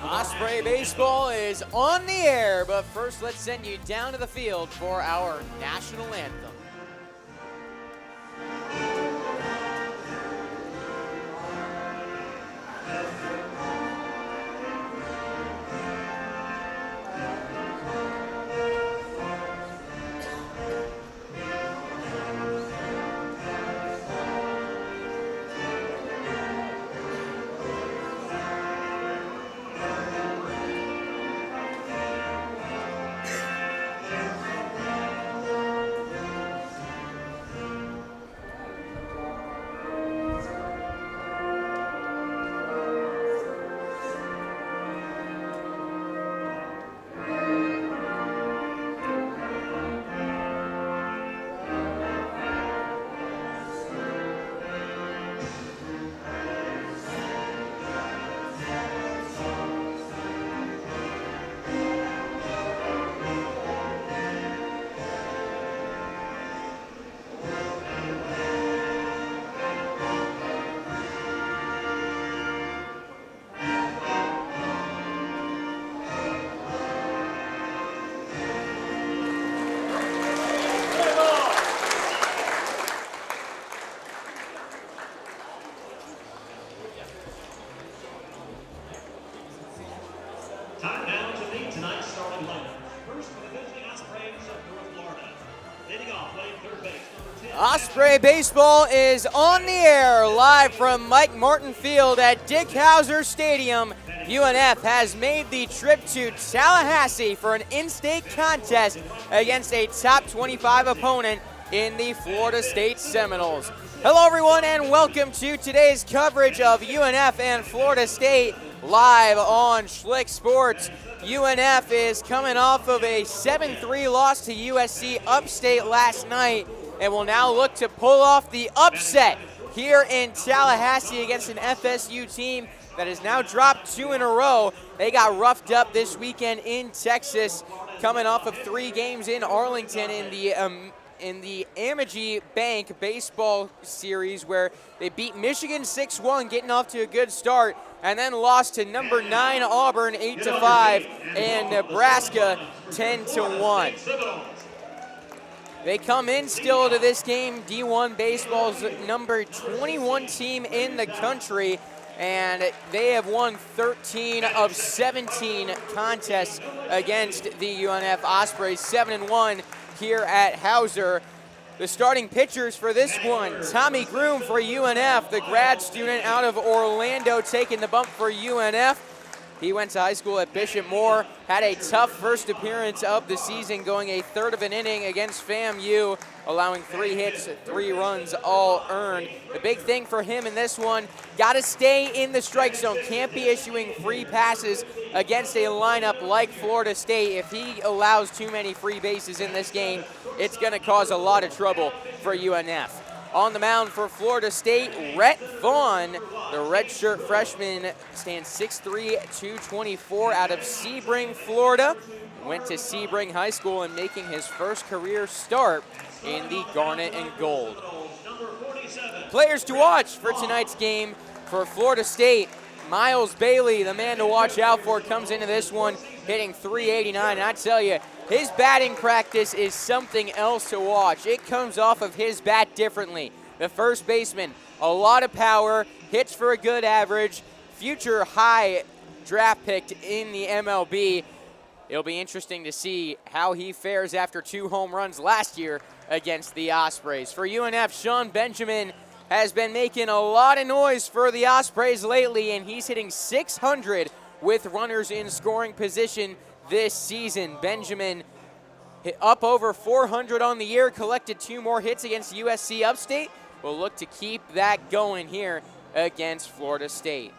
Osprey baseball is on the air, but first let's send you down to the field for our national anthem. Time now to meet tonight's starting lineup. First for the visiting Ospreys of North Florida. Leading off, playing third base, number 10. Osprey baseball is on the air, live from Mike Martin Field at Dick Howser Stadium. UNF has made the trip to Tallahassee for an in-state contest against a top 25 opponent in the Florida State Seminoles. Hello everyone and welcome to today's coverage of UNF and Florida State live on Schlick Sports. UNF is coming off of a 7-3 loss to USC upstate last night and will now look to pull off the upset here in Tallahassee against an FSU team that has now dropped 2 in a row. They got roughed up this weekend in Texas, coming off of 3 games in Arlington in the Amagi Bank baseball series where they beat Michigan 6-1, getting off to a good start, and then lost to number 9 Auburn 8-5 and Nebraska 10-1. They come in still to this game, D1 baseball's number 21 team in the country, and they have won 13 of 17 contests against the UNF Ospreys, 7-1 here at Howser. The starting pitchers for this one, Tommy Groom for UNF, the grad student out of Orlando taking the bump for UNF. He went to high school at Bishop Moore, had a tough first appearance of the season, going a third of an inning against FAMU, allowing 3 hits, 3 runs, all earned. The big thing for him in this one, got to stay in the strike zone. Can't be issuing free passes against a lineup like Florida State. If he allows too many free bases in this game, it's going to cause a lot of trouble for UNF. On the mound for Florida State, Rhett Vaughn, the redshirt freshman, stands 6'3", 224 out of Sebring, Florida. Went to Sebring High School and making his first career start in the Garnet and Gold. Players to watch for tonight's game for Florida State. Miles Bailey, the man to watch out for, comes into this one hitting .389, and I tell you, his batting practice is something else to watch. It comes off of his bat differently. The first baseman, a lot of power, hits for a good average, future high draft picked in the MLB. It'll be interesting to see how he fares after 2 home runs last year against the Ospreys. For UNF, Sean Benjamin has been making a lot of noise for the Ospreys lately, and he's hitting .600 with runners in scoring position this season. Benjamin hit up over .400 on the year, collected 2 more hits against USC Upstate. We'll look to keep that going here against Florida State.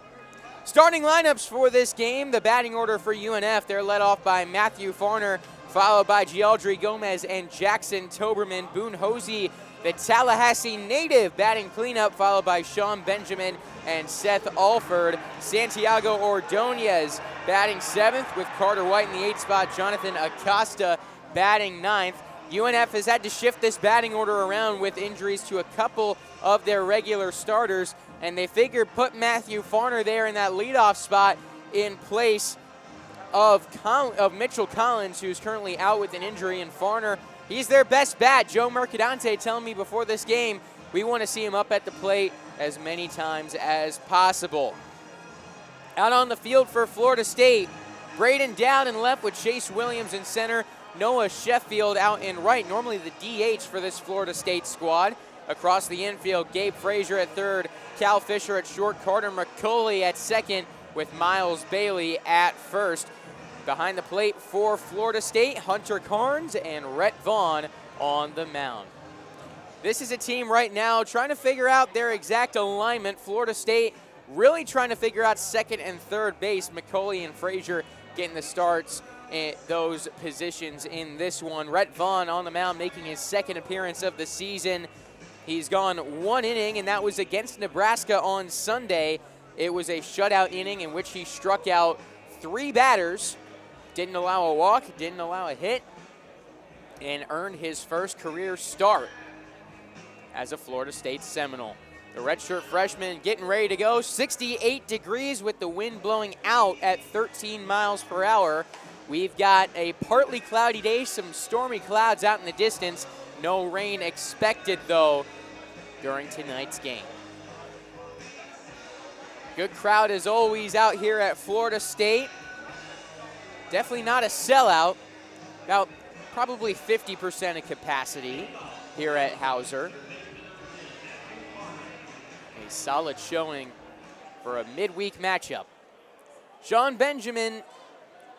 Starting lineups for this game, the batting order for UNF, they're led off by Matthew Farner, followed by Gialdry Gomez and Jackson Toberman. Boone Hosey, the Tallahassee native, batting cleanup, followed by Sean Benjamin and Seth Alford. Santiago Ordonez batting 7th with Carter White in the 8th spot. Jonathan Acosta batting 9th. UNF has had to shift this batting order around with injuries to a couple of their regular starters, and they figured put Matthew Farner there in that leadoff spot in place of Mitchell Collins, who's currently out with an injury, and Farner, he's their best bat. Joe Mercadante telling me before this game, we want to see him up at the plate as many times as possible. Out on the field for Florida State, Braden down and left with Chase Williams in center, Noah Sheffield out in right, normally the DH for this Florida State squad. Across the infield, Gabe Frazier at third, Cal Fisher at short, Carter McCauley at second, with Miles Bailey at first. Behind the plate for Florida State, Hunter Carnes and Rhett Vaughn on the mound. This is a team right now trying to figure out their exact alignment. Florida State really trying to figure out second and third base. McCauley and Frazier getting the starts in those positions in this one. Rhett Vaughn on the mound making his second appearance of the season. He's gone 1 inning, and that was against Nebraska on Sunday. It was a shutout inning in which he struck out 3 batters, didn't allow a walk, didn't allow a hit, and earned his first career start as a Florida State Seminole. The redshirt freshman getting ready to go. 68 degrees with the wind blowing out at 13 miles per hour. We've got a partly cloudy day, some stormy clouds out in the distance. No rain expected, though, during tonight's game. Good crowd as always out here at Florida State. Definitely not a sellout. About probably 50% of capacity here at Hauser. A solid showing for a midweek matchup. Sean Benjamin,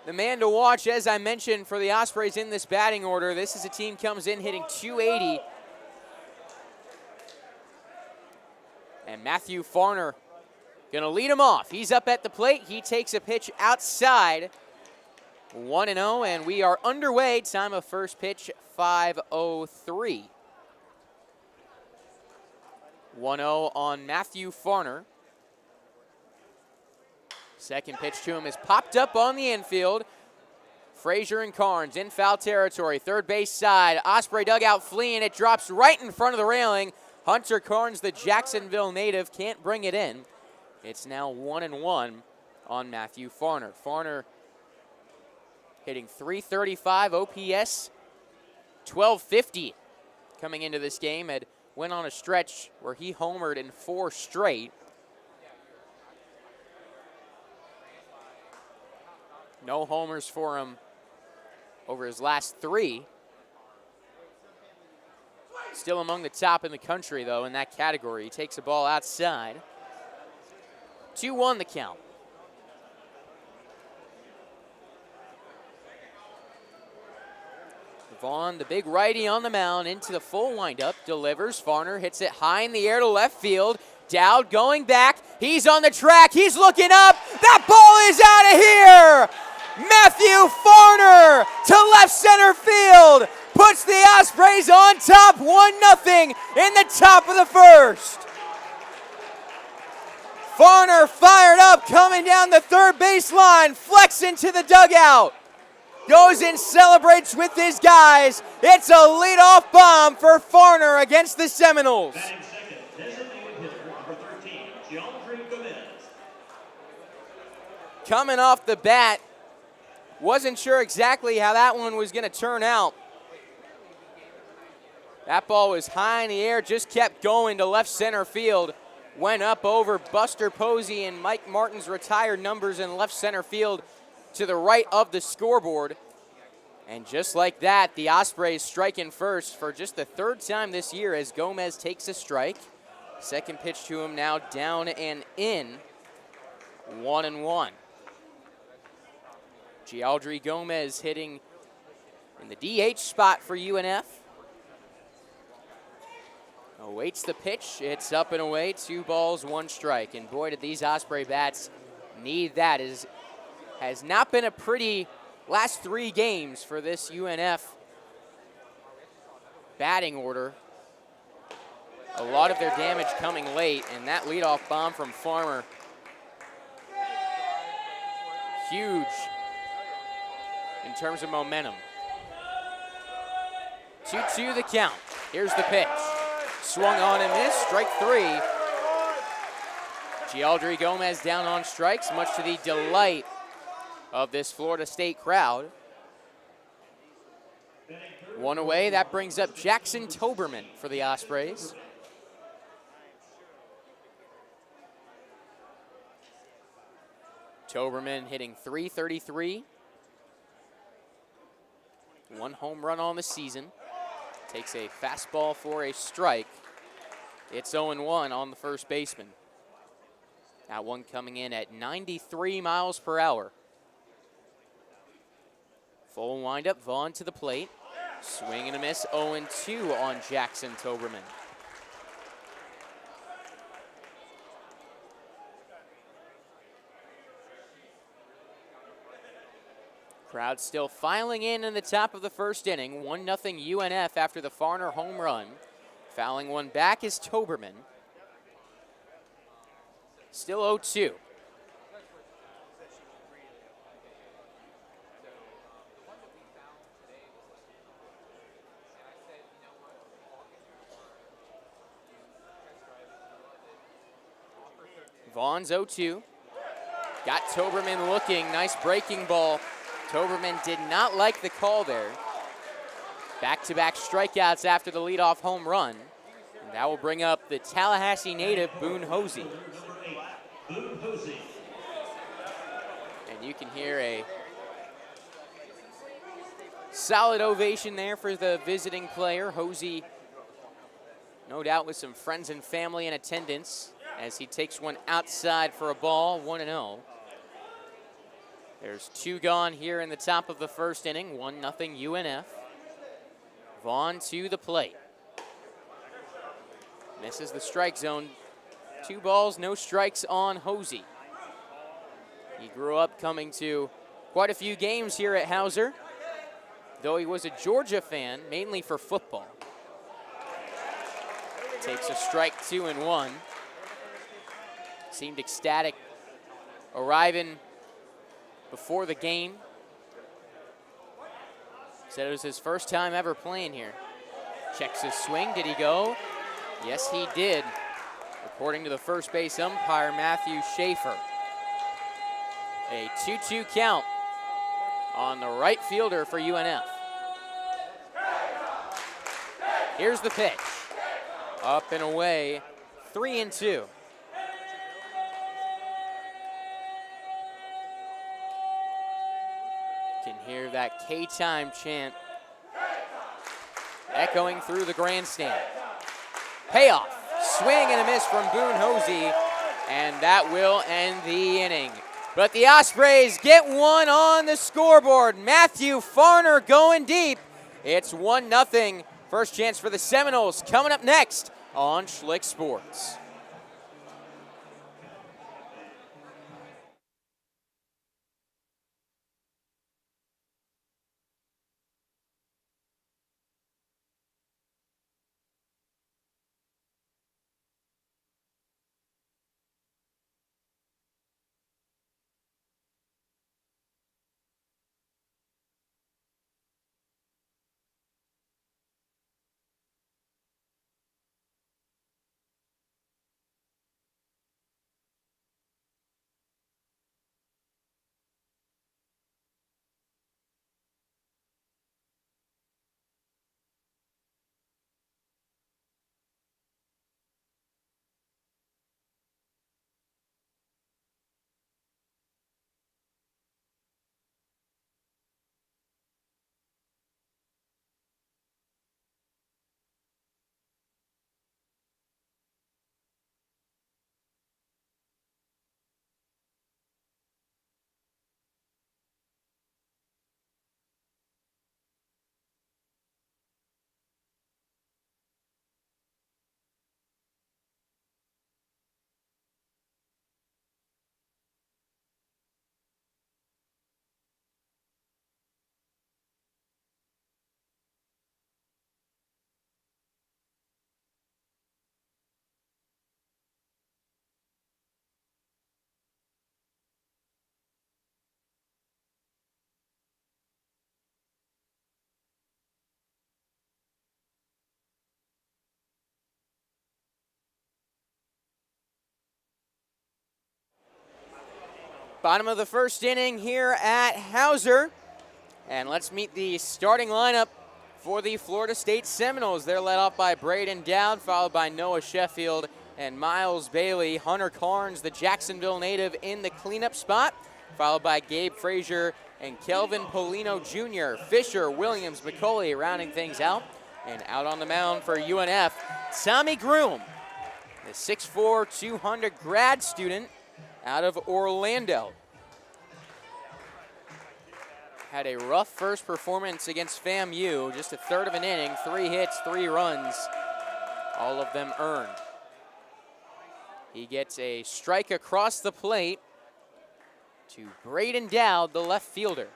the man to watch, as I mentioned, for the Ospreys in this batting order. This is a team comes in hitting .280. And Matthew Farner gonna lead him off. He's up at the plate. He takes a pitch outside. 1-0, and we are underway. Time of first pitch, 5:03. 1-0 on Matthew Farner. Second pitch to him is popped up on the infield. Frazier and Carnes in foul territory. Third base side. Osprey dugout fleeing. It drops right in front of the railing. Hunter Carnes, the Jacksonville native, can't bring it in. It's now 1-1 on Matthew Farner. Farner hitting .335 OPS, 1250 coming into this game. Had went on a stretch where he homered in 4 straight. No homers for him over his last 3. Still among the top in the country, though, in that category. He takes a ball outside. 2-1 the count. Vaughn, the big righty on the mound, into the full windup, delivers. Farner hits it high in the air to left field. Dowd going back. He's on the track. He's looking up. That ball is out of here. Matthew Farner to left center field. Puts the Ospreys on top, 1-0 in the top of the first. Farner fired up, coming down the third baseline, flexing to the dugout. Goes and celebrates with his guys. It's a leadoff bomb for Farner against the Seminoles. Batting second, designated hitter number 13, Geometry Gomez. Coming off the bat, wasn't sure exactly how that one was going to turn out. That ball was high in the air, just kept going to left center field. Went up over Buster Posey and Mike Martin's retired numbers in left center field to the right of the scoreboard. And just like that, the Ospreys striking first for just the 3rd time this year as Gomez takes a strike. Second pitch to him now down and in. 1-1. Gialdry Gomez hitting in the DH spot for UNF. Awaits the pitch. It's up and away. 2 balls, 1 strike. And boy, did these Osprey bats need that. Has not been a pretty last 3 games for this UNF batting order. A lot of their damage coming late, and that leadoff bomb from Farmer, huge in terms of momentum. 2-2 the count. Here's the pitch. Swung on and missed, strike 3. Gialdry Gomez down on strikes, much to the delight of this Florida State crowd. One away, that brings up Jackson Toberman for the Ospreys. Toberman hitting .333. One home run on the season. Takes a fastball for a strike. It's 0-1 on the first baseman. That one coming in at 93 miles per hour. Full windup, Vaughn to the plate. Swing and a miss, 0-2 on Jackson Toberman. Crowd still filing in the top of the first inning. 1-0 UNF after the Farner home run. Fouling one back is Toberman. Still 0-2. Vaughn's 0-2. Got Toberman looking. Nice breaking ball. Toberman did not like the call there. Back-to-back strikeouts after the leadoff home run. And that will bring up the Tallahassee native, Boone Hosey. And you can hear a solid ovation there for the visiting player. Hosey, no doubt with some friends and family in attendance as he takes one outside for a ball, 1-0. There's two gone here in the top of the first inning, 1-0 UNF. Vaughn to the plate. Misses the strike zone. 2 balls, no strikes on Hosey. He grew up coming to quite a few games here at Hauser, though he was a Georgia fan, mainly for football. Takes a strike, 2-1. Seemed ecstatic arriving before the game. Said it was his first time ever playing here. Checks his swing, did he go? Yes, he did, according to the first base umpire, Matthew Schaefer. A 2-2 count on the right fielder for UNF. Here's the pitch. Up and away, 3-2. Can hear that K-time chant echoing through the grandstand. Payoff, swing and a miss from Boone Hosey, and that will end the inning. But the Ospreys get one on the scoreboard. Matthew Farner going deep. It's 1-0. First chance for the Seminoles coming up next on Schlick Sports. Bottom of the first inning here at Hauser. And let's meet the starting lineup for the Florida State Seminoles. They're led off by Braden Dowd, followed by Noah Sheffield and Miles Bailey. Hunter Carnes, the Jacksonville native, in the cleanup spot, followed by Gabe Frazier and Kelvin Polino Jr. Fisher, Williams, McCauley rounding things out. And out on the mound for UNF, Tommy Groom, the 6'4", 200 grad student out of Orlando. Had a rough first performance against FAMU, just a third of an inning, 3 hits, 3 runs, all of them earned. He gets a strike across the plate to Braden Dowd, the left fielder.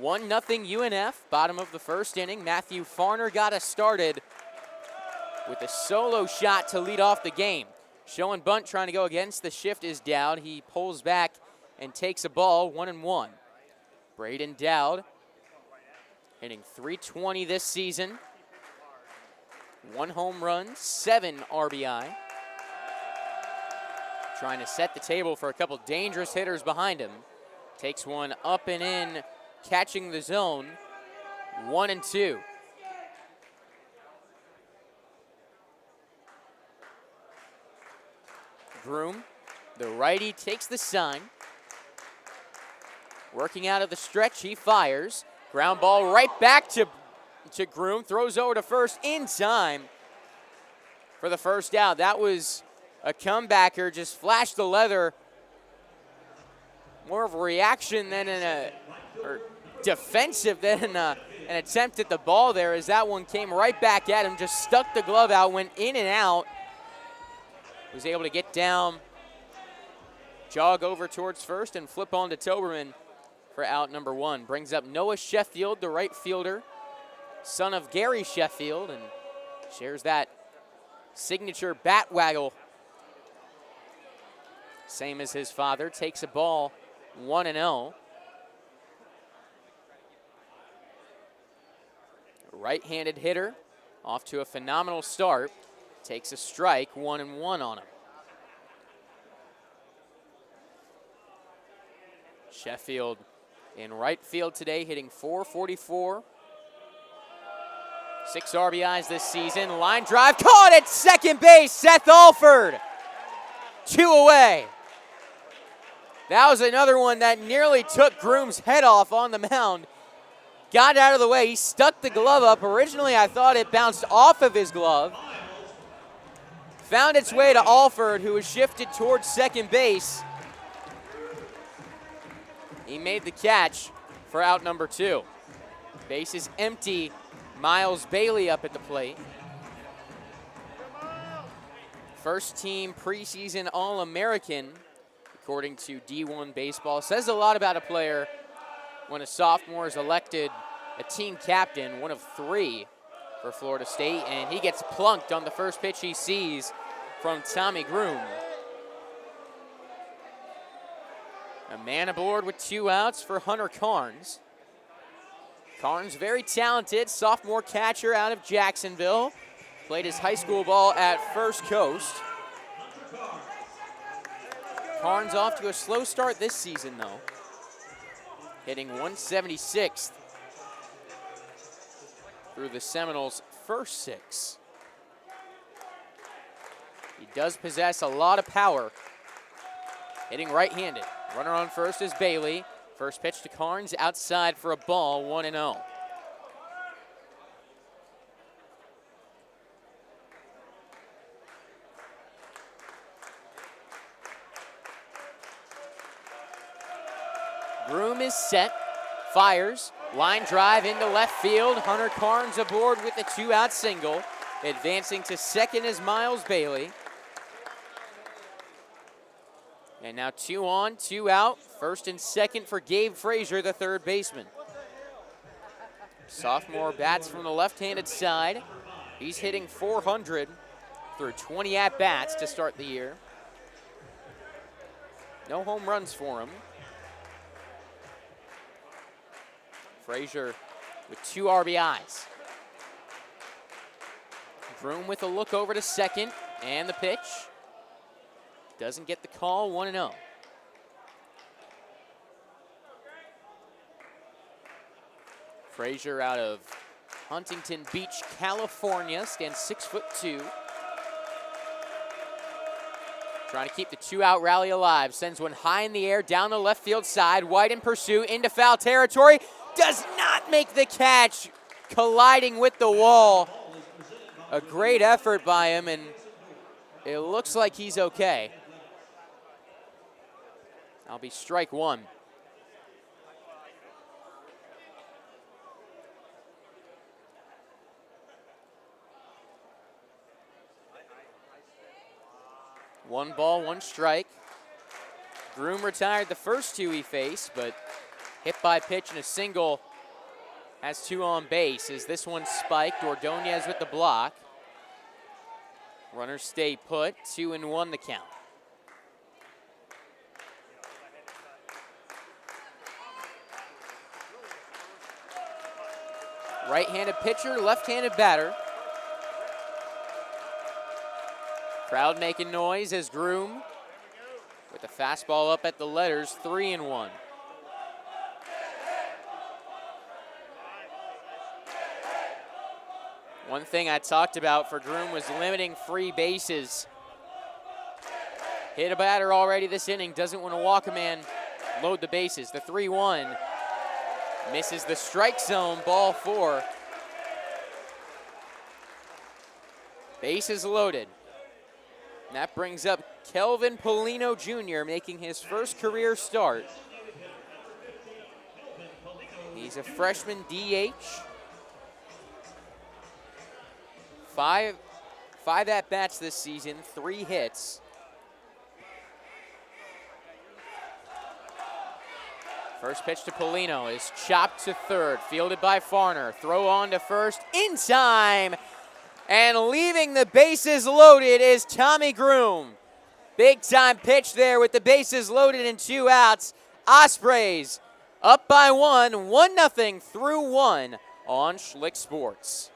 1-0 UNF, bottom of the first inning. Matthew Farner got us started with a solo shot to lead off the game. Showing bunt, trying to go against the shift is Dowd. He pulls back and takes a ball, 1-1. Braden Dowd hitting .320 this season. 1 home run, 7 RBI. Trying to set the table for a couple dangerous hitters behind him. Takes one up and in, catching the zone, 1-2. Groom, the righty, takes the sign. Working out of the stretch, he fires. Ground ball right back to Groom. Throws over to first in time for the first out. That was a comebacker, just flashed the leather. More of a reaction than or defensive than an attempt at the ball there, as that one came right back at him, just stuck the glove out, went in and out. Was able to get down, jog over towards first, and flip on to Toberman for out number 1. Brings up Noah Sheffield, the right fielder, son of Gary Sheffield, and shares that signature bat waggle. Same as his father. Takes a ball, 1-0. Right-handed hitter, off to a phenomenal start. Takes a strike, 1-1 on him. Sheffield in right field today, hitting .444. 6 RBIs this season. Line drive, caught at second base, Seth Alford. 2 away. That was another one that nearly took Groom's head off on the mound. Got out of the way, he stuck the glove up. Originally, I thought it bounced off of his glove. Found its way to Alford, who was shifted towards second base. He made the catch for out number 2. Base is empty. Miles Bailey up at the plate. First team preseason All-American, according to D1 Baseball. Says a lot about a player when a sophomore is elected a team captain, one of 3 for Florida State, and he gets plunked on the first pitch he sees from Tommy Groom. A man aboard with 2 outs for Hunter Carnes. Carnes, very talented, sophomore catcher out of Jacksonville. Played his high school ball at First Coast. Carnes off to a slow start this season, though. Hitting .176 through the Seminoles' first 6. He does possess a lot of power. Hitting right-handed. Runner on first is Bailey. First pitch to Carnes, outside for a ball, 1-0. Groom is set, fires, line drive into left field. Hunter Carnes aboard with a 2-out single. Advancing to second is Miles Bailey. And now 2 on, 2 out. First and second for Gabe Frazier, the third baseman. Sophomore bats from the left-handed side. He's hitting .400 through 20 at-bats to start the year. No home runs for him. Frazier with 2 RBIs. Groom with a look over to second, and the pitch. Doesn't get the call, 1-0. Frazier out of Huntington Beach, California, stands 6'2". Trying to keep the two-out rally alive. Sends one high in the air, down the left field side. White in pursuit, into foul territory. Does not make the catch, colliding with the wall. A great effort by him, and it looks like he's okay. That'll be strike one. One ball, one strike. Groom retired the first two he faced, but hit by pitch and a single has two on base. As this one spiked, Ordonez with the block. Runners stay put, 2-1 the count. Right-handed pitcher, left-handed batter. Crowd making noise as Groom with the fastball up at the letters, 3-1. One thing I talked about for Groom was limiting free bases. Hit a batter already this inning, doesn't want to walk a man, load the bases. The 3-1 misses the strike zone, ball 4. Bases loaded. And that brings up Kelvin Polino Jr. making his first career start. He's a freshman DH. Five at-bats this season, 3 hits. First pitch to Polino is chopped to third, fielded by Farner. Throw on to first, in time. And leaving the bases loaded is Tommy Groom. Big time pitch there with the bases loaded and 2 outs. Opsreys up by 1-0 through 1 on Schlick Sports.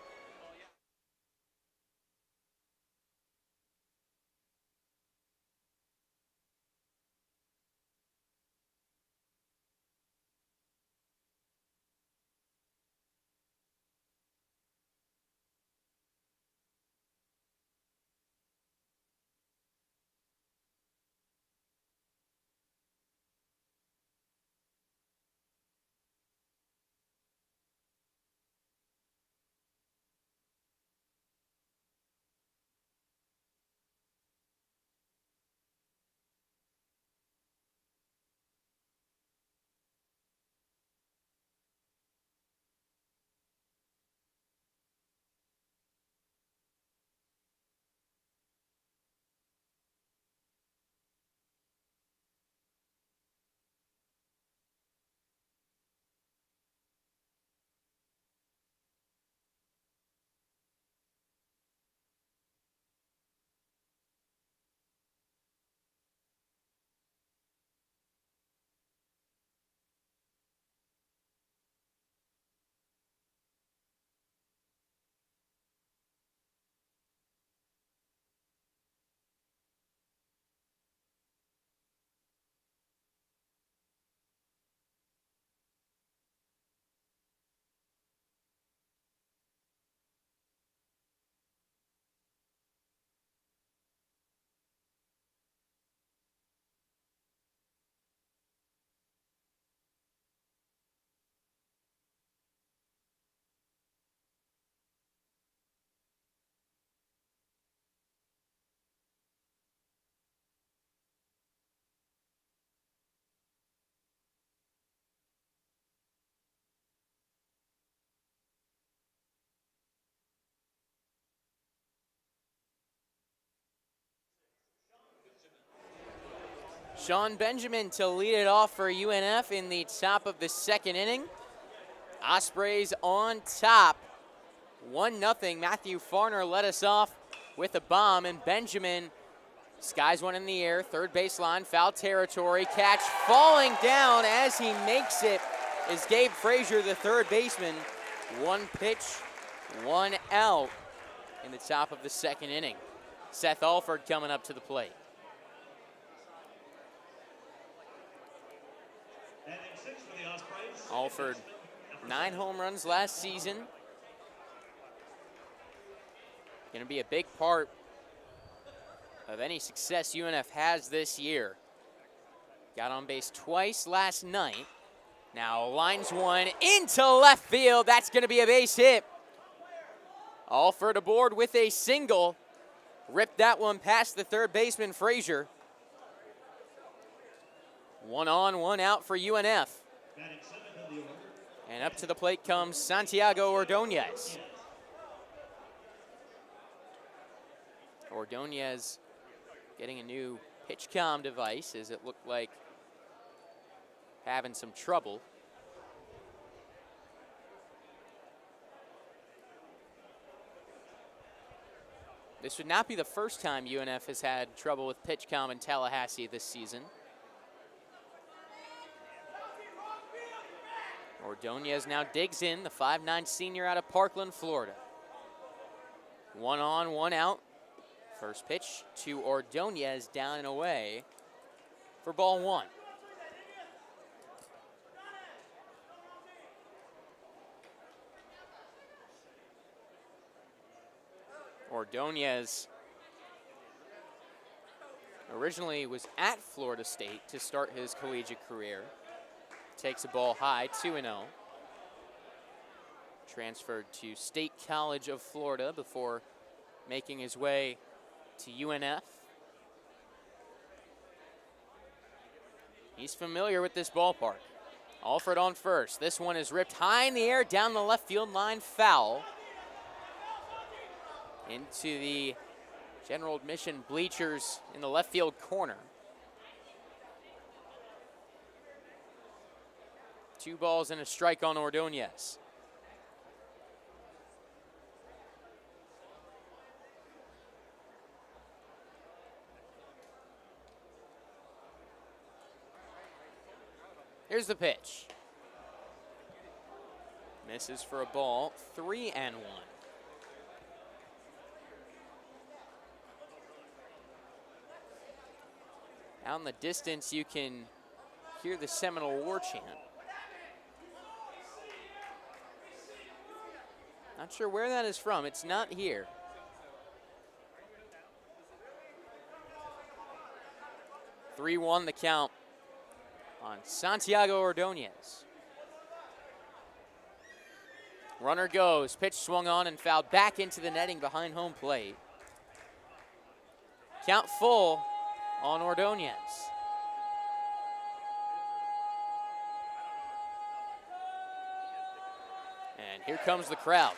Sean Benjamin to lead it off for UNF in the top of the second inning. Ospreys on top, 1-0. Matthew Farner led us off with a bomb, and Benjamin skies one in the air, third baseline, foul territory, catch falling down as he makes it is Gabe Frazier, the third baseman. 1 pitch, 1 out in the top of the second inning. Seth Alford coming up to the plate. Alford 9 home runs last season. Going to be a big part of any success UNF has this year. Got on base twice last night. Now lines one into left field. That's going to be a base hit. Alford aboard with a single. Ripped that one past the third baseman, Frazier. 1 on, 1 out for UNF. And up to the plate comes Santiago Ordonez. Ordonez getting a new pitch comm device, as it looked like having some trouble. This would not be the first time UNF has had trouble with pitch comm in Tallahassee this season. Ordonez now digs in, the 5'9" senior out of Parkland, Florida. 1 on, 1 out. First pitch to Ordonez, down and away for ball 1. Ordonez originally was at Florida State to start his collegiate career. Takes a ball high, 2-0. Transferred to State College of Florida before making his way to UNF. He's familiar with this ballpark. Alford on first. This one is ripped high in the air, down the left field line, foul. Into the general admission bleachers in the left field corner. 2 balls and a strike on Ordonez. Here's the pitch. Misses for a ball, 3-1. Out in the distance, you can hear the Seminole War chant. Not sure where that is from. It's not here. (3-1) the count on Santiago Ordonez. Runner goes. Pitch swung on and fouled back into the netting behind home plate. Count full on Ordonez. And here comes the crowd.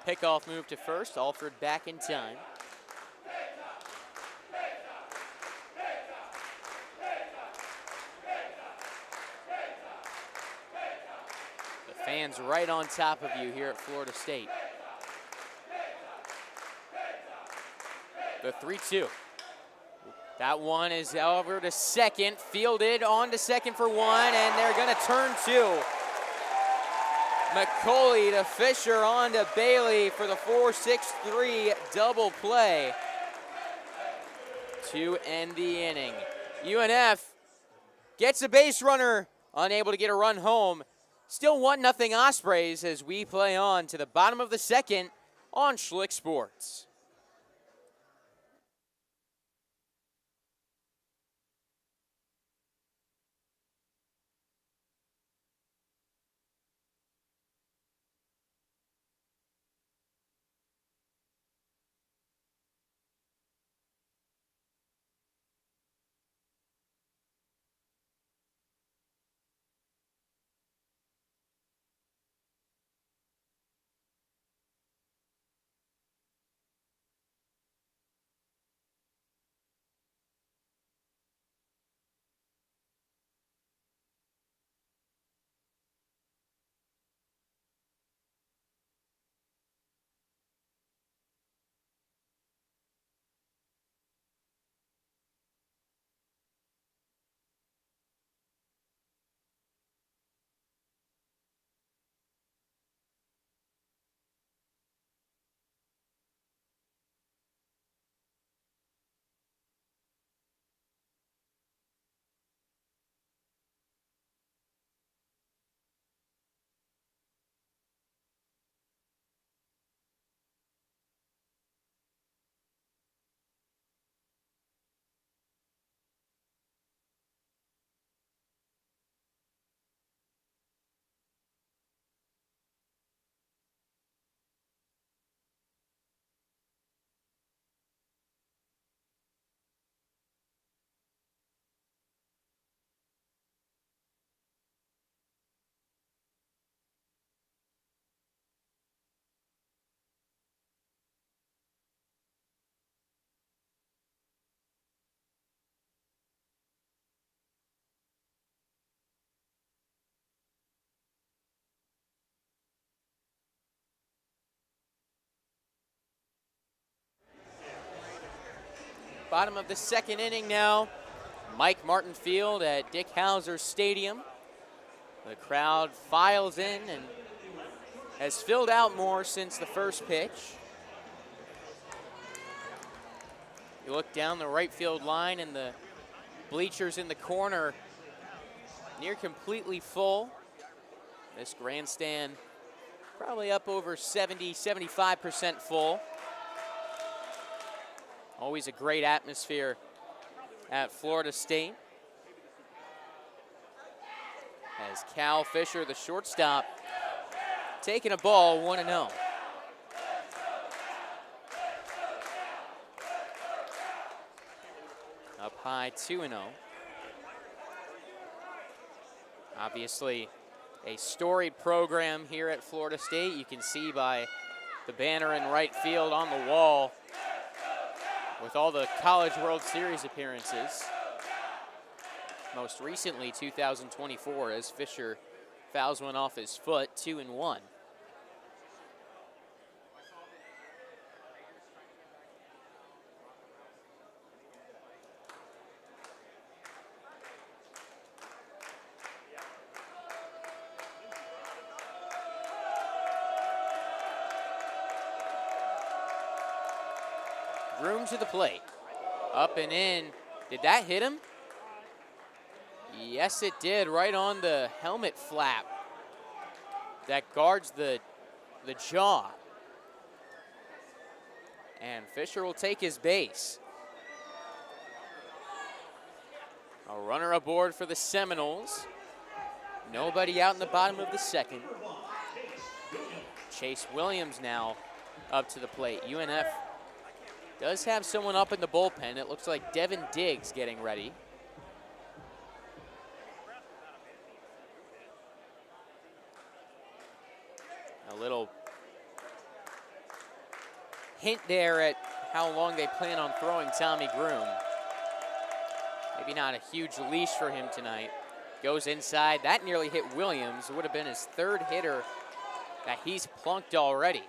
Pickoff move to first. Alford back in time. The fans right on top of you here at Florida State. The 3-2. That one is over to second. Fielded on to second for 1, and they're going to turn 2. McCauley to Fisher on to Bailey for the 4-6-3 double play to end the inning. UNF gets a base runner, unable to get a run home. Still 1-0 Ospreys as we play on to the bottom of the second on Schlick Sports. Bottom of the second inning now. Mike Martin Field at Dick Hauser Stadium. The crowd files in and has filled out more since the first pitch. You look down the right field line and the bleachers in the corner near completely full. This grandstand probably up over 70-75% full. Always a great atmosphere at Florida State. As Cal Fisher, the shortstop, taking a ball 1-0. Up high 2-0. Obviously, a storied program here at Florida State. You can see by the banner in right field on the wall with all the College World Series appearances. Most recently, 2024, as Fisher fouls one off his foot, 2-1. Groom to the plate. Up and in. Did that hit him? Yes, it did. Right on the helmet flap that guards the jaw. And Fisher will take his base. A runner aboard for the Seminoles. Nobody out in the bottom of the second. Chase Williams now up to the plate. UNF does have someone up in the bullpen. It looks like Devin Diggs getting ready. A little hint there at how long they plan on throwing Tommy Groom. Maybe not a huge leash for him tonight. Goes inside. That nearly hit Williams. It would have been his third hitter that he's plunked already.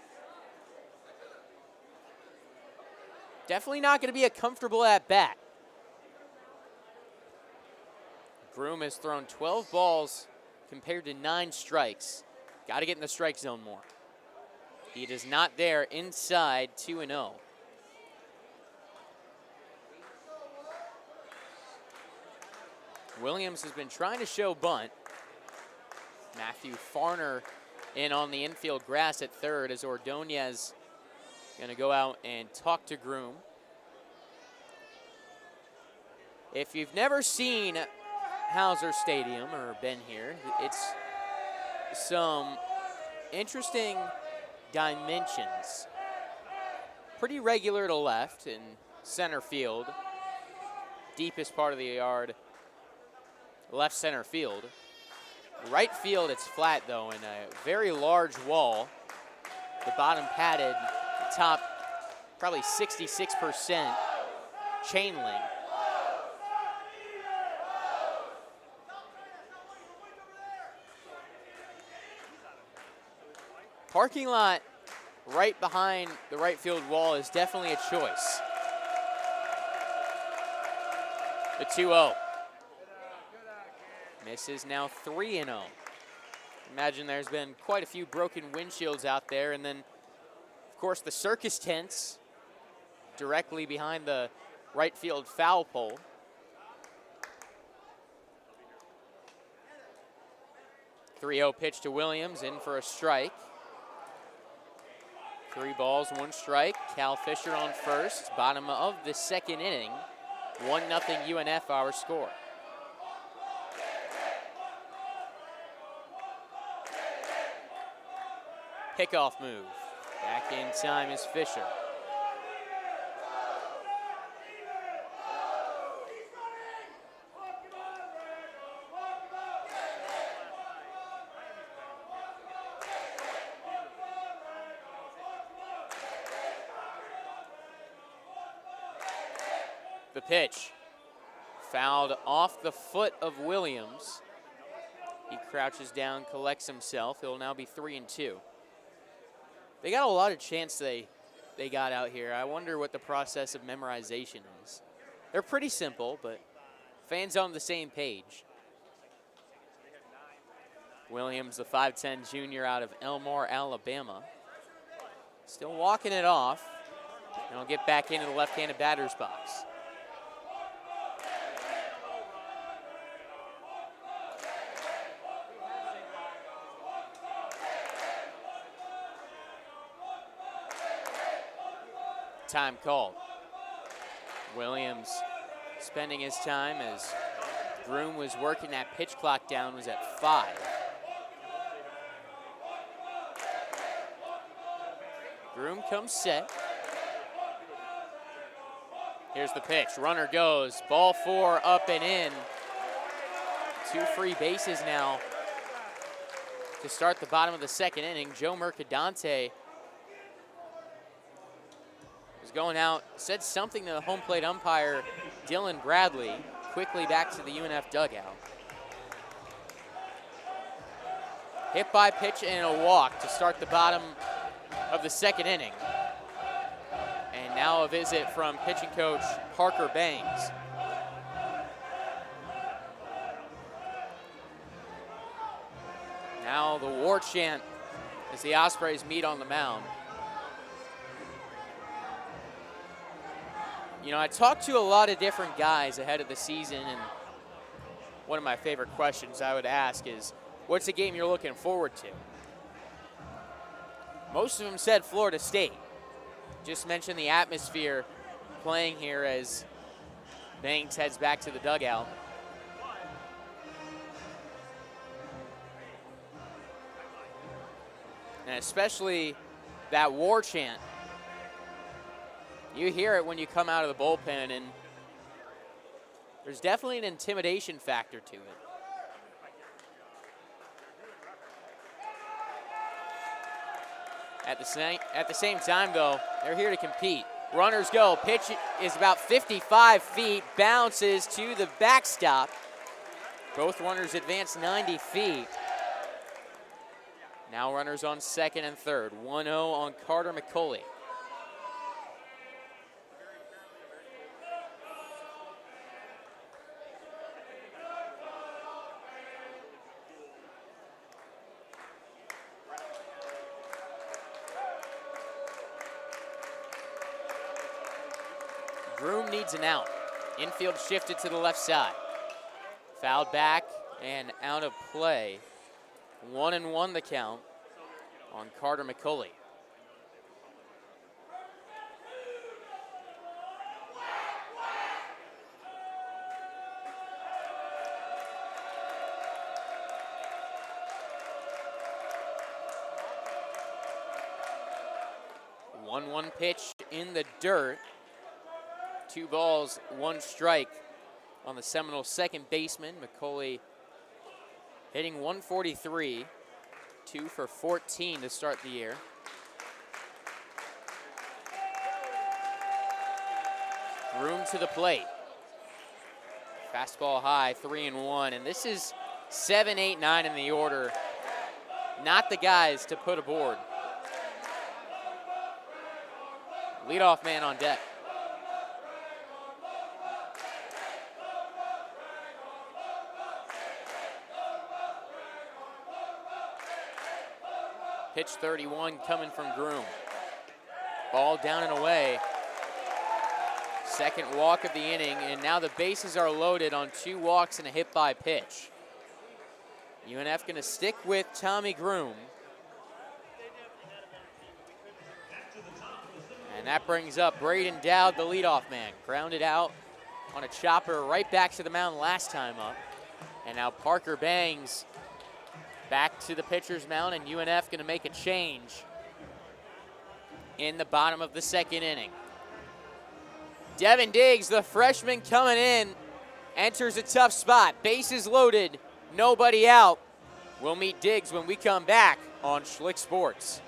Definitely not going to be a comfortable at bat. Groom has thrown 12 balls compared to 9 strikes. Got to get in the strike zone more. He is not there inside 2-0. Williams has been trying to show bunt. Matthew Farner in on the infield grass at third as Ordonez going to go out and talk to Groom. If you've never seen Hauser Stadium or been here, it's some interesting dimensions. Pretty regular to left in center field. Deepest part of the yard, left center field. Right field, it's flat though, and a very large wall. The bottom padded, the top probably 66% chain link. Parking lot right behind the right field wall is definitely a choice. The 2-0. Misses now 3-0. Imagine there's been quite a few broken windshields out there, and then, of course, the circus tents directly behind the right field foul pole. .3-0 pitch to Williams, in for a strike. 3 balls, 1 strike. Cal Fisher on first. Bottom of the second inning. 1-0 UNF, our score. Pickoff move. Back in time is Fisher. The pitch, fouled off the foot of Williams. He crouches down, collects himself. It'll now be 3-2. They got a lot of chants they got out here. I wonder what the process of memorization is. They're pretty simple, but fans on the same page. Williams, the 5'10 junior out of Elmore, Alabama. Still walking it off. And he'll get back into the left-handed batter's box. Time called. Williams spending his time as Groom was working that pitch clock down, was at 5. Groom comes set. Here's the pitch. Runner goes. Ball 4 up and in. 2 free bases now to start the bottom of the second inning. Joe Mercadante was going out, said something to the home plate umpire, Dylan Bradley, quickly back to the UNF dugout. Hit by pitch and a walk to start the bottom of the second inning. And now a visit from pitching coach Parker Bangs. Now the war chant as the Ospreys meet on the mound. You know, I talked to a lot of different guys ahead of the season, and one of my favorite questions I would ask is, what's the game you're looking forward to? Most of them said Florida State. Just mentioned the atmosphere playing here as Banks heads back to the dugout. And especially that war chant. You hear it when you come out of the bullpen, and there's definitely an intimidation factor to it. At the same time, though, they're here to compete. Runners go. Pitch is about 55 feet, bounces to the backstop. Both runners advance 90 feet. Now runners on second and third. 1-0 on Carter McCauley. Groom needs an out. Infield shifted to the left side. Fouled back and out of play. 1-1 the count on Carter McCauley. One pitch in the dirt. 2 balls, 1 strike on the Seminole second baseman. McCauley hitting 143, 2 for 14 to start the year. Groom to the plate. Fastball high, 3-1, and this is 7, 8, 9 in the order. Not the guys to put aboard. Leadoff man on deck. Pitch 31 coming from Groom. Ball down and away. Second walk of the inning, and now the bases are loaded on 2 walks and a hit by pitch. UNF going to stick with Tommy Groom. And that brings up Braden Dowd, the leadoff man. Grounded out on a chopper right back to the mound last time up. And now Parker Bangs back to the pitcher's mound, and UNF going to make a change in the bottom of the second inning. Devin Diggs, the freshman coming in, enters a tough spot. Bases loaded, nobody out. We'll meet Diggs when we come back on Schlick Sports.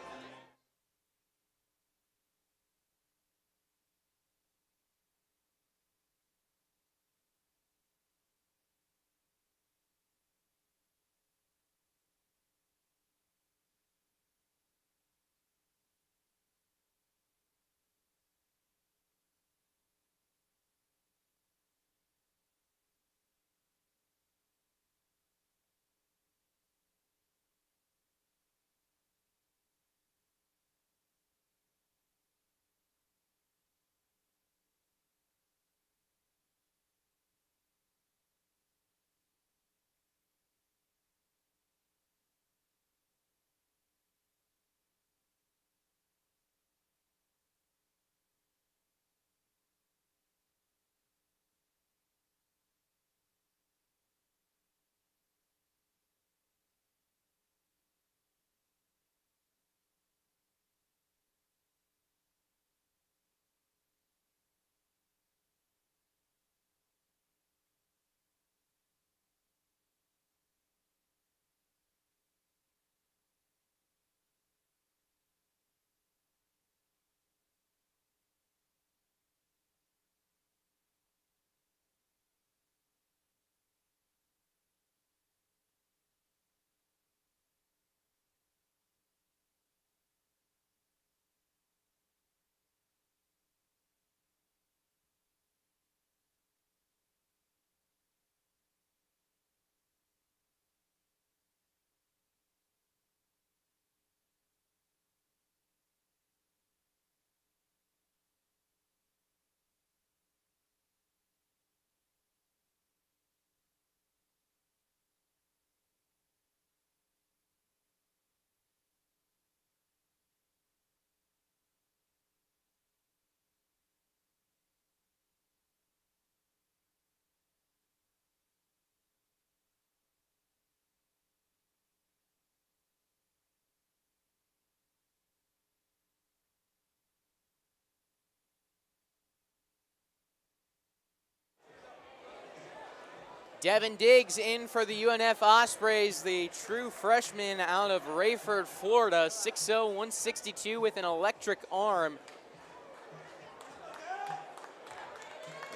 Devin Diggs in for the UNF Ospreys, the true freshman out of Rayford, Florida, 6'0", 162 with an electric arm.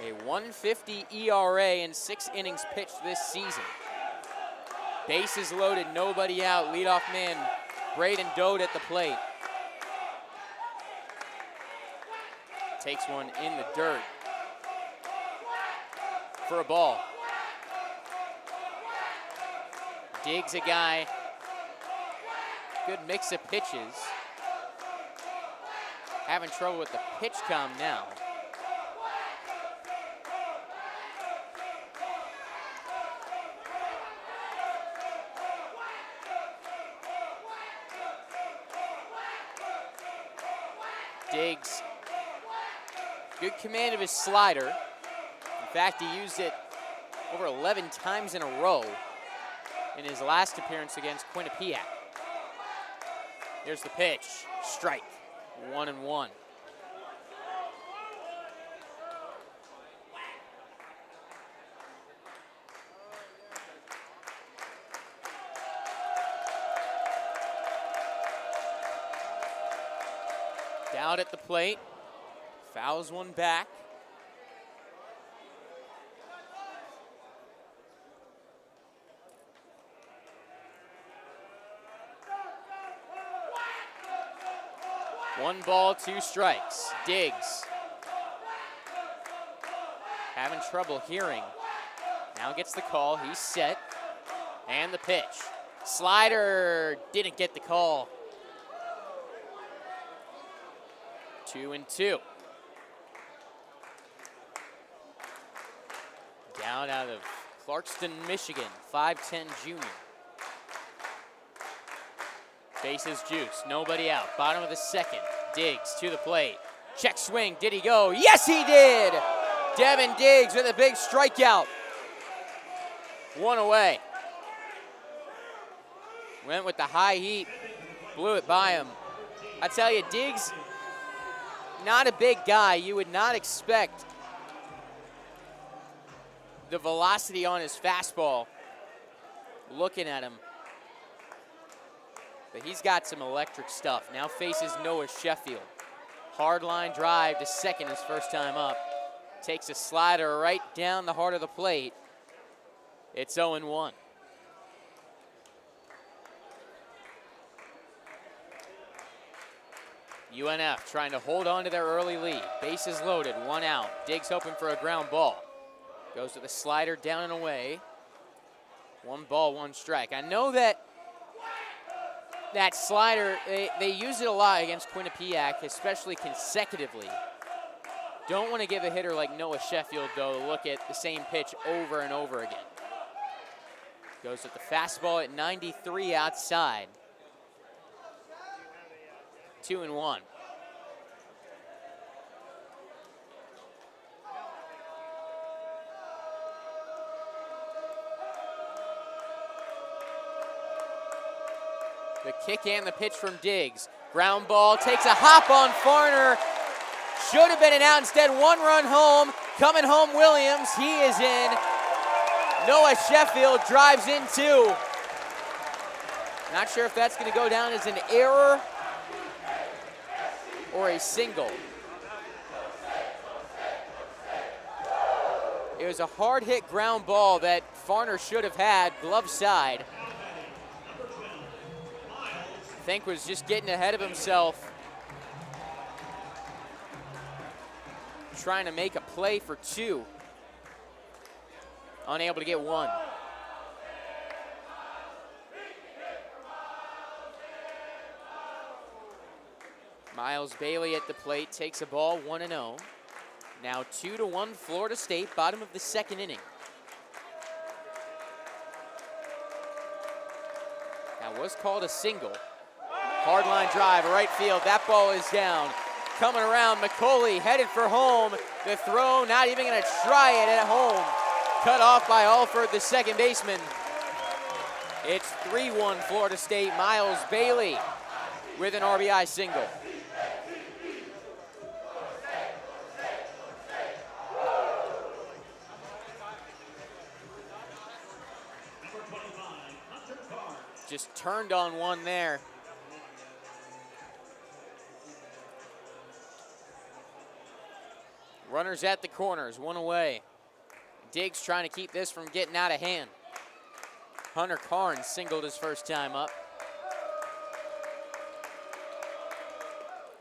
A 150 ERA in 6 innings pitched this season. Bases loaded, nobody out. Leadoff man Braden Dode at the plate. Takes one in the dirt for a ball. Diggs a guy, good mix of pitches. Having trouble with the pitch count now. Diggs, good command of his slider. In fact, he used it over 11 times in a row in his last appearance against Quinnipiac. Here's the pitch, strike, 1-1. Down at the plate, fouls one back. One ball, 2 strikes. Diggs having trouble hearing. Now gets the call, he's set. And the pitch. Slider didn't get the call. 2-2. Down out of Clarkston, Michigan, 5'10" junior. Bases juice, nobody out. Bottom of the second. Diggs to the plate. Check swing, did he go? Yes, he did! Devin Diggs with a big strikeout. 1 away. Went with the high heat, blew it by him. I tell you, Diggs, not a big guy. You would not expect the velocity on his fastball looking at him. But he's got some electric stuff. Now faces Noah Sheffield. Hard line drive to second his first time up. Takes a slider right down the heart of the plate. It's 0-1. UNF trying to hold on to their early lead. Bases loaded, 1 out. Diggs hoping for a ground ball. Goes to the slider down and away. 1 ball, 1 strike. I know that slider, they use it a lot against Quinnipiac, especially consecutively. Don't want to give a hitter like Noah Sheffield, though, to look at the same pitch over and over again. Goes with the fastball at 93 outside. 2-1. The kick and the pitch from Diggs. Ground ball, takes a hop on Farner. Should have been an out, instead 1 run home. Coming home Williams, he is in. Noah Sheffield drives in 2. Not sure if that's going to go down as an error or a single. It was a hard hit ground ball that Farner should have had, glove side. I think was just getting ahead of himself, trying to make a play for 2. Unable to get 1. Miles Bailey at the plate takes a ball, 1-0. Now 2-1 Florida State, bottom of the second inning. That was called a single. Hard line drive, right field, that ball is down. Coming around, McCauley headed for home. The throw, not even gonna try it at home. Cut off by Alford, the second baseman. It's 3-1 Florida State. Miles Bailey with an RBI single. just turned on one there. Runners at the corners, one away. Diggs trying to keep this from getting out of hand. Hunter Carnes singled his first time up.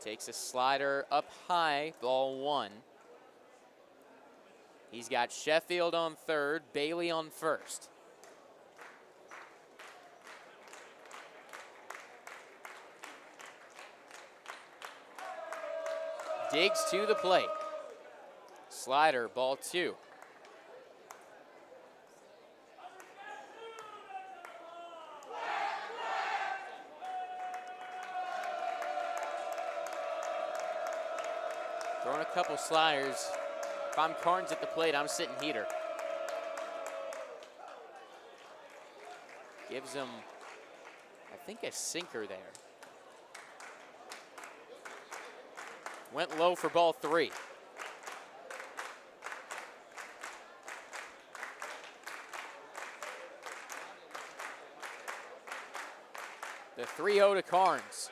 Takes a slider up high, ball one. He's got Sheffield on third, Bailey on first. Diggs to the plate. Slider, ball two. Throwing a couple sliders. If I'm Carnes at the plate, I'm sitting heater. Gives him, I think, a sinker there. Went low for ball three. The 3-0 to Carnes.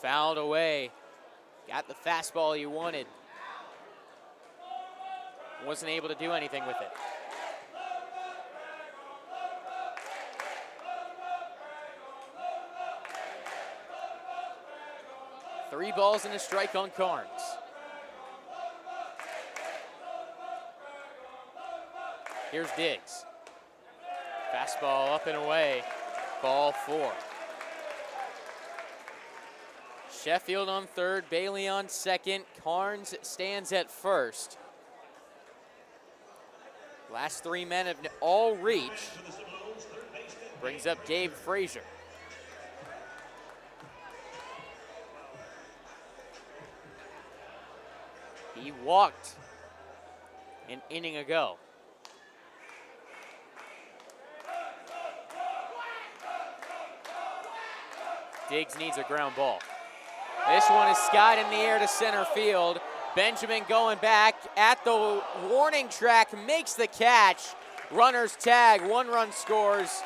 Fouled away. Got the fastball he wanted. Wasn't able to do anything with it. Three balls and a strike on Carnes. Here's Diggs. Fastball up and away. Ball four. Sheffield on third, Bailey on second. Carnes stands at first. Last three men have all reached. Brings up Gabe Frazier. He walked an inning ago. Diggs needs a ground ball. This one is skied in the air to center field. Benjamin going back at the warning track, makes the catch. Runners tag, 1 run scores.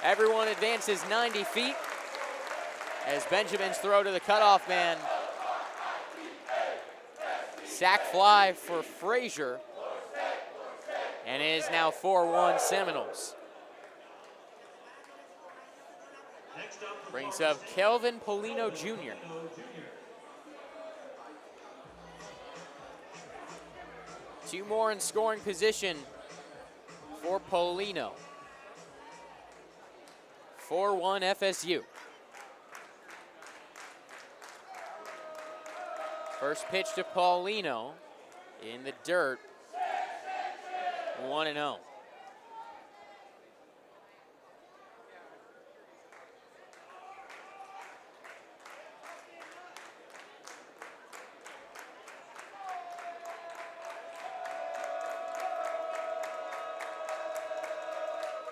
Everyone advances 90 feet as Benjamin's throw to the cutoff man. Sac fly for Frazier. And it is now 4-1 Seminoles. Brings up Kelvin Polino Jr. Two more in scoring position for Polino. 4-1 FSU. First pitch to Paulino in the dirt, 1-0.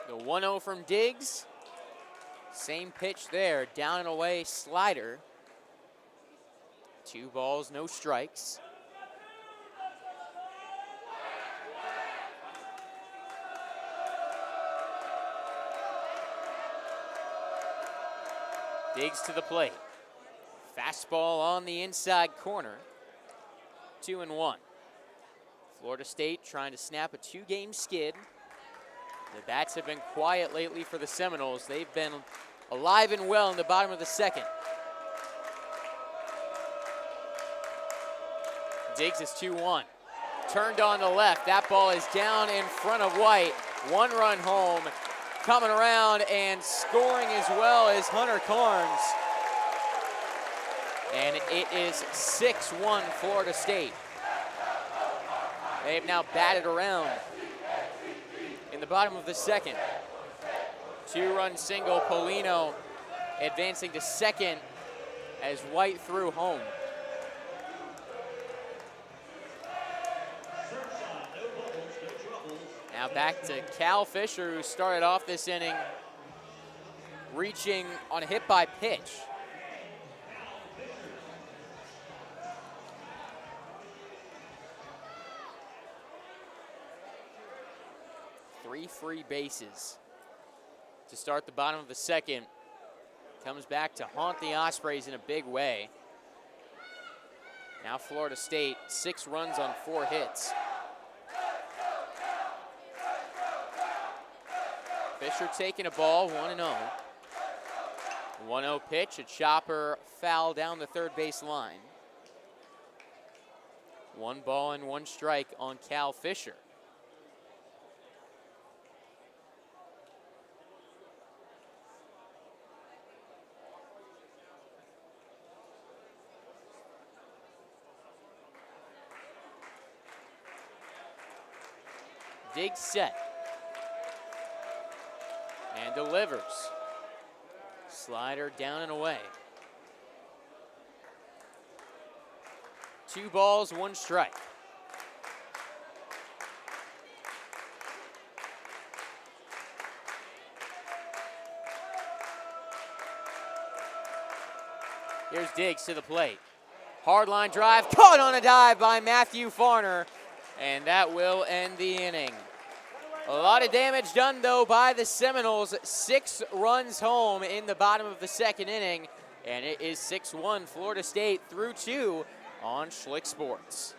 The 1-0 from Diggs. Same pitch there, down and away slider. 2 balls, no strikes. Diggs to the plate. Fastball on the inside corner. 2-1. Florida State trying to snap a 2-game skid. The bats have been quiet lately for the Seminoles. They've been alive and well in the bottom of the second. Diggs is 2-1. Turned on the left. That ball is down in front of White. 1 run home. Coming around and scoring as well as Hunter Carnes. And it is 6-1 Florida State. They've now batted around in the bottom of the second. 2-run single, Polino advancing to second as White threw home. Now back to Cal Fisher, who started off this inning reaching on a hit by pitch. Three free bases to start the bottom of the second. Comes back to haunt the Ospreys in a big way. Now Florida State, 6 runs on 4 hits. Fisher taking a ball, 1-0. 1-0 pitch, a chopper foul down the third base line. 1 ball and 1 strike on Cal Fisher. Diggs set. And delivers. Slider down and away. 2 balls, 1 strike. Here's Diggs to the plate. Hard line drive, caught on a dive by Matthew Farner, and that will end the inning. A lot of damage done, though, by the Seminoles. 6 runs home in the bottom of the second inning, and it is 6-1 Florida State through 2 on Schlick Sports.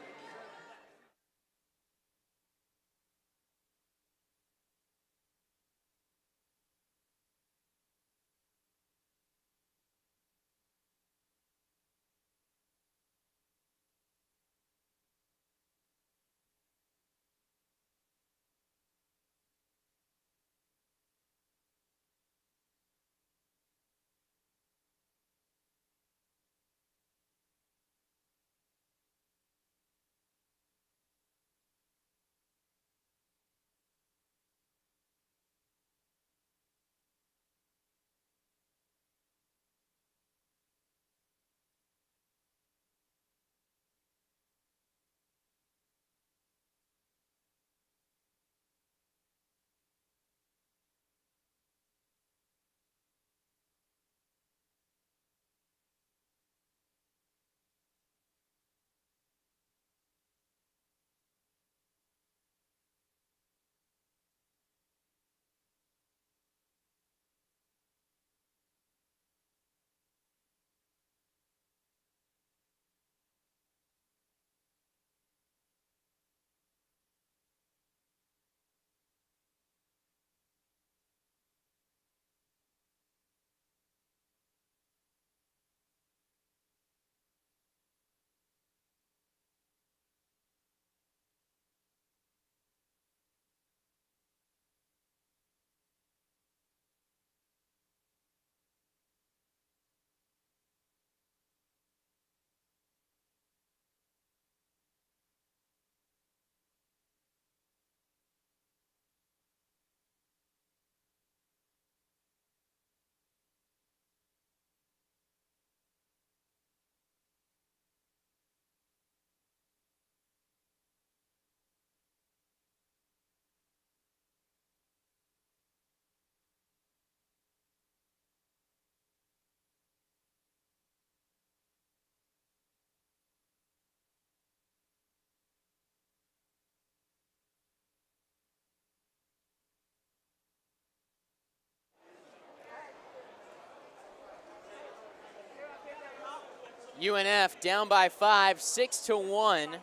UNF down by 5, 6-1.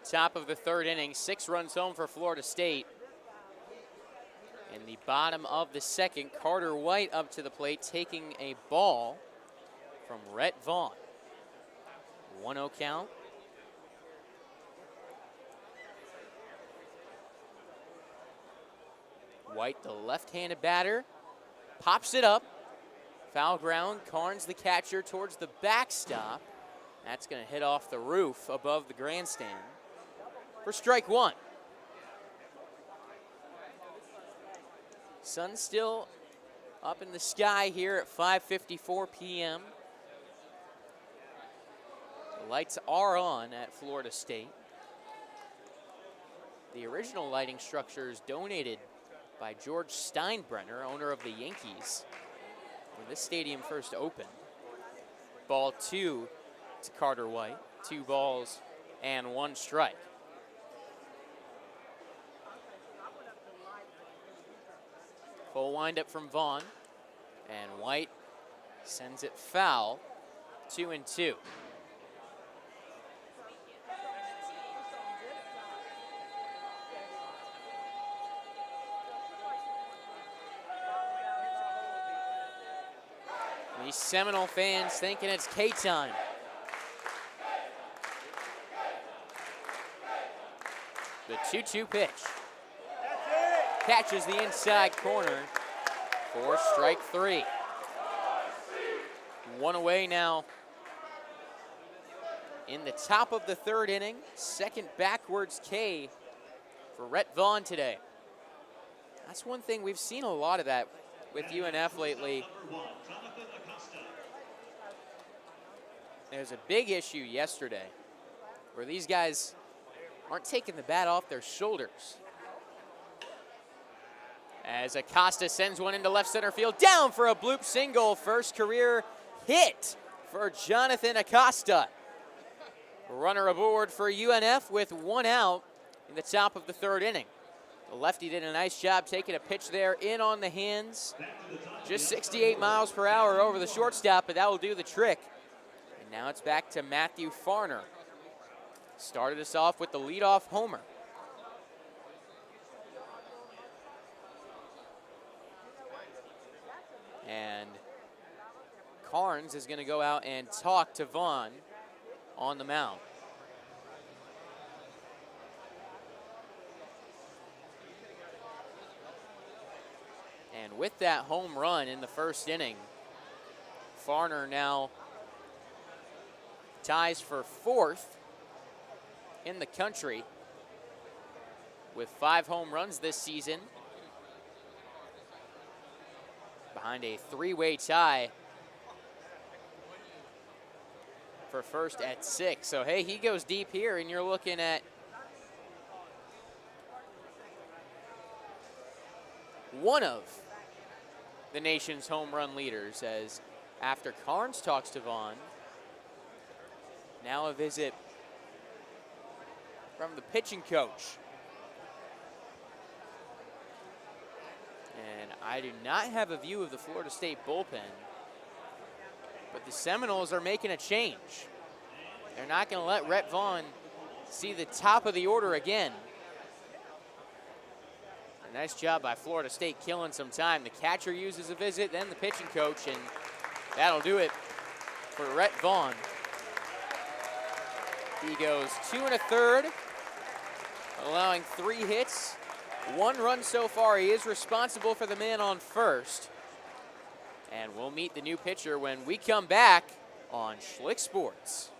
Top of the third inning, 6 runs home for Florida State. In the bottom of the second, Carter White up to the plate, taking a ball from Rhett Vaughn. 1-0 count. White, the left-handed batter, pops it up. Foul ground, Carnes the catcher towards the backstop. That's going to hit off the roof above the grandstand for strike 1. Sun still up in the sky here at 5:54 p.m. The lights are on at Florida State. The original lighting structure is donated by George Steinbrenner, owner of the Yankees, when this stadium first opened. Ball 2 to Carter White. 2 balls and 1 strike. Full windup from Vaughn. And White sends it foul. 2-2. These Seminole fans thinking it's K-time. The 2-2 pitch. Catches the inside corner for strike 3. One away now in the top of the 3rd inning. Second backwards K for Rhett Vaughn today. That's one thing, we've seen a lot of that with UNF lately. There's a big issue yesterday where these guys aren't taking the bat off their shoulders. As Acosta sends one into left center field, down for a bloop single. First career hit for Jonathan Acosta. Runner aboard for UNF with 1 out in the top of the 3rd inning. The lefty did a nice job taking a pitch there in on the hands. Just 68 miles per hour over the shortstop, but that will do the trick. And now it's back to Matthew Farner. Started us off with the leadoff homer. And Carnes is going to go out and talk to Vaughn on the mound. And with that home run in the 1st inning, Farner now ties for 4th in the country with 5 home runs this season, behind a 3-way tie for 1st at 6. So, hey, he goes deep here, and you're looking at one of the nation's home run leaders, as after Carnes talks to Vaughn, now a visit from the pitching coach. And I do not have a view of the Florida State bullpen, but the Seminoles are making a change. They're not going to let Rhett Vaughn see the top of the order again. A nice job by Florida State killing some time. The catcher uses a visit, then the pitching coach, and that'll do it for Rhett Vaughn. He goes 2 1/3, allowing 3 hits, 1 run so far. He is responsible for the man on first. And we'll meet the new pitcher when we come back on Schlick Sports.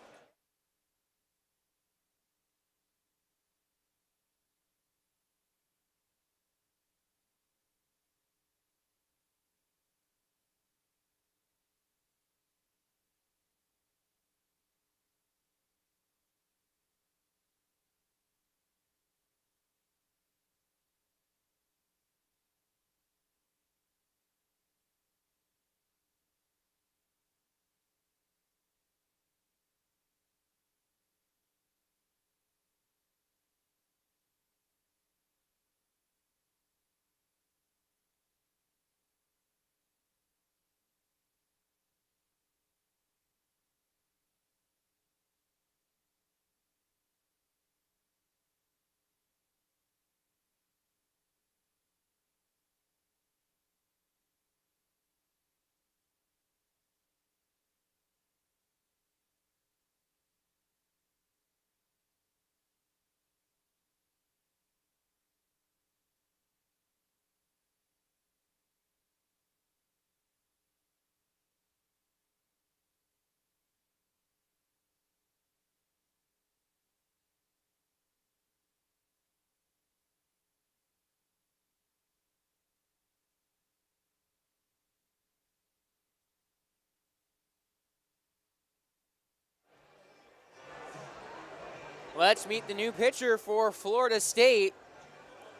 Let's meet the new pitcher for Florida State,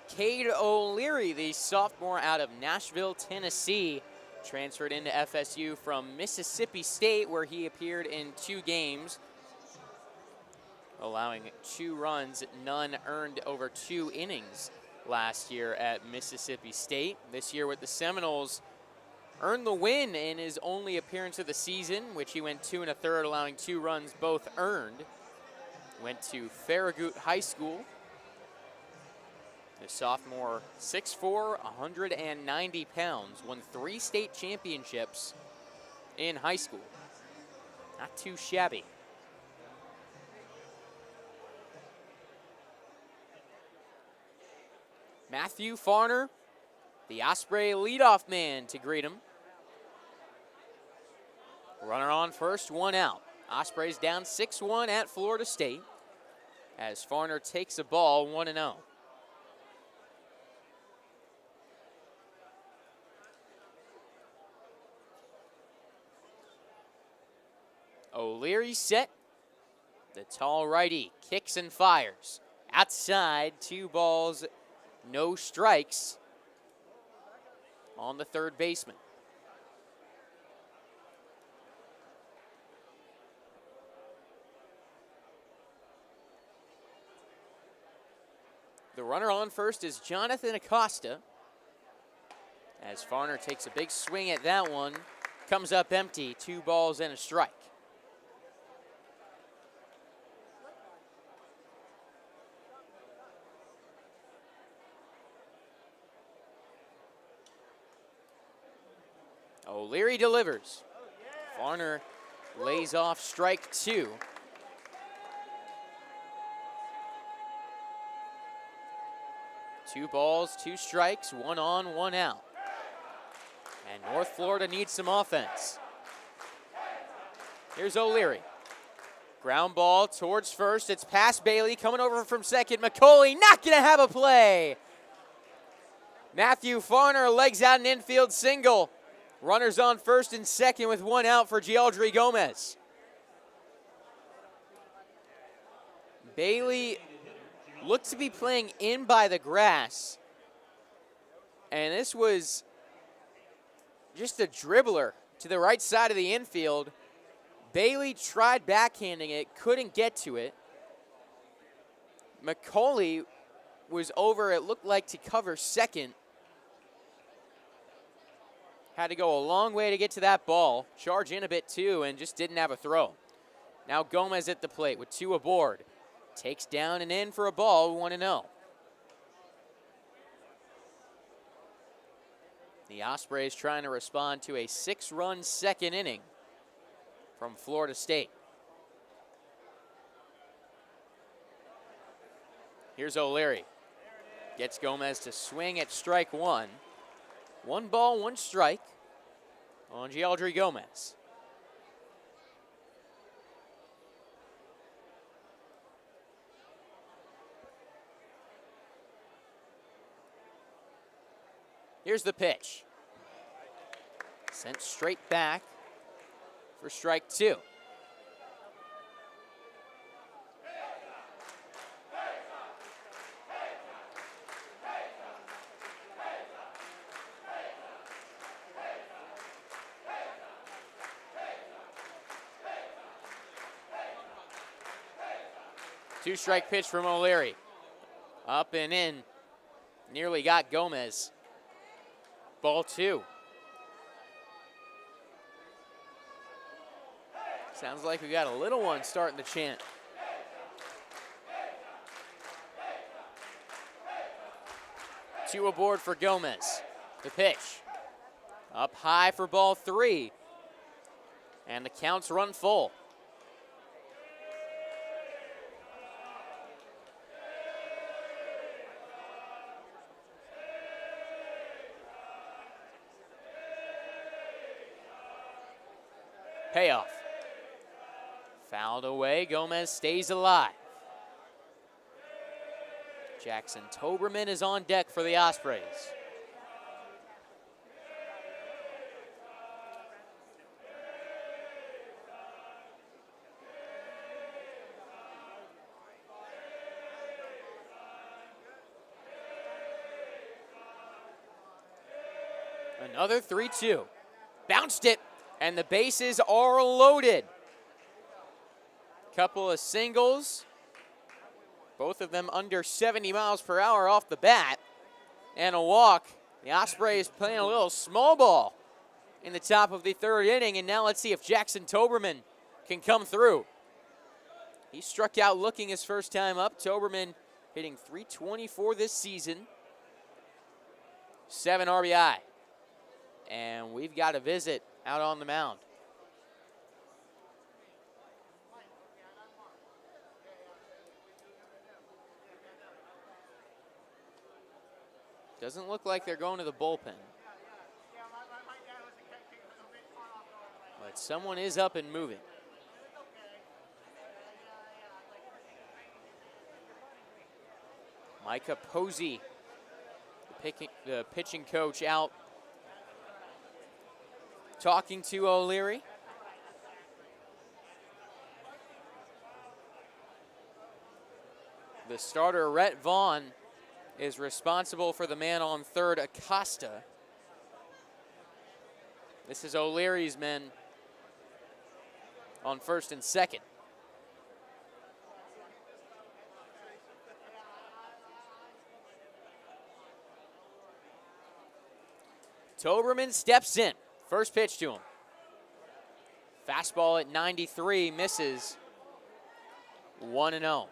Cade O'Leary, the sophomore out of Nashville, Tennessee, transferred into FSU from Mississippi State, where he appeared in 2 games, allowing 2 runs, none earned over 2 innings last year at Mississippi State. This year with the Seminoles, earned the win in his only appearance of the season, which he went 2 1/3, allowing 2 runs, both earned. Went to Farragut High School. The sophomore, 6'4", 190 pounds, won 3 state championships in high school. Not too shabby. Matthew Farner, the Osprey leadoff man, to greet him. Runner on first, 1 out. Ospreys down 6-1 at Florida State as Farner takes a ball 1-0. O'Leary set. The tall righty kicks and fires. Outside, 2 balls, no strikes on the third baseman. The runner on first is Jonathan Acosta. As Farner takes a big swing at that one, comes up empty, 2 balls and a strike. O'Leary delivers. Farner lays off strike 2. Two balls, 2 strikes, 1 on, 1 out. And North Florida needs some offense. Here's O'Leary. Ground ball towards first. It's past Bailey, coming over from second. McCauley not going to have a play. Matthew Farner legs out an infield single. Runners on first and second with 1 out for Gialdry Gomez. Bailey looked to be playing in by the grass. And this was just a dribbler to the right side of the infield. Bailey tried backhanding it, couldn't get to it. McCauley was over, it looked like, to cover second. Had to go a long way to get to that ball. Charge in a bit too, and just didn't have a throw. Now Gomez at the plate with 2 aboard. Takes down and in for a ball, 1-0. The Ospreys trying to respond to a 6-run second inning from Florida State. Here's O'Leary. Gets Gomez to swing at strike 1. 1 ball, 1 strike on Gialdry Gomez. Here's the pitch. Sent straight back for strike 2. Two-strike pitch from O'Leary. Up and in. Nearly got Gomez. Ball 2. Sounds like we got a little one starting to chant. Two aboard for Gomez. The pitch. Up high for ball 3. And the counts run full. Payoff. Fouled away. Gomez stays alive. Jackson Toberman is on deck for the Ospreys. Another 3-2. Bounced it. And the bases are loaded. Couple of singles. Both of them under 70 miles per hour off the bat. and a walk. The Ospreys playing a little small ball in the top of the third inning, and now let's see if Jackson Toberman can come through. He struck out looking his first time up. Toberman hitting .324 this season. 7 RBI. And we've got a visit out on the mound. Doesn't look like they're going to the bullpen. But someone is up and moving. Micah Posey, the pitching coach, out talking to O'Leary. The starter, Rhett Vaughn, is responsible for the man on third, Acosta. This is O'Leary's men on first and second. Toberman steps in. First pitch to him. Fastball at 93, misses. 1-0.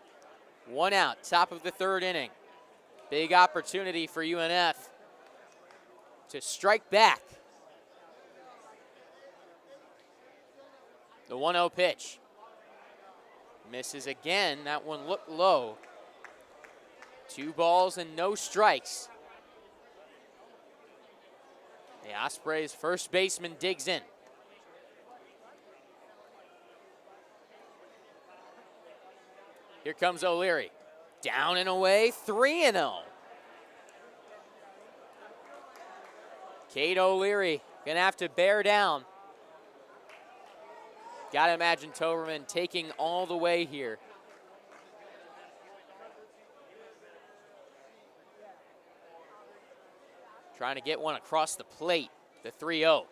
1 out, top of the third inning. Big opportunity for UNF to strike back. The 1-0 pitch. Misses again. That one looked low. 2 balls and no strikes. The Ospreys' first baseman digs in. Here comes O'Leary. Down and away, 3-0. Cade O'Leary gonna have to bear down. Gotta imagine Toberman taking all the way here. Trying to get one across the plate. The 3-0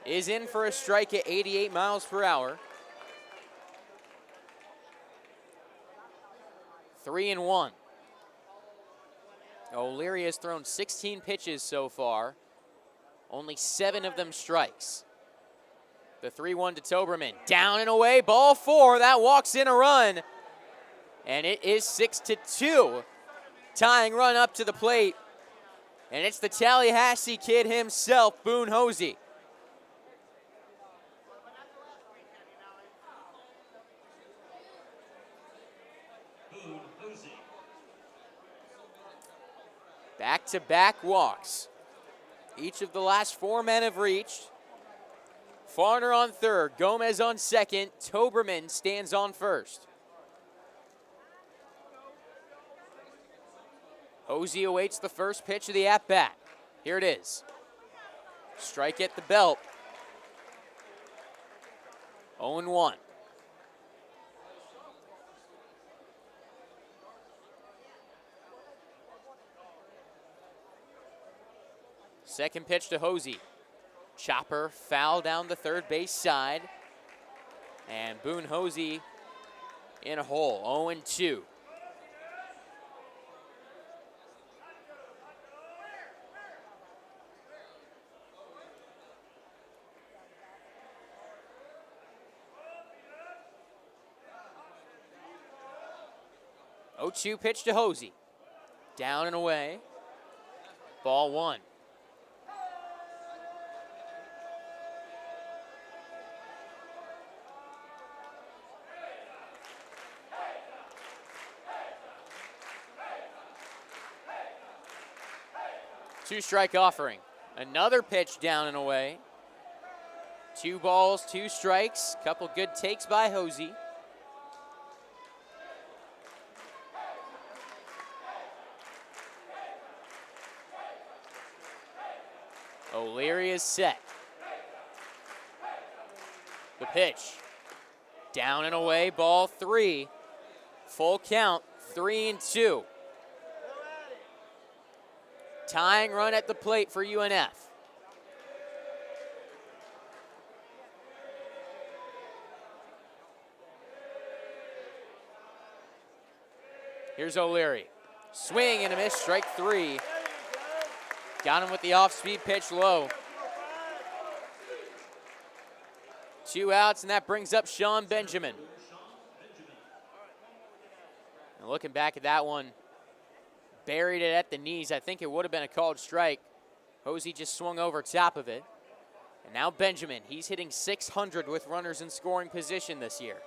is in for a strike at 88 miles per hour. 3-1. O'Leary has thrown 16 pitches so far. Only 7 of them strikes. The 3-1 to Toberman. Down and away, ball 4. That walks in a run. And it is 6-2. Tying run up to the plate. And it's the Tallahassee kid himself, Boone Hosey. Back-to-back walks. Each of the last 4 men have reached. Farner on third, Gomez on second, Toberman stands on first. Hosey awaits the first pitch of the at-bat. Here it is. Strike at the belt. 0-1. Second pitch to Hosey. Chopper foul down the third base side. And Boone Hosey in a hole, 0-2. Pitch to Hosey. Down and away. Ball 1. Two-strike offering. Another pitch down and away. 2 balls, 2 strikes. Couple good takes by Hosey. O'Leary is set. The pitch. Down and away, ball 3. Full count, 3-2. Tying run at the plate for UNF. Here's O'Leary. Swing and a miss, strike 3. Got him with the off-speed pitch low. 2 outs, and that brings up Sean Benjamin. And looking back at that one, buried it at the knees. I think it would have been a called strike. Hosey just swung over top of it. And now Benjamin, he's hitting .600 with runners in scoring position this year.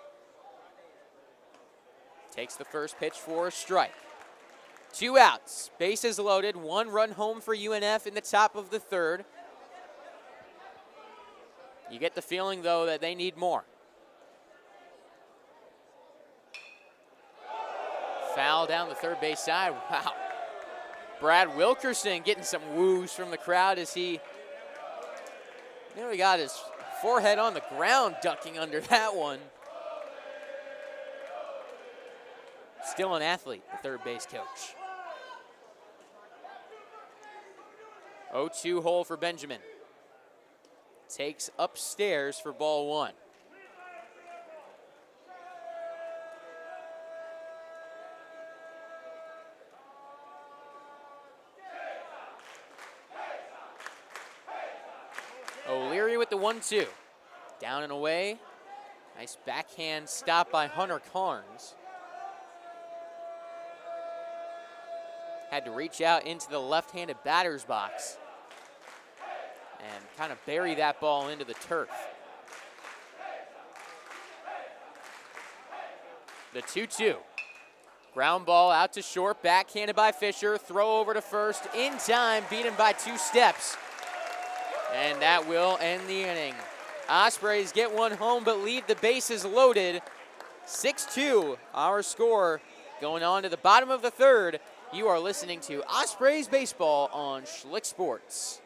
Takes the first pitch for a strike. 2 outs, bases loaded, 1 run home for UNF in the top of the third. You get the feeling, though, that they need more. Foul down the third base side. Wow. Brad Wilkerson getting some woos from the crowd as he nearly got his forehead on the ground ducking under that one. Still an athlete, the third base coach. 0-2 hole for Benjamin. Takes upstairs for ball 1. O'Leary with the 1-2. Down and away. Nice backhand stop by Hunter Carnes. Had to reach out into the left-handed batter's box and kind of bury that ball into the turf. The 2-2. Ground ball out to short, backhanded by Fisher. Throw over to first, in time, beaten by 2 steps. And that will end the inning. Ospreys get one home, but leave the bases loaded. 6-2, our score going on to the bottom of the third. You are listening to Ospreys Baseball on Schlick Sports.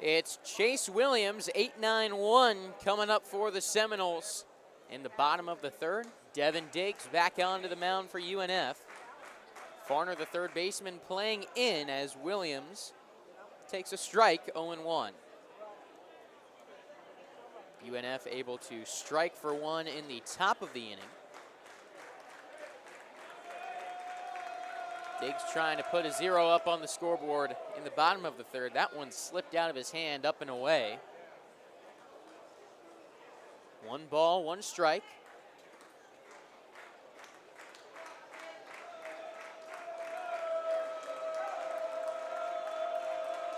It's Chase Williams, 8-9-1, coming up for the Seminoles in the bottom of the third. Devin Diggs back onto the mound for UNF. Farner, the third baseman, playing in as Williams takes a strike, 0-1. UNF able to strike for 1 in the top of the inning. Diggs trying to put a 0 up on the scoreboard in the bottom of the third. That one slipped out of his hand, up and away. 1 ball, 1 strike.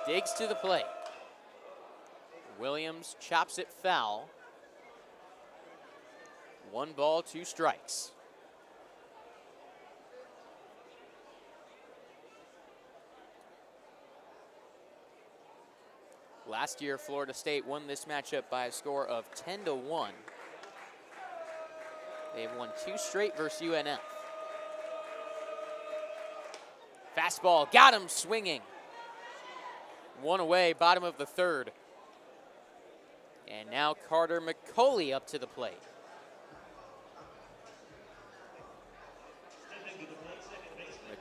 Diggs to the plate. Williams chops it foul. 1 ball, 2 strikes. Last year, Florida State won this matchup by a score of 10-1. They've won 2 straight versus UNF. Fastball, got him swinging. 1 away, bottom of the 3rd. And now Carter McCauley up to the plate.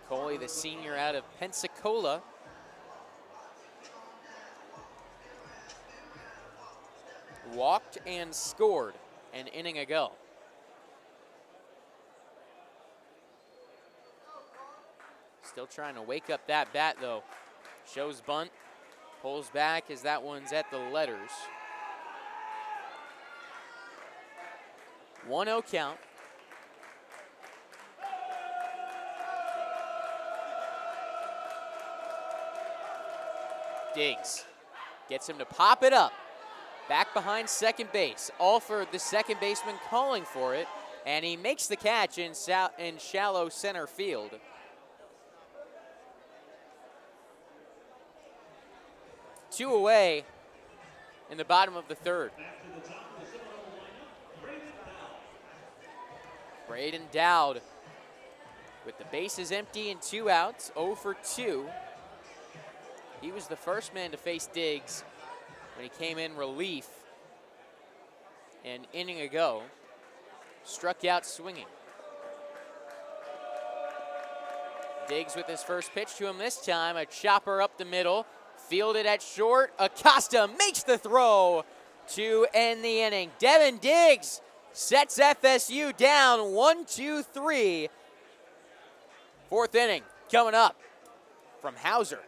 McCauley, the senior out of Pensacola. Walked and scored an inning ago. Still trying to wake up that bat, though. Shows bunt, pulls back as that one's at the letters. 1-0 count. Diggs gets him to pop it up. Back behind second base. Alford, the second baseman, calling for it. And he makes the catch in shallow center field. Two away in the bottom of the 3rd. Braden Dowd with the bases empty and 2 outs, 0 for 2. He was the first man to face Diggs when he came in relief an inning ago. Struck out swinging. Diggs with his first pitch to him this time, a chopper up the middle, fielded at short. Acosta makes the throw to end the inning. Devin Diggs sets FSU down 1-2-3. 4th inning coming up from Hauser.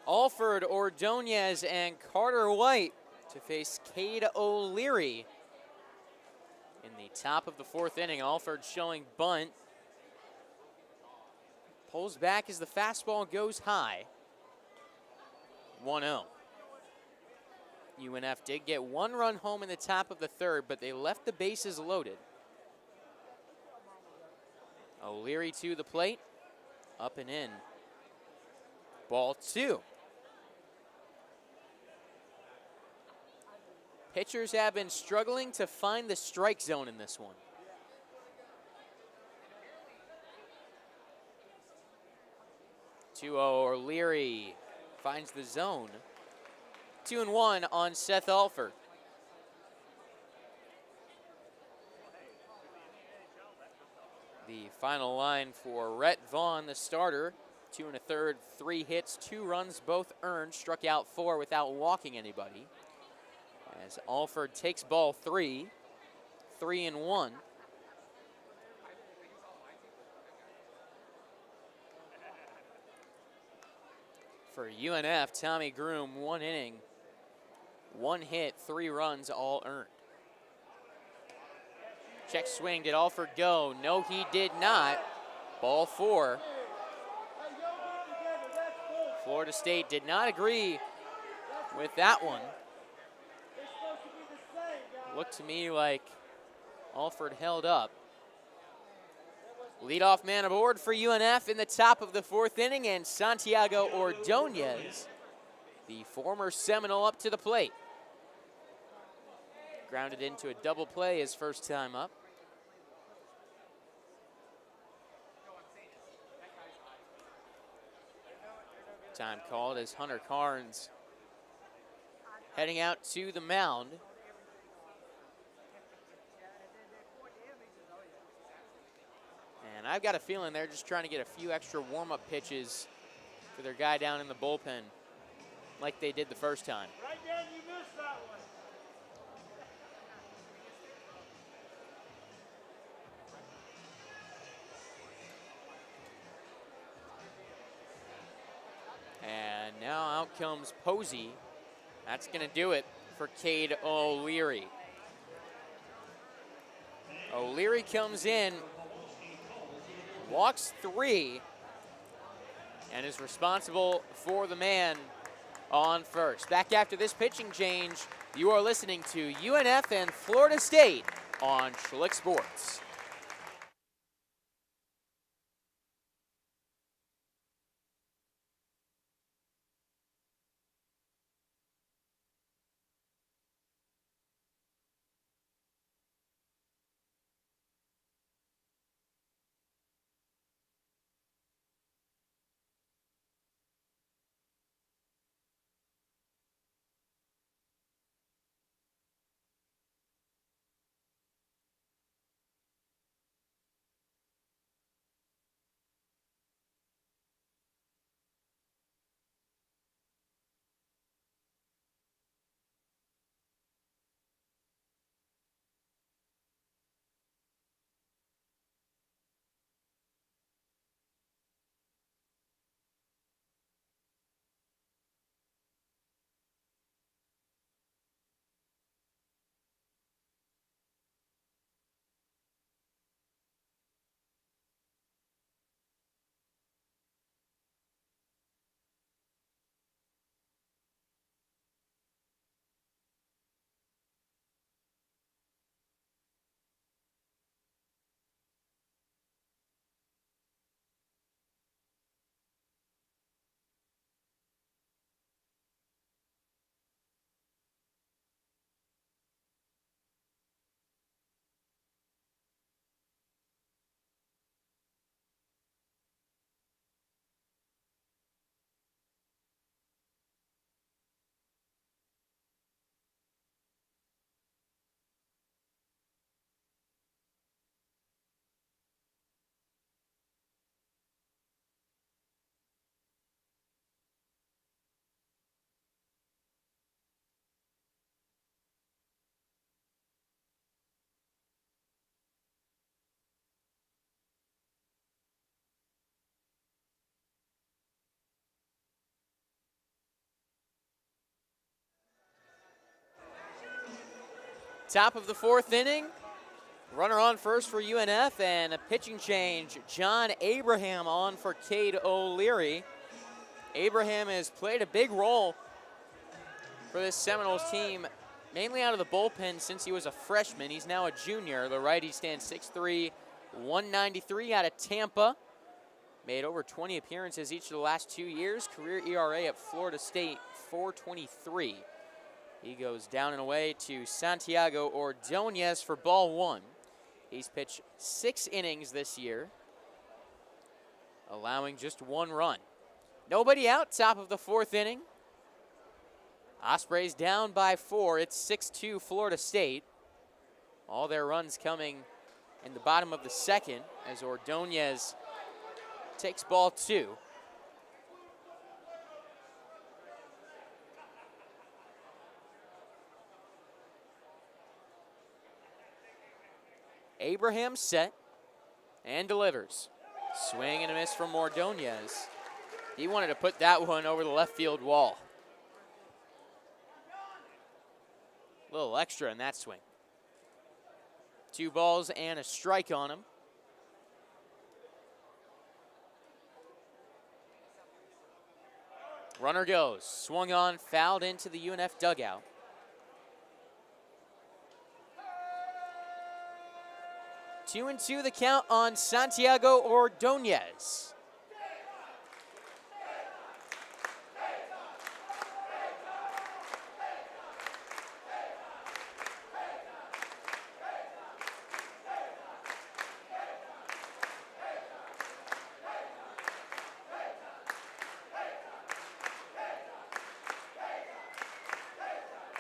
Alford, Ordonez, and Carter White to face Cade O'Leary in the top of the 4th inning. Alford showing bunt. Pulls back as the fastball goes high. 1-0. UNF did get 1 run home in the top of the 3rd, but they left the bases loaded. O'Leary to the plate. Up and in. Ball 2. Pitchers have been struggling to find the strike zone in this one. O'Leary finds the zone. 2-1 on Seth Alford. Final line for Rhett Vaughn, the starter. 2 1/3, 3 hits, 2 runs, both earned. Struck out 4 without walking anybody. As Alford takes ball 3, 3-1. For UNF, Tommy Groom, 1 inning, 1 hit, 3 runs, all earned. Check swing, did Alford go? No, he did not. Ball 4. Florida State did not agree with that one. Looked to me like Alford held up. Leadoff man aboard for UNF in the top of the 4th inning, and Santiago Ordonez, the former Seminole, up to the plate. Grounded into a double play his first time up. Time called as Hunter Carnes heading out to the mound. And I've got a feeling they're just trying to get a few extra warm-up pitches for their guy down in the bullpen like they did the first time. Right there, you missed that one. And now out comes Posey. That's going to do it for Cade O'Leary. O'Leary comes in, walks 3, and is responsible for the man on first. Back after this pitching change, you are listening to UNF and Florida State on Schlick Sports. Top of the 4th inning. Runner on first for UNF, and a pitching change. John Abraham on for Cade O'Leary. Abraham has played a big role for this Seminoles team, mainly out of the bullpen since he was a freshman. He's now a junior. The righty stands 6'3", 193 out of Tampa. Made over 20 appearances each of the last 2 years. Career ERA at Florida State, 4.23. He goes down and away to Santiago Ordonez for ball 1. He's pitched 6 innings this year, allowing just 1 run. Nobody out, top of the 4th inning. Ospreys down by 4. It's 6-2 Florida State. All their runs coming in the bottom of the second as Ordonez takes ball 2. Abraham set and delivers. Swing and a miss from Ordonez. He wanted to put that one over the left field wall. A little extra in that swing. 2 balls and a strike on him. Runner goes. Swung on, fouled into the UNF dugout. Two and 2 the count on Santiago Ordonez.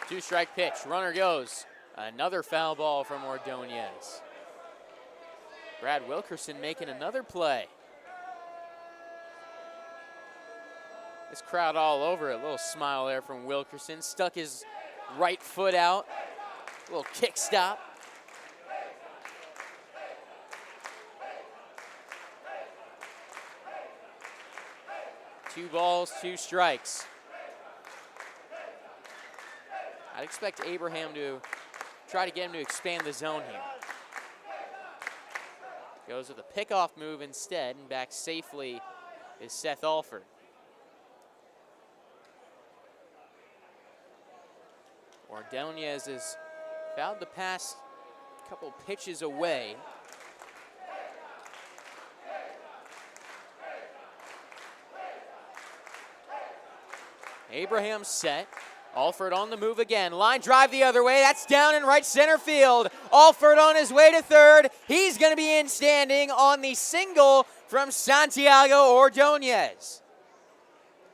Two-strike pitch, runner goes. Another foul ball from Ordonez. Brad Wilkerson making another play. This crowd all over it. A little smile there from Wilkerson. Stuck his right foot out. A little kick stop. Two balls, 2 strikes. I'd expect Abraham to try to get him to expand the zone here. Goes with a pickoff move instead, and back safely is Seth Alford. Ordonez has fouled the pass a couple pitches away. Abraham set. Alford on the move again. Line drive the other way. That's down in right center field. Alford on his way to third. He's going to be in standing on the single from Santiago Ordonez.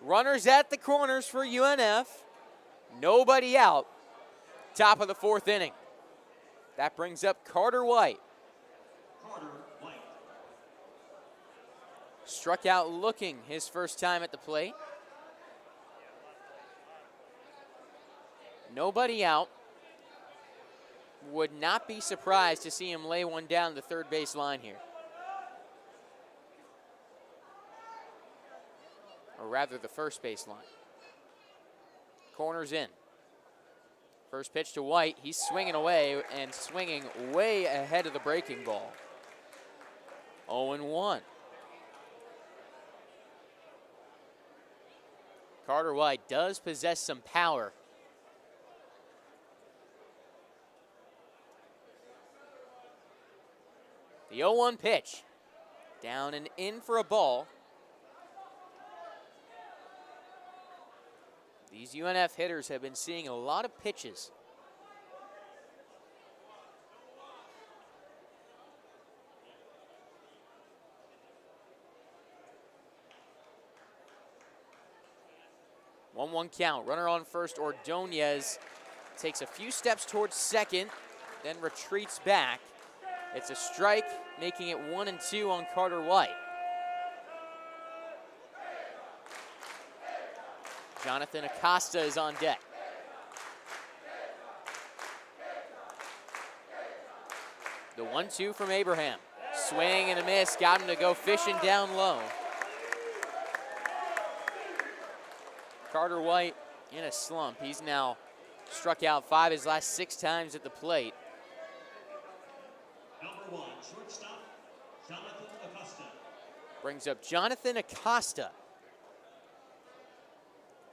Runners at the corners for UNF. Nobody out. Top of the 4th inning. That brings up Carter White. Carter White. Struck out looking his first time at the plate. Nobody out. Would not be surprised to see him lay one down the third base line here. Or rather, the first base line. Corners in. First pitch to White. He's swinging away and swinging way ahead of the breaking ball. 0-1. Carter White does possess some power. The 0-1 pitch. Down and in for a ball. These UNF hitters have been seeing a lot of pitches. One count. Runner on first. Ordonez takes a few steps towards second, then retreats back. It's a strike, making it 1-2 on Carter White. Jonathan Acosta is on deck. The 1-2 from Abraham. Swing and a miss, got him to go fishing down low. Carter White in a slump. He's now struck out 5 his last 6 times at the plate. Number 1, shortstop, Jonathan Acosta. Brings up Jonathan Acosta.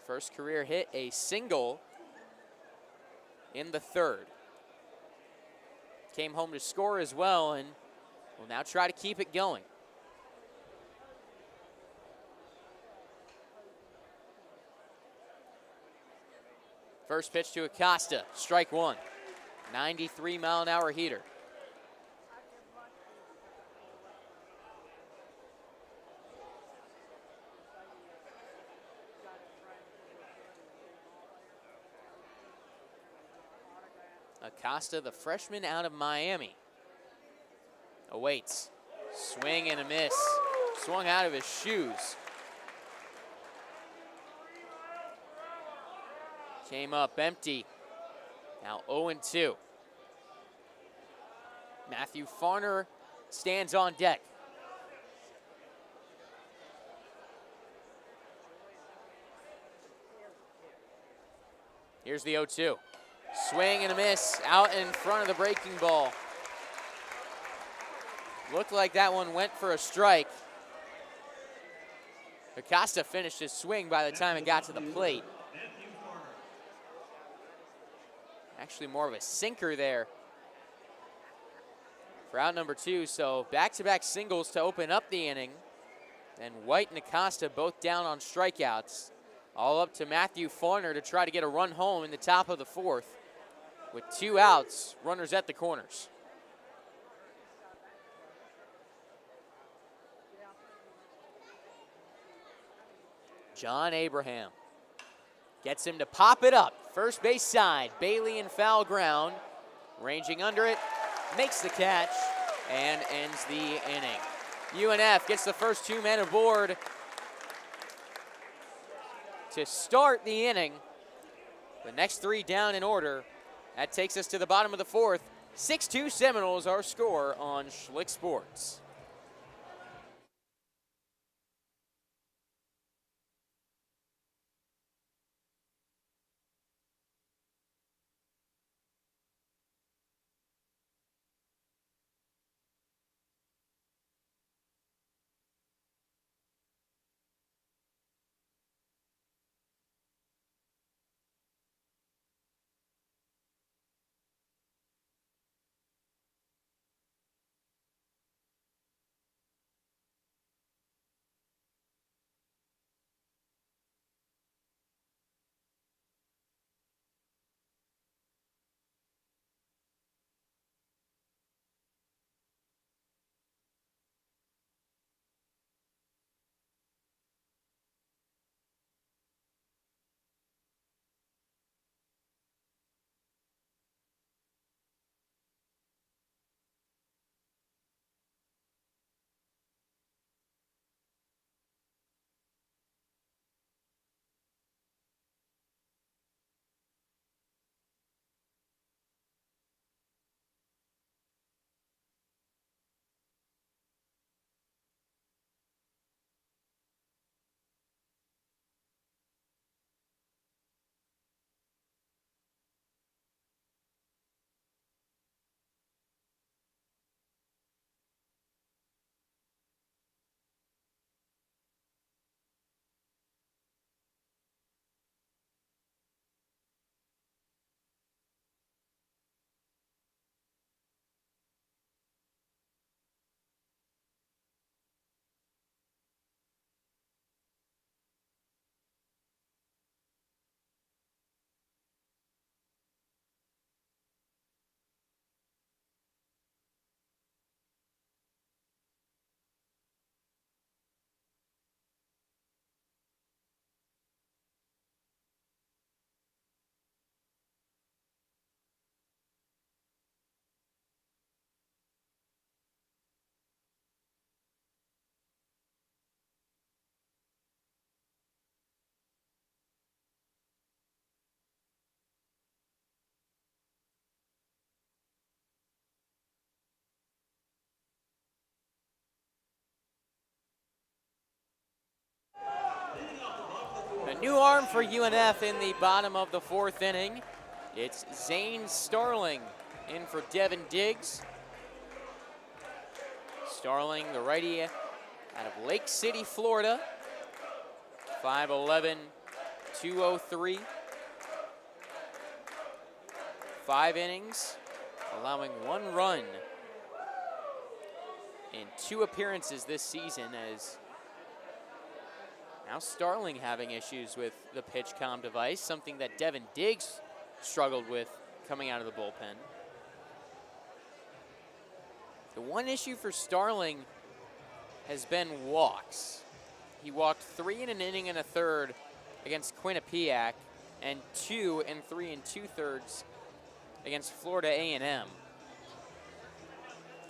First career hit, a single in the 3rd. Came home to score as well and will now try to keep it going. First pitch to Acosta, strike 1. 93-mile-an-hour heater. Acosta, the freshman out of Miami. Awaits. Swing and a miss. Swung out of his shoes. Came up empty. Now 0-2. Matthew Farner stands on deck. Here's the 0-2. Swing and a miss out in front of the breaking ball. Looked like that one went for a strike. Acosta finished his swing by the time it got to the plate. Actually more of a sinker there for out number 2. So back-to-back singles to open up the inning. And White and Acosta both down on strikeouts. All up to Matthew Farner to try to get a run home in the top of the 4th. With 2 outs, runners at the corners. John Abraham gets him to pop it up. First base side, Bailey in foul ground. Ranging under it, makes the catch, and ends the inning. UNF gets the first 2 men aboard to start the inning. The next 3 down in order. That takes us to the bottom of the 4th. 6-2 Seminoles, our score on Schlick Sports. A new arm for UNF in the bottom of the 4th inning. It's Zane Starling in for Devin Diggs. Starling, the righty out of Lake City, Florida. 5'11", 203. 5 innings, allowing 1 run in 2 appearances this season, as now Starling having issues with the pitch comm device, something that Devin Diggs struggled with coming out of the bullpen. The one issue for Starling has been walks. He walked 3 in an inning and a third against Quinnipiac, and 2 and 3 2/3 against Florida A&M.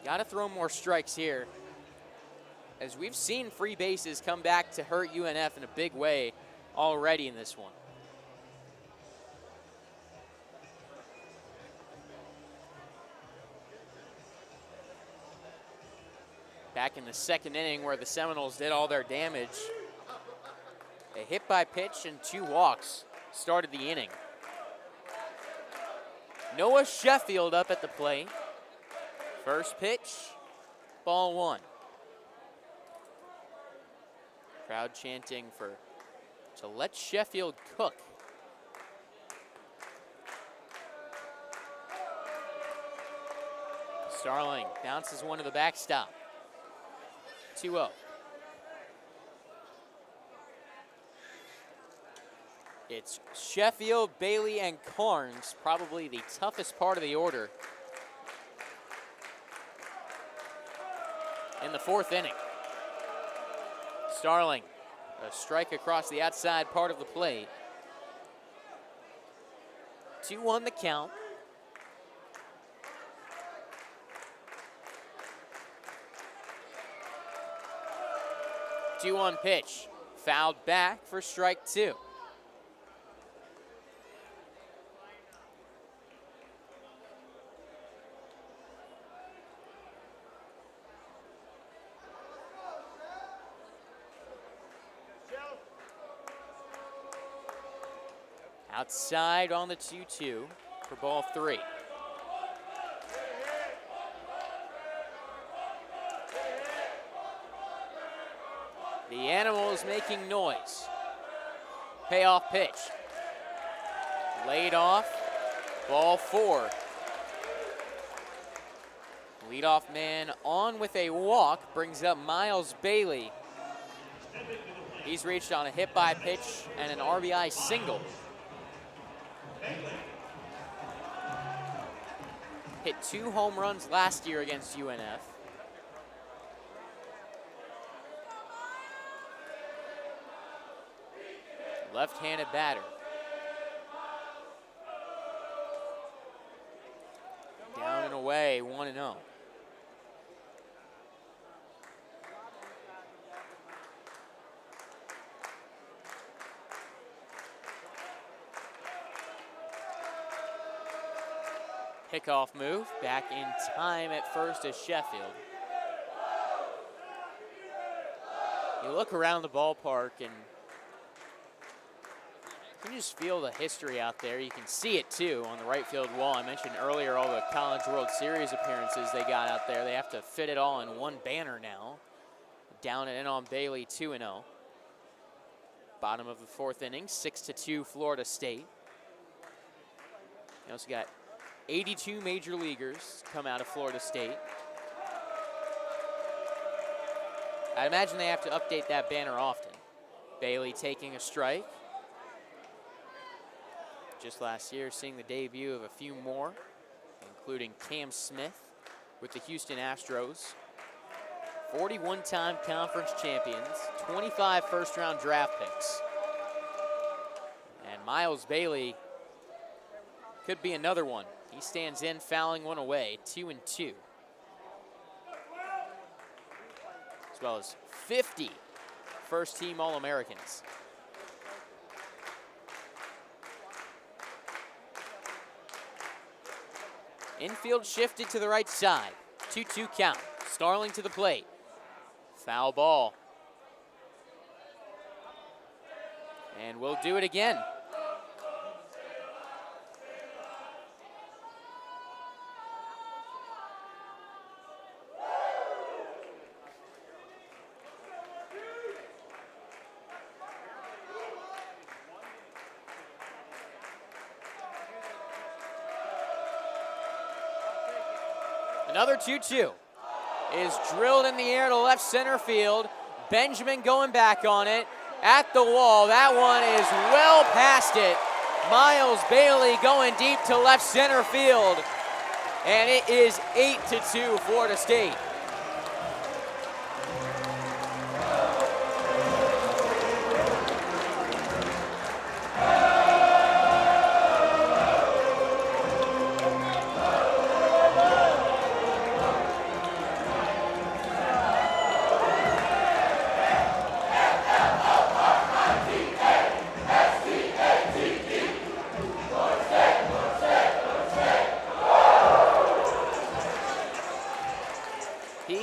Got to throw more strikes here, as we've seen free bases come back to hurt UNF in a big way already in this one. Back in the second inning where the Seminoles did all their damage, a hit by pitch and 2 walks started the inning. Noah Sheffield up at the plate. First pitch, ball 1. Crowd chanting to let Sheffield cook. Starling bounces one to the backstop. 2-0. It's Sheffield, Bailey, and Carnes, probably the toughest part of the order in the 4th inning. Starling, a strike across the outside part of the plate. 2-1 the count. Two-one pitch, fouled back for strike 2. Outside on the 2-2 for ball 3. The Animals making noise. Payoff pitch. Laid off, ball 4. Leadoff man on with a walk brings up Miles Bailey. He's reached on a hit by pitch and an RBI single. Hit 2 home runs last year against UNF. Left-handed batter. Down and away, 1-0. Pickoff move, back in time at first as Sheffield. You look around the ballpark and you can just feel the history out there. You can see it too on the right field wall. I mentioned earlier all the College World Series appearances they got out there. They have to fit it all in one banner now. Down and in on Bailey, 2-0. Bottom of the 4th inning, 6-2 Florida State. You also got 82 major leaguers come out of Florida State. I imagine they have to update that banner often. Bailey taking a strike. Just last year, seeing the debut of a few more, including Cam Smith with the Houston Astros. 41-time conference champions, 25 first-round draft picks. And Miles Bailey could be another one. He stands in, fouling one away, 2-2. As well as 50 first-team All-Americans. Infield shifted to the right side. 2-2 count. Starling to the plate. Foul ball. And we'll do it again. Another 2-2 is drilled in the air to left center field. Benjamin going back on it at the wall. That one is well past it. Miles Bailey going deep to left center field. And it is 8-2 Florida State.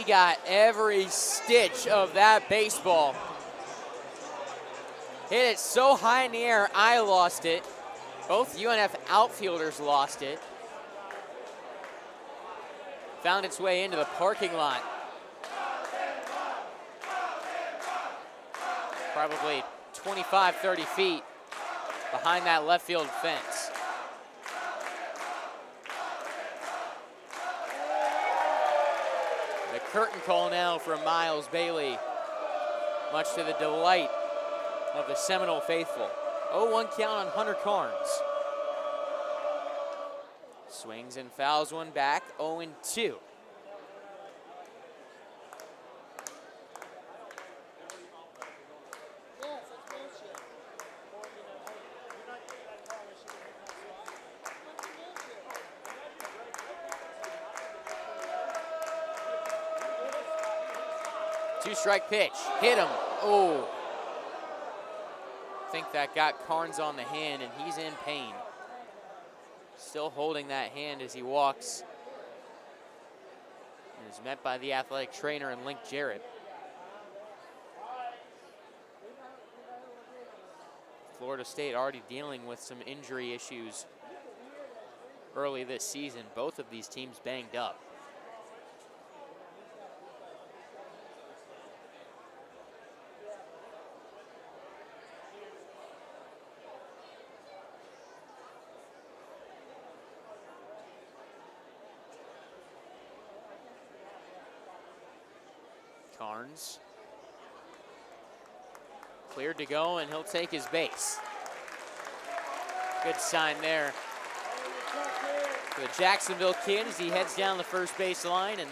got every stitch of that baseball. Hit it so high in the air, I lost it. Both UNF outfielders lost it. Found its way into the parking lot. Probably 25, 30 feet behind that left field fence. The curtain call now from Miles Bailey, much to the delight of the Seminole faithful. 0-1 count on Hunter Carnes. Swings and fouls one back, 0-2. Two-strike pitch, hit him. Oh. I think that got Carnes on the hand, and he's in pain. Still holding that hand as he walks. And is met by the athletic trainer and Link Jarrett. Florida State already dealing with some injury issues early this season. Both of these teams banged up. Carnes cleared to go, and he'll take his base. Good sign there for the Jacksonville kid as he heads down the first base line, and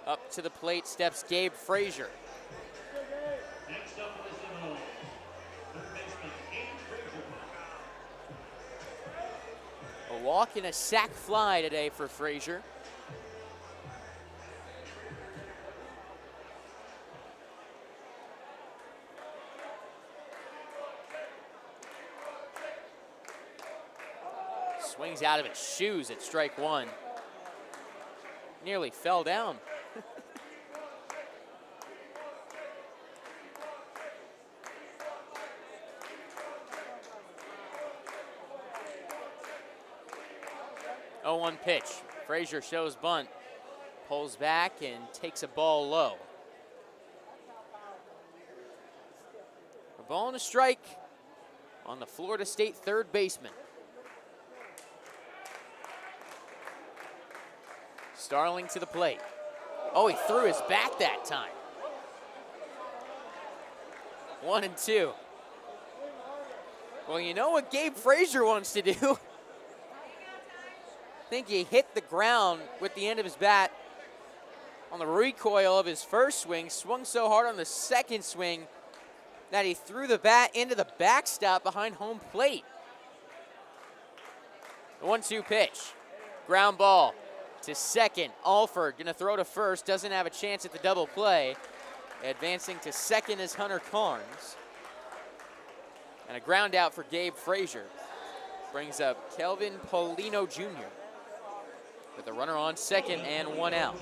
up to the plate steps Gabe Frazier. Next up for the Seminole, third baseman Gabe Frazier. A walk and a sac fly today for Frazier. Swings out of its shoes at strike one. Nearly fell down. Oh, 1 pitch. Frazier shows bunt, pulls back and takes a ball low. A ball and a strike on the Florida State third baseman. Starling to the plate. Oh, he threw his bat that time. 1-2. Well, you know what Gabe Frazier wants to do? I think he hit the ground with the end of his bat on the recoil of his first swing, swung so hard on the second swing that he threw the bat into the backstop behind home plate. The 1-2 pitch. Ground ball to second. Alford gonna throw to first, doesn't have a chance at the double play. Advancing to second is Hunter Carnes. And a ground out for Gabe Frazier. Brings up Kelvin Paulino Jr. with a runner on second and one out.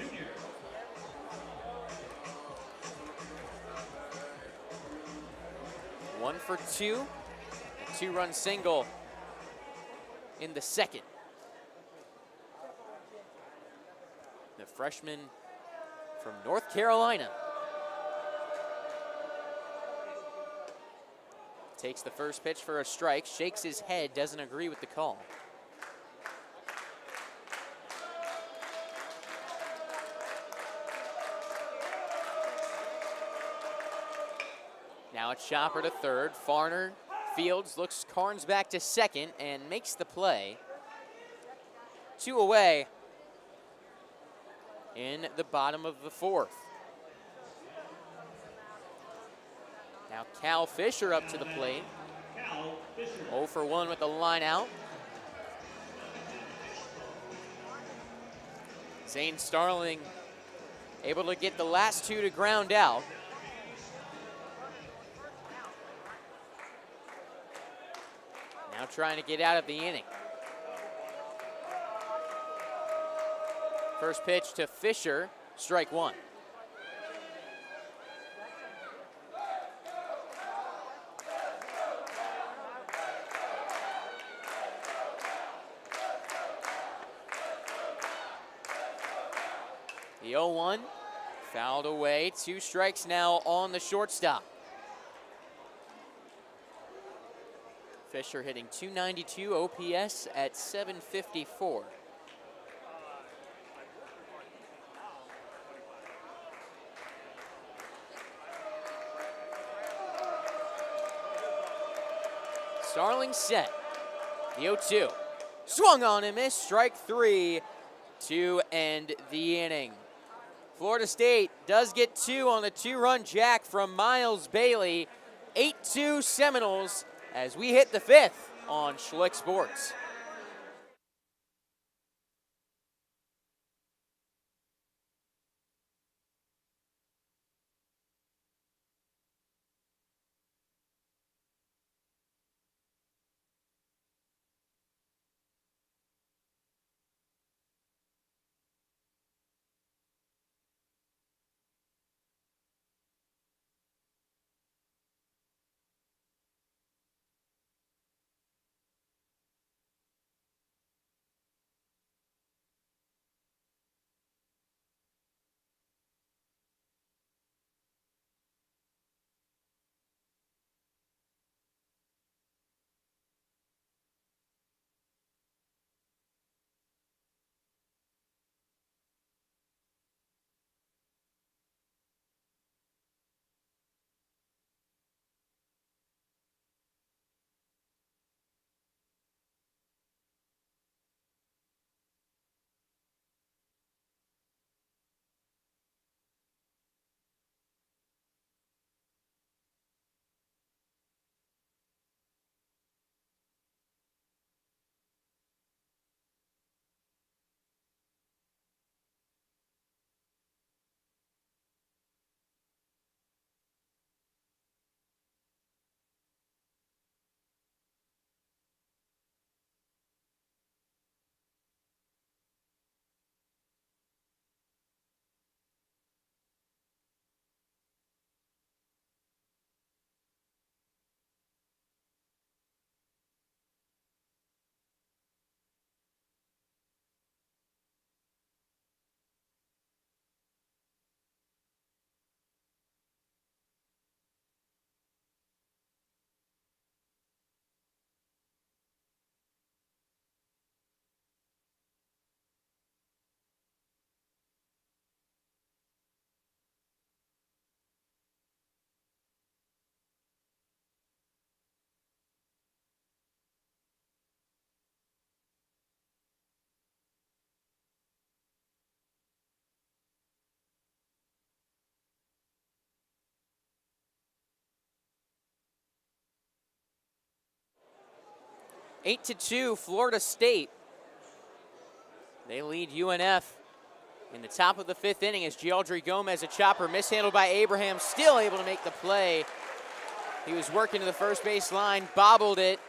One for two, a 2-run single in the second. The freshman from North Carolina takes the first pitch for a strike, shakes his head, doesn't agree with the call. Now it's Chopper to third. Farner fields, looks Carnes back to second and makes the play. 2 away in the bottom of the fourth. Now Cal Fisher up to the plate. 0 for 1 with the line out. Zane Starling able to get the last 2 to ground out. Now trying to get out of the inning. First pitch to Fisher, strike one. The 0-1 fouled away. 2 strikes now on the shortstop. Fisher hitting .292 OPS at .754. Starling set. The 0-2. Swung on and missed. Strike 3 to end the inning. Florida State does get 2 on the 2-run jack from Miles Bailey. 8-2 Seminoles as we hit the 5th on Schlick Sports. Eight to 2, Florida State. They lead UNF in the top of the 5th inning as Gialdry Gomez, a chopper mishandled by Abraham, still able to make the play. He was working to the first base line, bobbled it,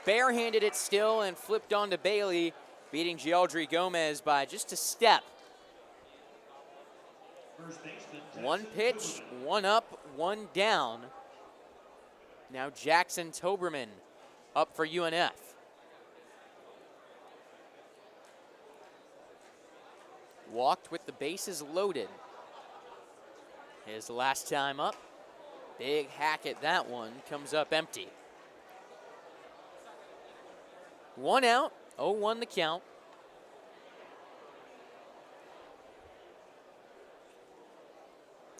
barehanded it still, and flipped onto Bailey, beating Gialdry Gomez by just a step. One pitch, one up, one down. Now Jackson Toberman up for UNF. Walked with the bases loaded. His last time up. Big hack at that one. Comes up empty. 1 out. 0-1 the count.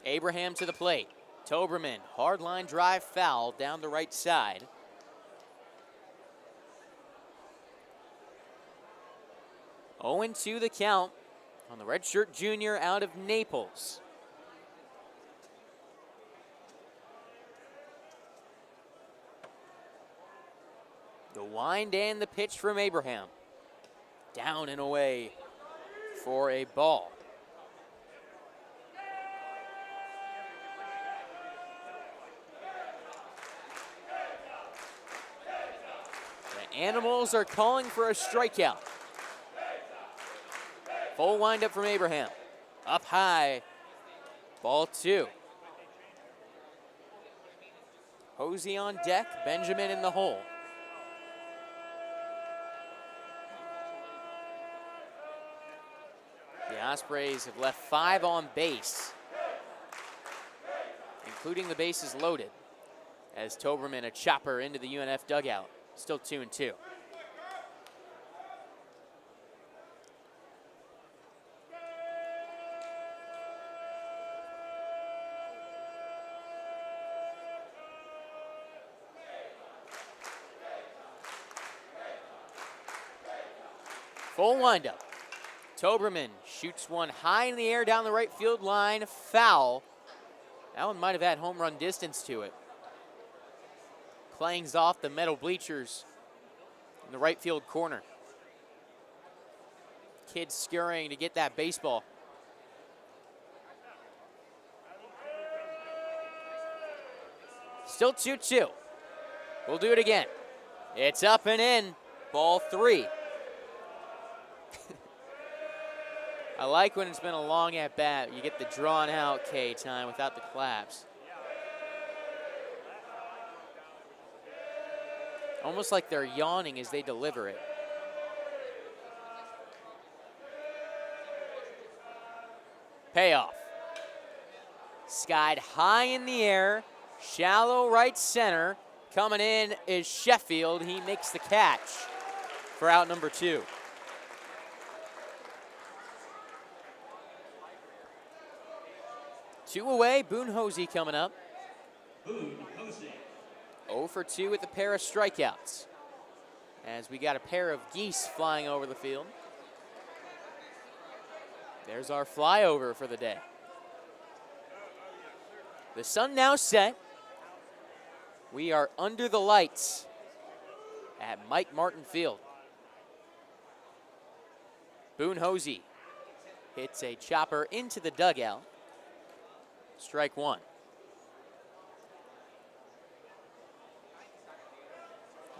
Abraham to the plate. Toberman, hard line drive foul down the right side. Oh, 2 the count on the redshirt junior out of Naples. The wind and the pitch from Abraham. Down and away for a ball. The Animals are calling for a strikeout. Full windup from Abraham. Up high. Ball 2. Hosey on deck. Benjamin in the hole. The Ospreys have left 5 on base, including the bases loaded, as Toberman a chopper into the UNF dugout. Still 2-2. Full windup. Toberman shoots one high in the air down the right field line. Foul. That one might have had home run distance to it. Clangs off the metal bleachers in the right field corner. Kid scurrying to get that baseball. Still 2-2. We'll do it again. It's up and in. Ball 3. I like when it's been a long at bat. You get the drawn out K time without the claps. Almost like they're yawning as they deliver it. Payoff. Skied high in the air, shallow right center. Coming in is Sheffield. He makes the catch for out number 2. Two away, Boone Hosey coming up. Boone Hosey. 0 for 2 with a pair of strikeouts, as we got a pair of geese flying over the field. There's our flyover for the day. The sun now set. We are under the lights at Mike Martin Field. Boone Hosey hits a chopper into the dugout. Strike 1.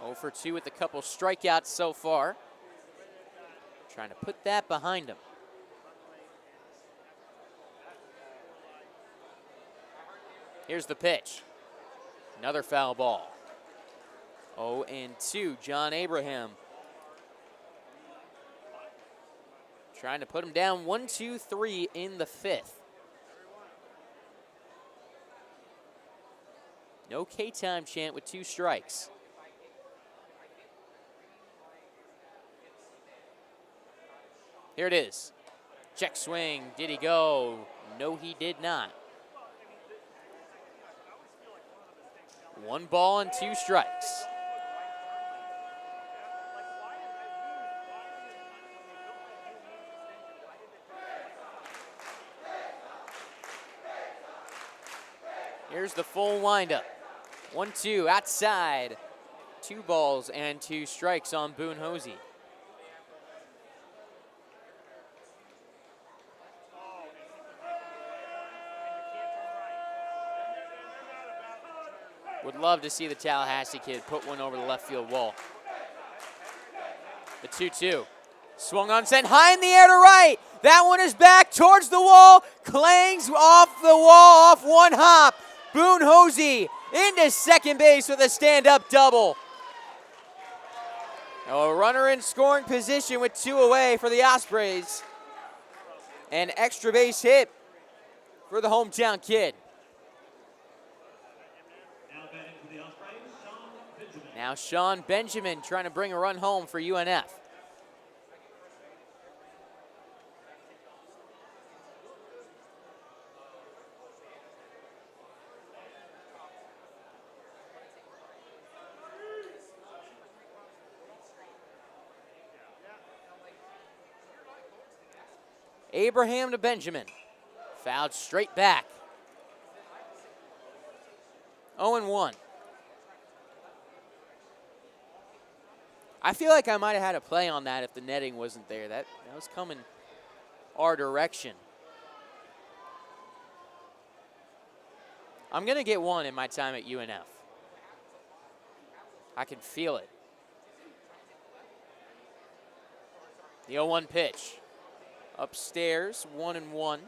0 for 2 with a couple strikeouts so far. Trying to put that behind him. Here's the pitch. Another foul ball. 0-2, John Abraham. Trying to put him down 1-2-3 in the 5th. No K-time chant with 2 strikes. Here it is. Check swing. Did he go? No, he did not. 1 ball and 2 strikes. Here's the full windup. 1-2 outside. 2 balls and 2 strikes on Boone Hosey. Would love to see the Tallahassee kid put one over the left field wall. The 2-2. Swung on, sent high in the air to right. That one is back towards the wall. Clangs off the wall, off one hop. Boone Hosey into second base with a stand-up double. A runner in scoring position with 2 away for the Ospreys. An extra base hit for the hometown kid. Now Sean Benjamin trying to bring a run home for UNF. Abraham to Benjamin. Fouled straight back. 0-1. I feel like I might have had a play on that if the netting wasn't there. That was coming our direction. I'm going to get one in my time at UNF. I can feel it. The 0-1 pitch. Upstairs, 1-1.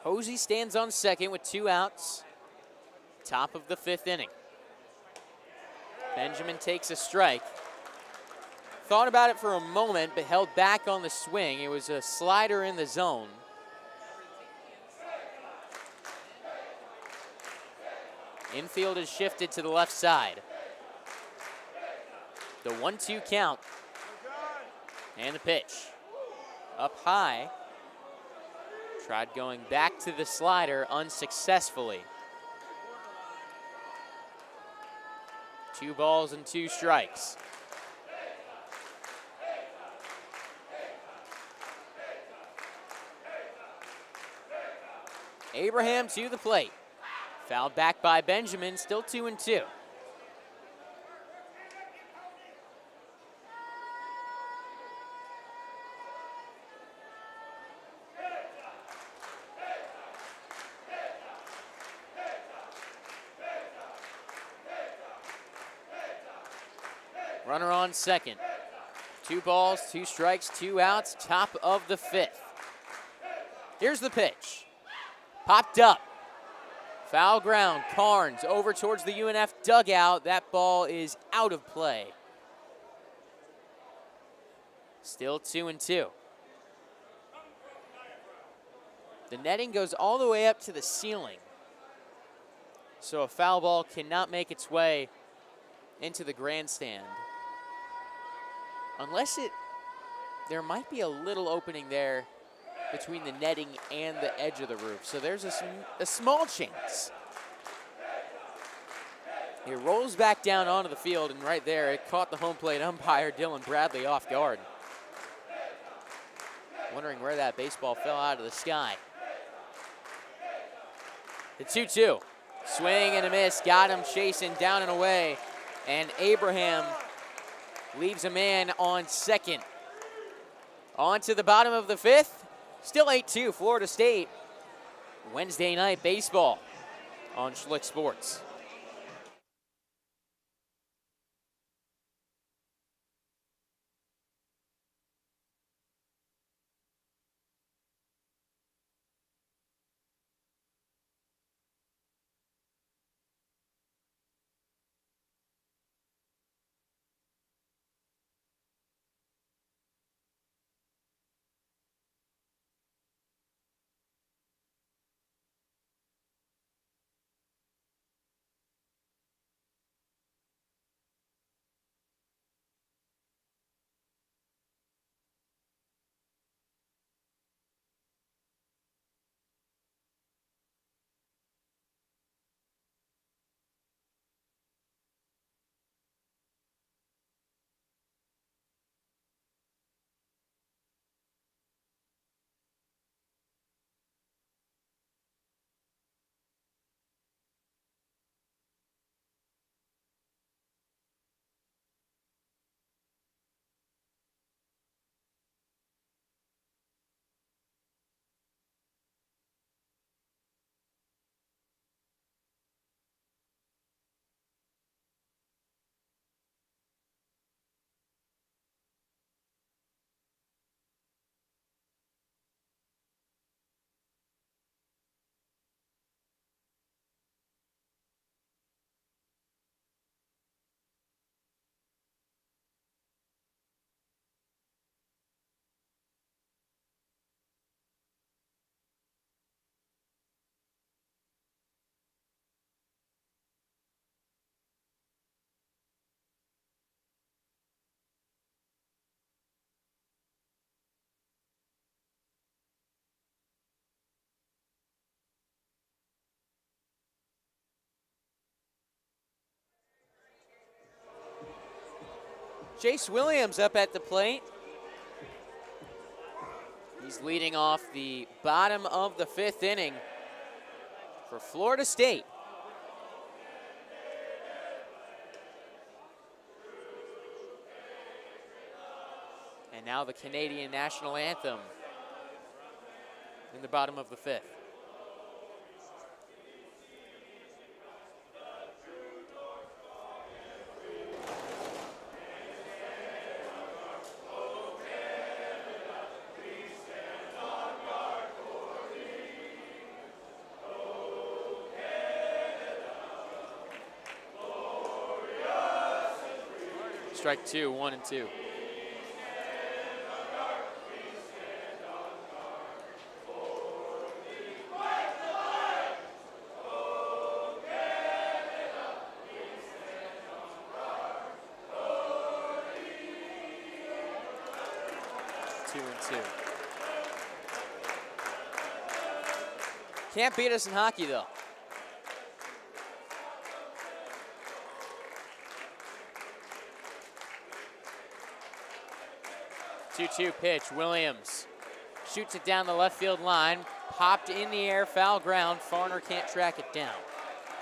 Hosey stands on second with 2 outs. Top of the 5th inning. Benjamin takes a strike. Thought about it for a moment, but held back on the swing. It was a slider in the zone. Infield is shifted to the left side. The 1-2 count. And the pitch. Up high. Tried going back to the slider unsuccessfully. 2 balls and 2 strikes. Abraham to the plate. Fouled back by Benjamin, still 2-2. Runner on second. 2 balls, 2 strikes, 2 outs, top of the 5th. Here's the pitch. Popped up. Foul ground. Carnes over towards the UNF dugout. That ball is out of play. Still 2-2. The netting goes all the way up to the ceiling. So a foul ball cannot make its way into the grandstand. Unless there might be a little opening there between the netting and the edge of the roof. So there's a small chance. It rolls back down onto the field, and right there, it caught the home plate umpire, Dylan Bradley, off guard. Wondering where that baseball fell out of the sky. The 2-2. Swing and a miss. Got him chasing down and away. And Abraham leaves a man on second. On to the bottom of the 5th. Still 8-2, Florida State. Wednesday night baseball on Schlick Sports. Jace Williams up at the plate. He's leading off the bottom of the 5th inning for Florida State. And now the Canadian national anthem in the bottom of the 5th. Strike two, 1-2. Can't beat us in hockey, though. Two-two pitch. Williams shoots it down the left field line. Popped in the air, foul ground. Farner can't track it down.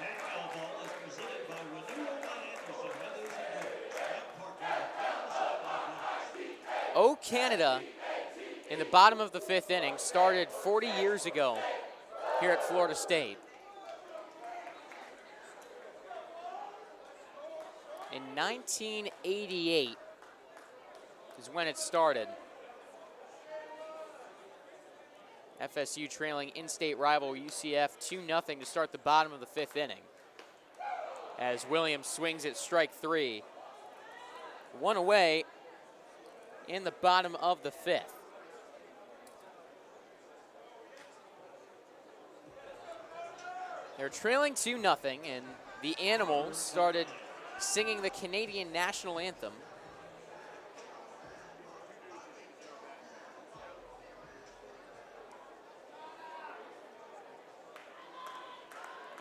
That foul ball is presented by Renewal by Anderson. Weathers and Parker. O Canada, in the bottom of the fifth inning, started 40 years ago here at Florida State. In 1988 is when it started. FSU trailing in-state rival UCF 2-0 to start the bottom of the fifth inning. As Williams swings at strike three. One away in the bottom of the fifth. They're trailing 2-0, and the Animals started singing the Canadian national anthem.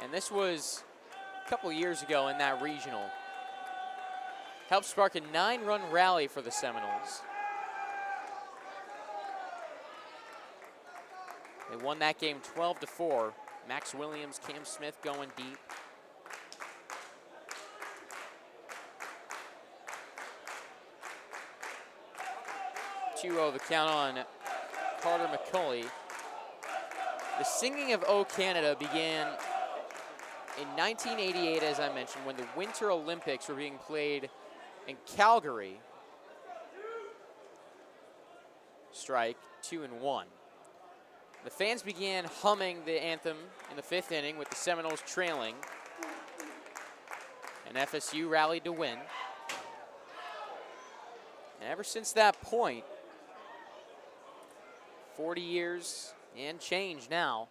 And this was a couple years ago in that regional. Helped spark a 9-run rally for the Seminoles. They won that game 12-4. Max Williams, Cam Smith going deep. The count on Carter McCulley. The singing of O Canada began in 1988, as I mentioned, when the Winter Olympics were being played in Calgary. Strike 2-1. The fans began humming the anthem in the fifth inning with the Seminoles trailing. And FSU rallied to win. And ever since that point, 40 years and change now,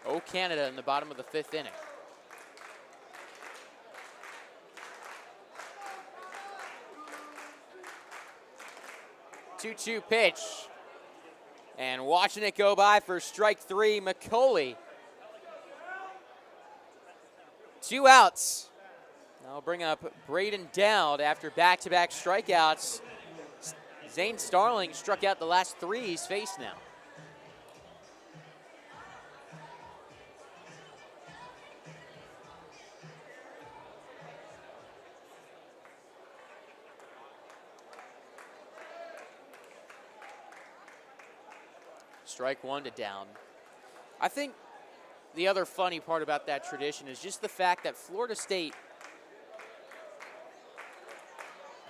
O Canada in the bottom of the fifth inning. Two-two pitch. And watching it go by for strike three, McCulley. 2 outs. I'll bring up Braden Dowd after back-to-back strikeouts. Zane Starling struck out the last 3 he's faced now. Strike one to Dowd. I think the other funny part about that tradition is just the fact that Florida State,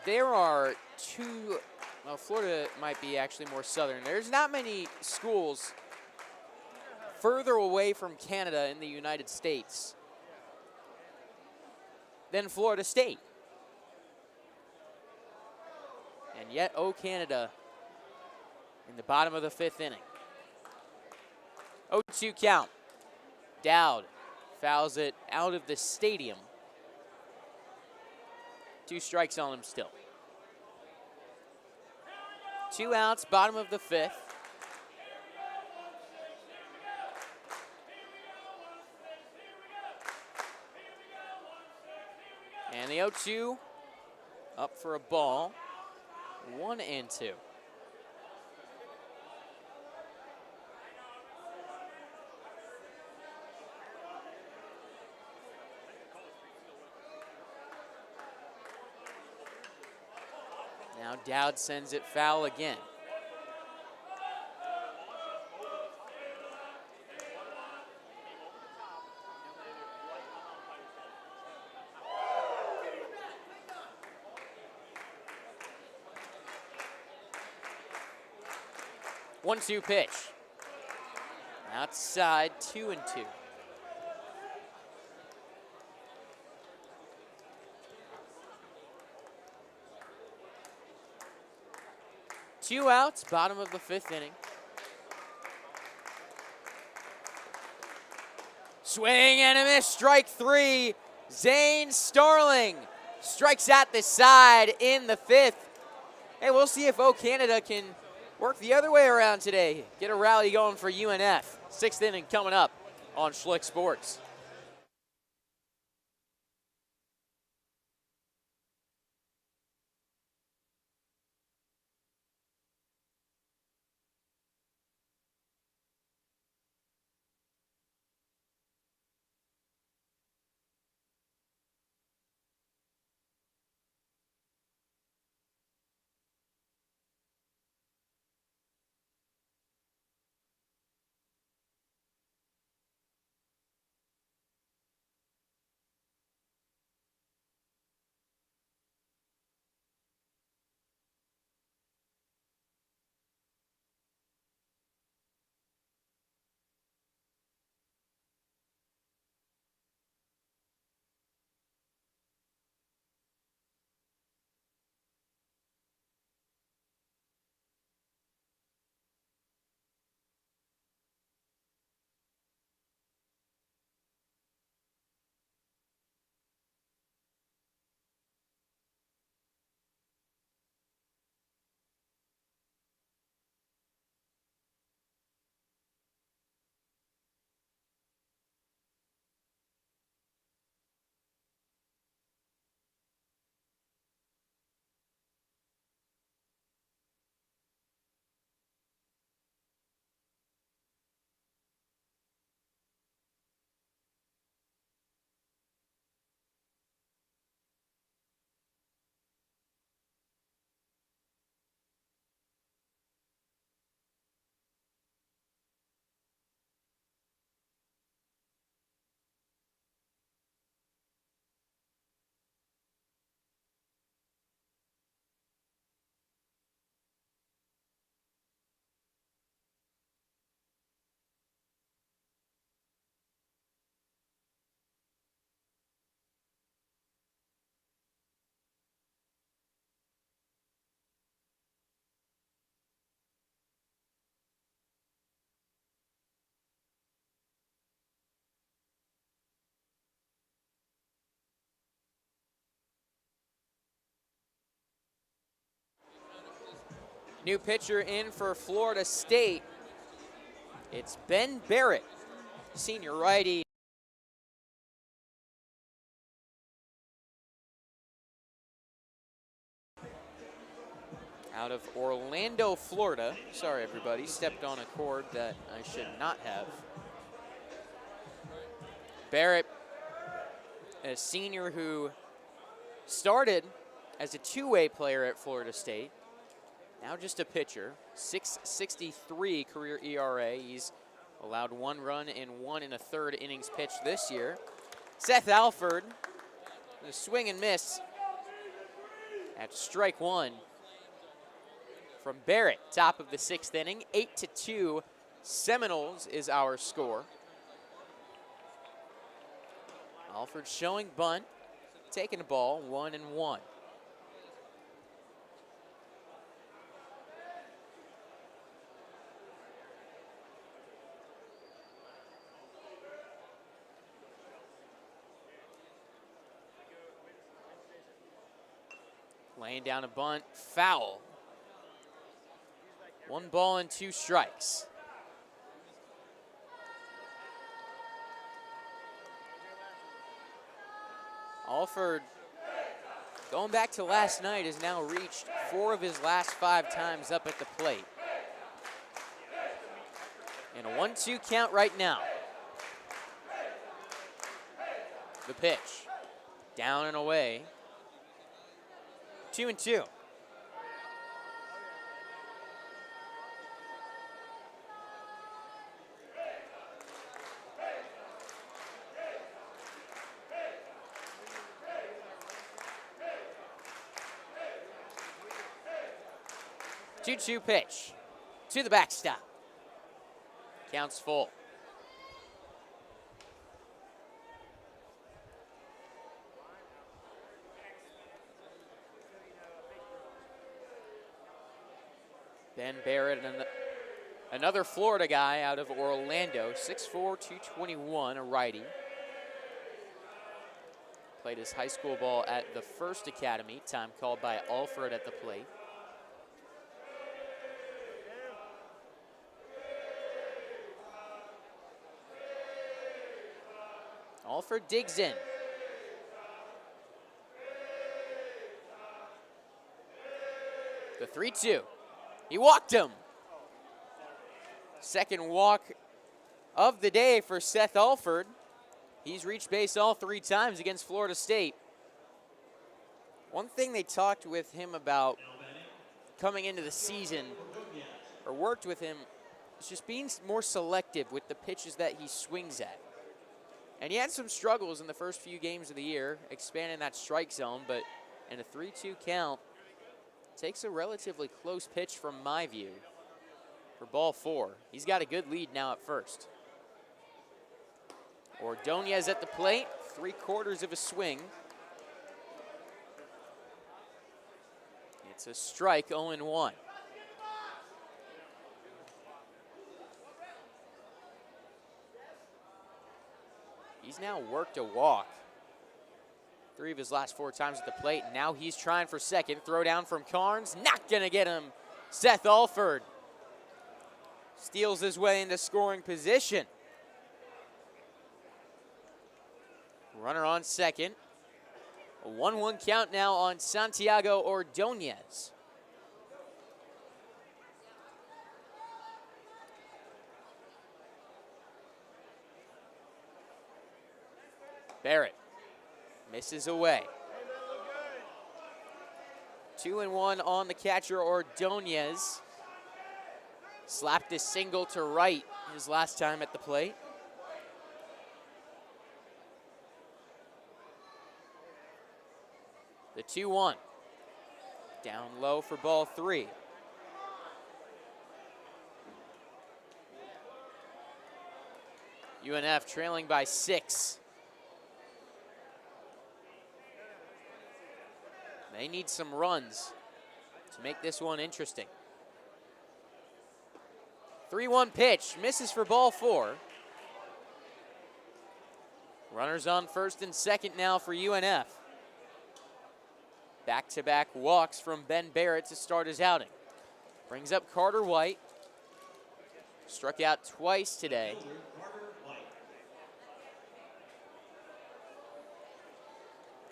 there are two, well, Florida might be actually more southern. There's not many schools further away from Canada in the United States than Florida State. And yet, O Canada in the bottom of the fifth inning. 0-2 count. Dowd fouls it out of the stadium. 2 strikes on him still. 2 outs, bottom of the fifth. And the 0-2 up for a ball. 1-2. Now Dowd sends it foul again. One-two pitch. Outside, 2-2. 2 outs, bottom of the 5th inning. Swing and a miss, strike 3. Zane Starling strikes at the side in the 5th. Hey, we'll see if O Canada can work the other way around today. Get a rally going for UNF. 6th inning coming up on Schlick Sports. New pitcher in for Florida State. It's Ben Barrett, senior righty. Out of Orlando, Florida. Sorry, everybody, stepped on a cord that I should not have. Barrett, a senior who started as a two-way player at Florida State. Now just a pitcher, 6.63 career ERA. He's allowed 1 run in 1 1/3 innings pitched this year. Seth Alford, a swing and miss at strike 1 from Barrett, top of the 6th inning. 8-2 Seminoles is our score. Alford showing bunt, taking the ball, 1-1. Laying down a bunt, foul. 1 ball and 2 strikes. Alford, going back to last night, has now reached 4 of his last 5 times up at the plate. And a 1-2 count right now. The pitch, down and away. 2-2. Two-two pitch to the backstop. Counts full. Ben Barrett, and another Florida guy out of Orlando, 6'4", 221, a righty. Played his high school ball at the First Academy, time called by Alford at the plate. Alford digs in. The 3-2. He walked him. Second walk of the day for Seth Alford. He's reached base all 3 times against Florida State. One thing they talked with him about coming into the season, or worked with him, is just being more selective with the pitches that he swings at. And he had some struggles in the first few games of the year, expanding that strike zone, but in a 3-2 count, takes a relatively close pitch from my view for ball 4. He's got a good lead now at first. Ordonez at the plate, 3/4 of a swing. It's a strike, 0-1. He's now worked a walk 3 of his last 4 times at the plate. And now he's trying for second. Throw down from Carnes. Not going to get him. Seth Alford steals his way into scoring position. Runner on second. A 1-1 count now on Santiago Ordonez. Barrett misses away. 2-1 on the catcher, Ordonez. Slapped a single to right his last time at the plate. The 2-1. Down low for ball 3. UNF trailing by 6. They need some runs to make this one interesting. 3-1 pitch, misses for ball 4. Runners on first and second now for UNF. Back-to-back walks from Ben Barrett to start his outing. Brings up Carter White. Struck out twice today.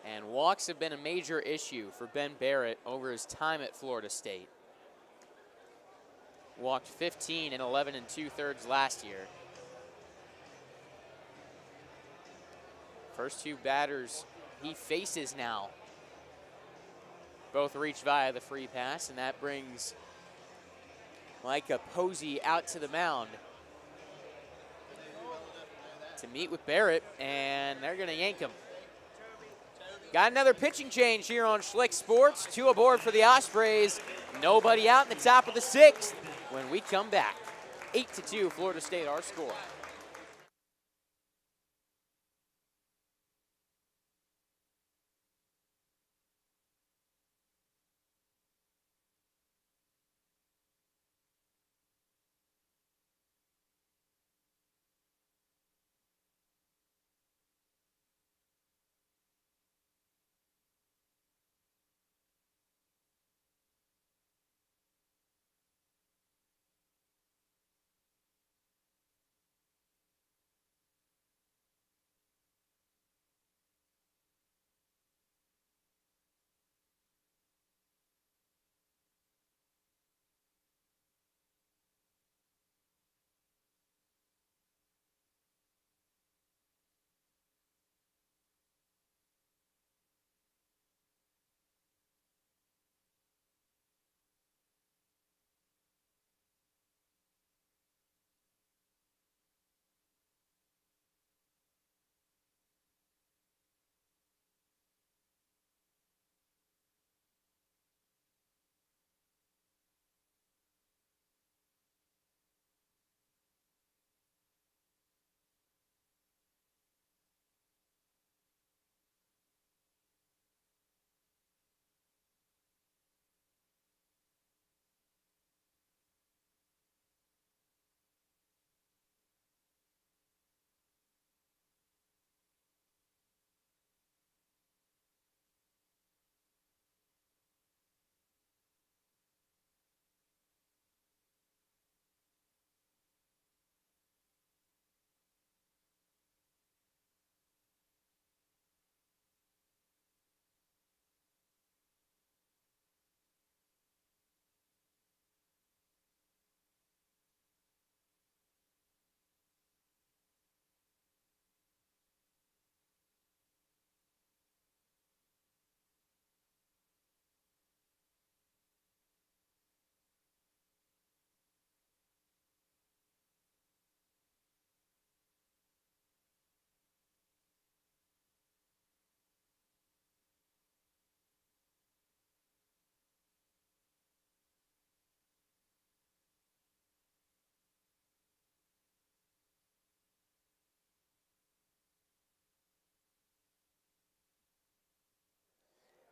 And walks have been a major issue for Ben Barrett over his time at Florida State. Walked 15 in 11 2/3 last year. First 2 batters he faces now both reach via the free pass, and that brings Micah Posey out to the mound to meet with Barrett, and they're going to yank him. Got another pitching change here on Schlick Sports. 2 aboard for the Ospreys. Nobody out in the top of the 6th when we come back. 8-2 Florida State, our score.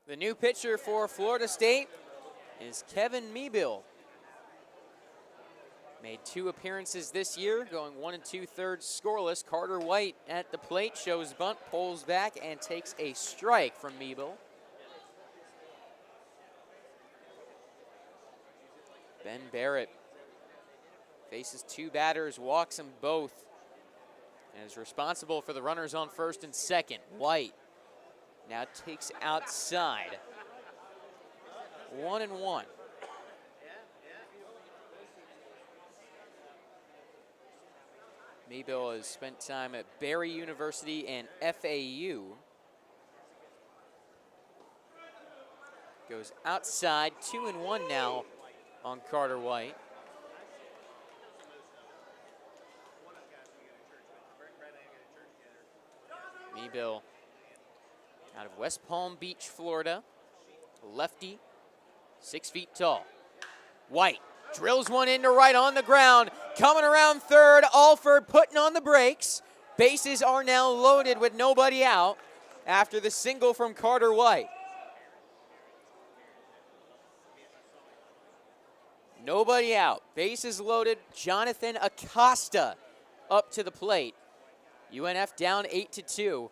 The new pitcher for Florida State is Kevin Meebill. Made 2 appearances this year, going 1 2/3 scoreless. Carter White at the plate, shows bunt, pulls back, and takes a strike from Meebill. Ben Barrett faces 2 batters, walks them both, and is responsible for the runners on first and second. White now takes outside. 1-1. Meebill has spent time at Barry University and FAU. Goes outside, 2-1 now on Carter White. Meebill out of West Palm Beach, Florida. Lefty, 6 feet tall. White drills one into right on the ground. Coming around third, Alford putting on the brakes. Bases are now loaded with nobody out after the single from Carter White. Nobody out. Bases loaded. Jonathan Acosta up to the plate. UNF down 8-2.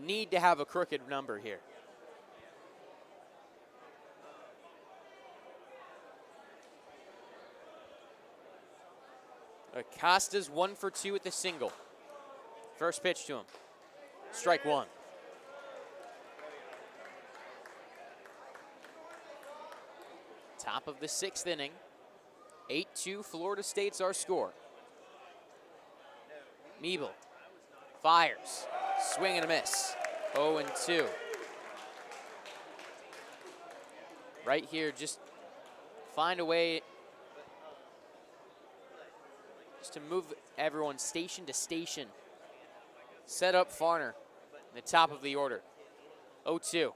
Need to have a crooked number here. Acosta's 1 for 2 at the single. First pitch to him. Strike 1. Top of the 6th inning. 8-2 Florida State's our score. Meebill fires. Swing and a miss. 0-2. Right here, just find a way just to move everyone station to station. Set up Farner in the top of the order. 0-2.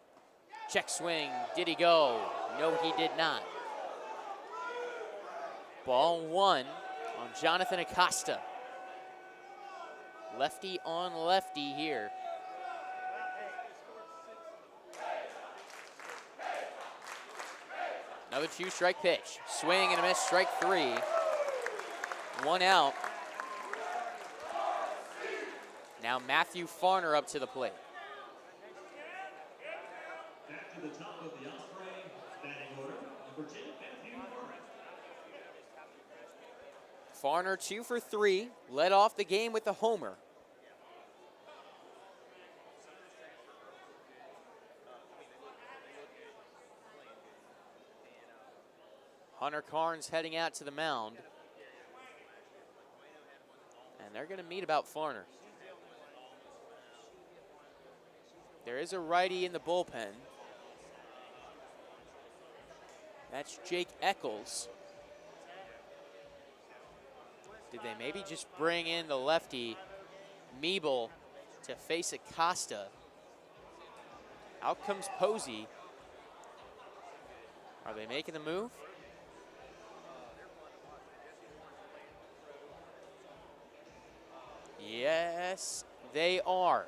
Check swing. Did he go? No, he did not. Ball 1 on Jonathan Acosta. Lefty on lefty here. Another 2-strike pitch. Swing and a miss, strike 3. 1 out. Now Matthew Farner up to the plate. Back to the top of the Osprey batting order, number 2, Matthew Farner. Farner 2 for 3, led off the game with a homer. Hunter Carnes heading out to the mound. And they're going to meet about Farner. There is a righty in the bullpen. That's Jake Eccles. Did they maybe just bring in the lefty, Meebill, to face Acosta? Out comes Posey. Are they making the move? Yes, they are.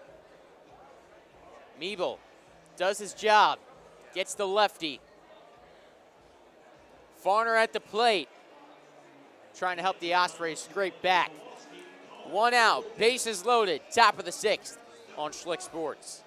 Meebill does his job, gets the lefty. Farner at the plate, trying to help the Ospreys scrape back. 1 out, bases loaded, top of the 6th on Schlick Sports.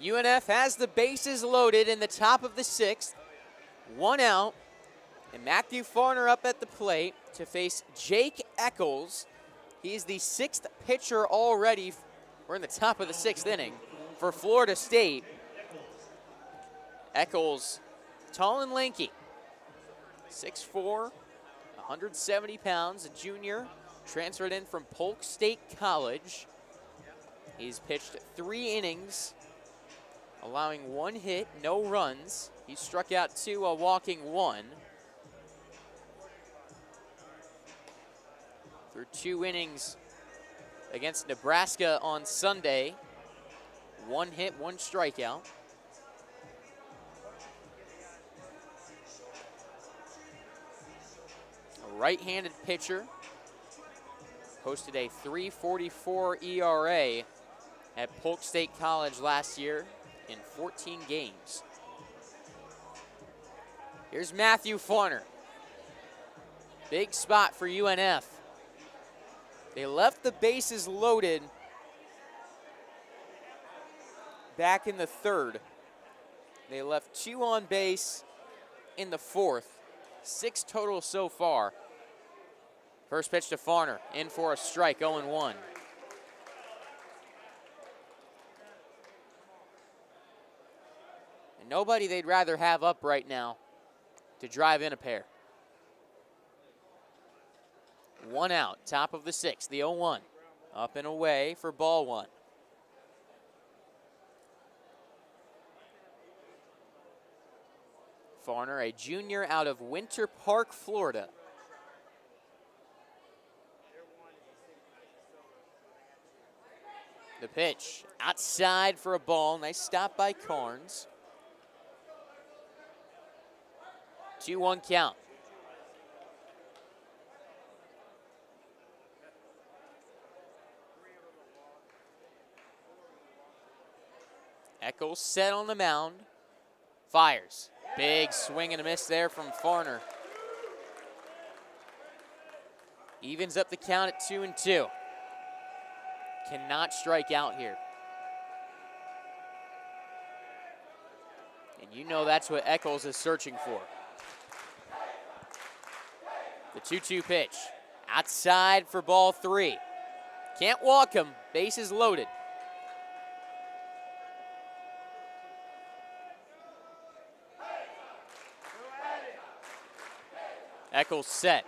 UNF has the bases loaded in the top of the 6th. 1 out. And Matthew Farner up at the plate to face Jake Eccles. He's the 6th pitcher already. We're in the top of the 6th inning for Florida State. Eccles, tall and lanky. 6'4", 170 pounds, a junior. Transferred in from Polk State College. He's pitched 3 innings, allowing 1 hit, no runs. He struck out 2 while walking 1. Through 2 innings against Nebraska on Sunday. 1 hit, 1 strikeout. A right-handed pitcher. Posted a .344 ERA at Polk State College last year in 14 games. Here's Matthew Farner. Big spot for UNF. They left the bases loaded back in the 3rd. They left 2 on base in the 4th. 6 total so far. First pitch to Farner, in for a strike, 0-1. And nobody they'd rather have up right now to drive in a pair. 1 out, top of the 6th, the 0-1. Up and away for ball 1. Farner, a junior out of Winter Park, Florida. The pitch, outside for a ball. Nice stop by Carnes. 2-1 count. Eccles set on the mound. Fires. Big swing and a miss there from Farner. Evens up the count at 2-2. Cannot strike out here. And you know that's what Eccles is searching for. The 2-2 pitch. Outside for ball 3. Can't walk him. Bases loaded. Eccles set.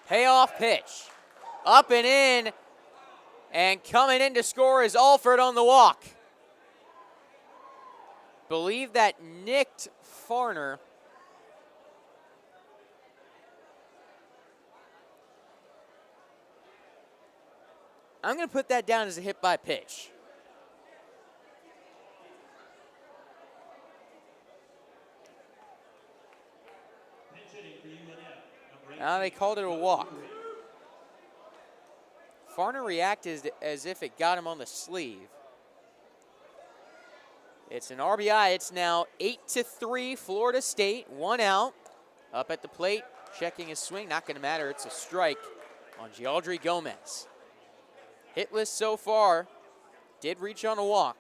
Payoff pitch. Up and in. And coming in to score is Alford on the walk. Believe that nicked Farner. I'm going to put that down as a hit by pitch. Now they called it a walk. Farner reacted as if it got him on the sleeve. It's an RBI. It's now 8-3 Florida State. 1 out. Up at the plate, checking his swing. Not going to matter. It's a strike on Gialdry Gomez. Hitless so far. Did reach on a walk.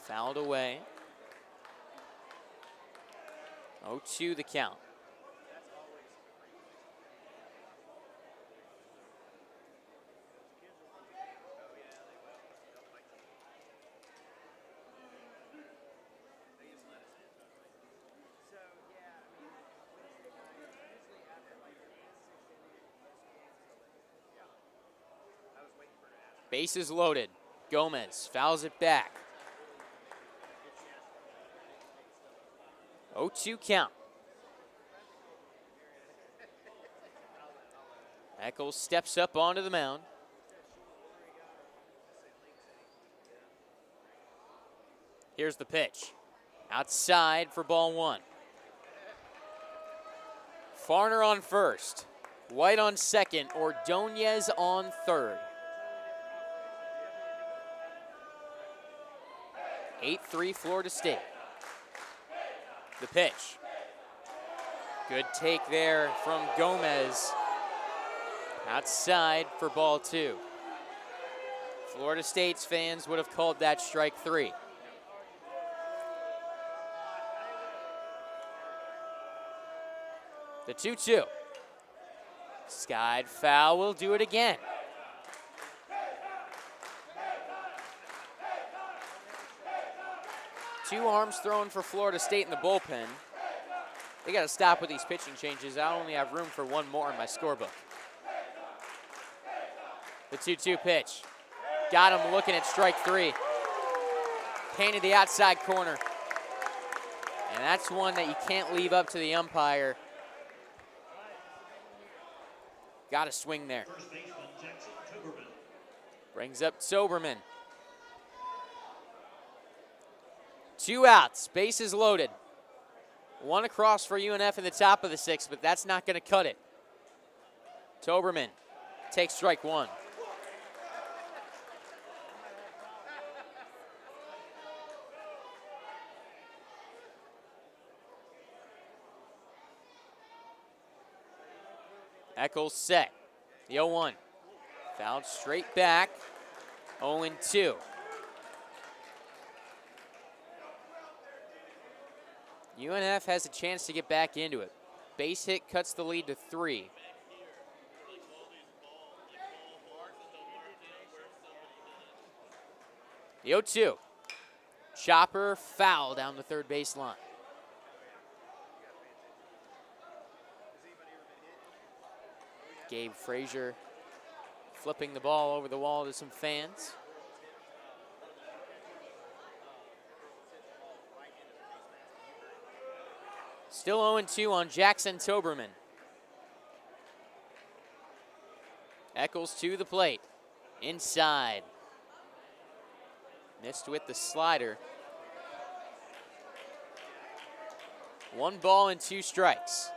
Fouled away. 0-2 the count. Bases loaded. Gomez fouls it back. 0-2 count. Eccles steps up onto the mound. Here's the pitch. Outside for ball 1. Farner on first. White on second. Ordonez on third. 8-3 Florida State. The pitch. Good take there from Gomez. Outside for ball 2. Florida State's fans would have called that strike 3. The 2-2. Skied foul will do it again. Two arms thrown for Florida State in the bullpen. They got to stop with these pitching changes. I only have room for one more in my scorebook. The 2-2 pitch. Got him looking at strike 3. Painted the outside corner. And that's one that you can't leave up to the umpire. Got to swing there. Brings up Toberman. 2 outs, bases loaded. 1 across for UNF in the top of the 6th, but that's not going to cut it. Toberman takes strike 1. Eccles set. The 0-1. Fouled straight back. 0-2. UNF has a chance to get back into it. Base hit cuts the lead to 3. The 0-2. Chopper foul down the third baseline. Gabe Frazier flipping the ball over the wall to some fans. Still 0-2 on Jackson Toberman. Eccles to the plate. Inside. Missed with the slider. 1 ball and 2 strikes.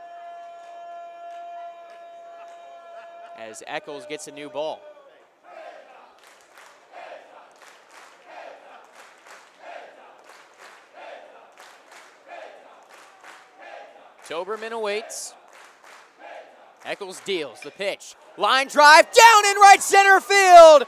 As Eccles gets a new ball. Toberman awaits. Eccles deals the pitch. Line drive down in right center field.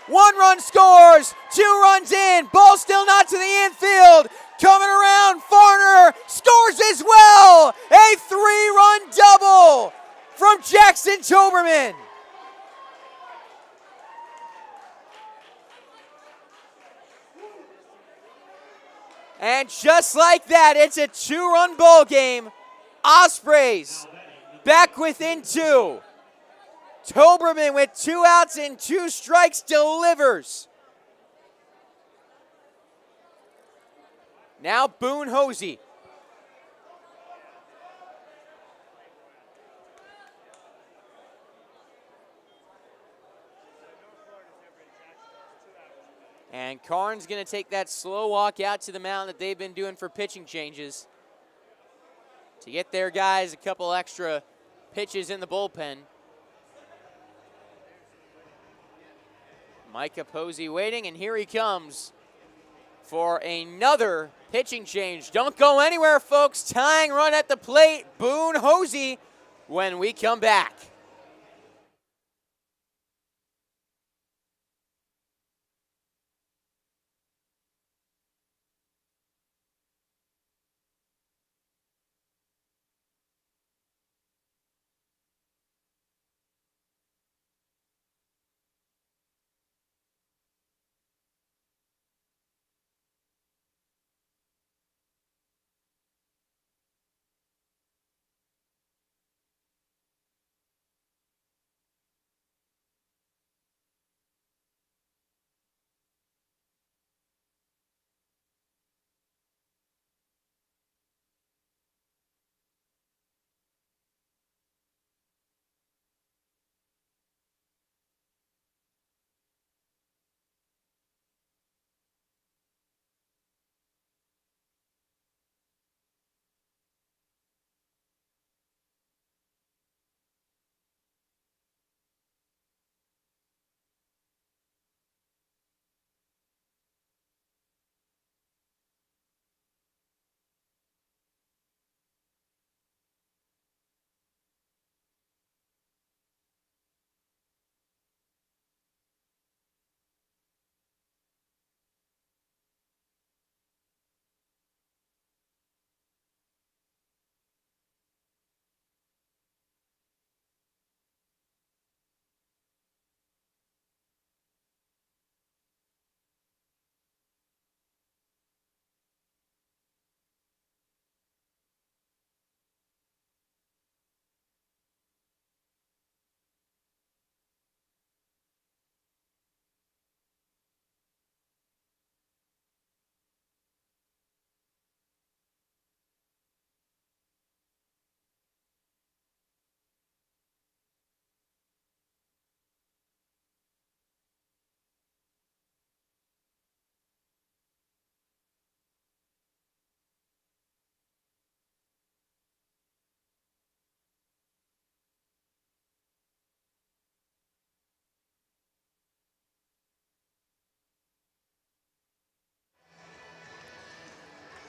1 run scores, 2 runs in. Ball still not to the infield. Coming around, Farner scores as well. A 3-run double from Jackson Toberman. And just like that, it's a 2-run ball game. Opsreys back within 2. Toberman with 2 outs and 2 strikes delivers. Now Boone Hosey. And Karn's going to take that slow walk out to the mound that they've been doing for pitching changes to get their guys a couple extra pitches in the bullpen. Micah Posey waiting, and here he comes for another pitching change. Don't go anywhere, folks. Tying run at the plate, Boone Hosey, when we come back.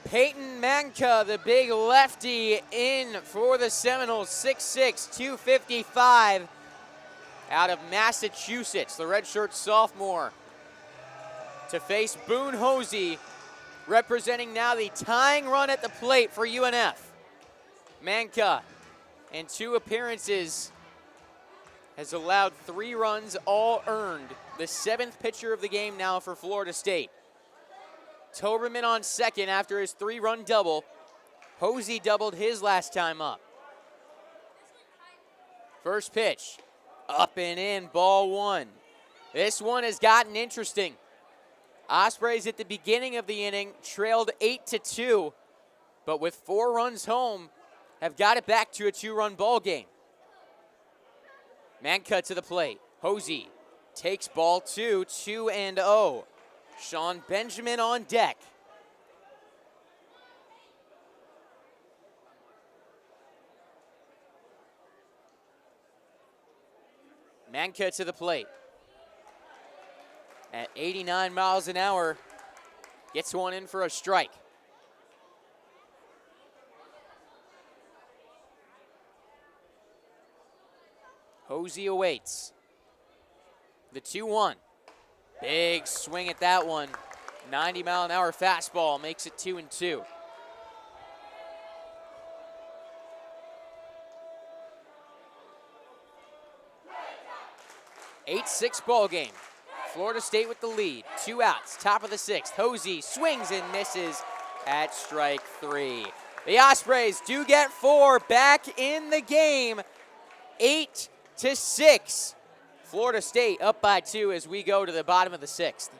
Peyton Manka, the big lefty, in for the Seminoles, 6'6", 255, out of Massachusetts, the redshirt sophomore, to face Boone Hosey, representing now the tying run at the plate for UNF. Manka, in 2 appearances, has allowed 3 runs, all earned. The 7th pitcher of the game now for Florida State. Toberman on second after his 3-run double. Hosey doubled his last time up. First pitch, up and in, ball 1. This one has gotten interesting. Ospreys at the beginning of the inning trailed 8-2, but with 4 runs home, have got it back to a 2-run ball game. Manka to the plate. Hosey takes ball 2, 2-0. Sean Benjamin on deck. Manka to the plate. At 89 miles an hour, gets one in for a strike. Hosey awaits. The 2-1. Big swing at that one. 90-mile-an-hour fastball makes it 2-2. 8-6 ball game. Florida State with the lead. 2 outs, top of the 6th. Hosey swings and misses at strike 3. The Ospreys do get 4 back in the game. 8-6. Florida State up by 2 as we go to the bottom of the 6th.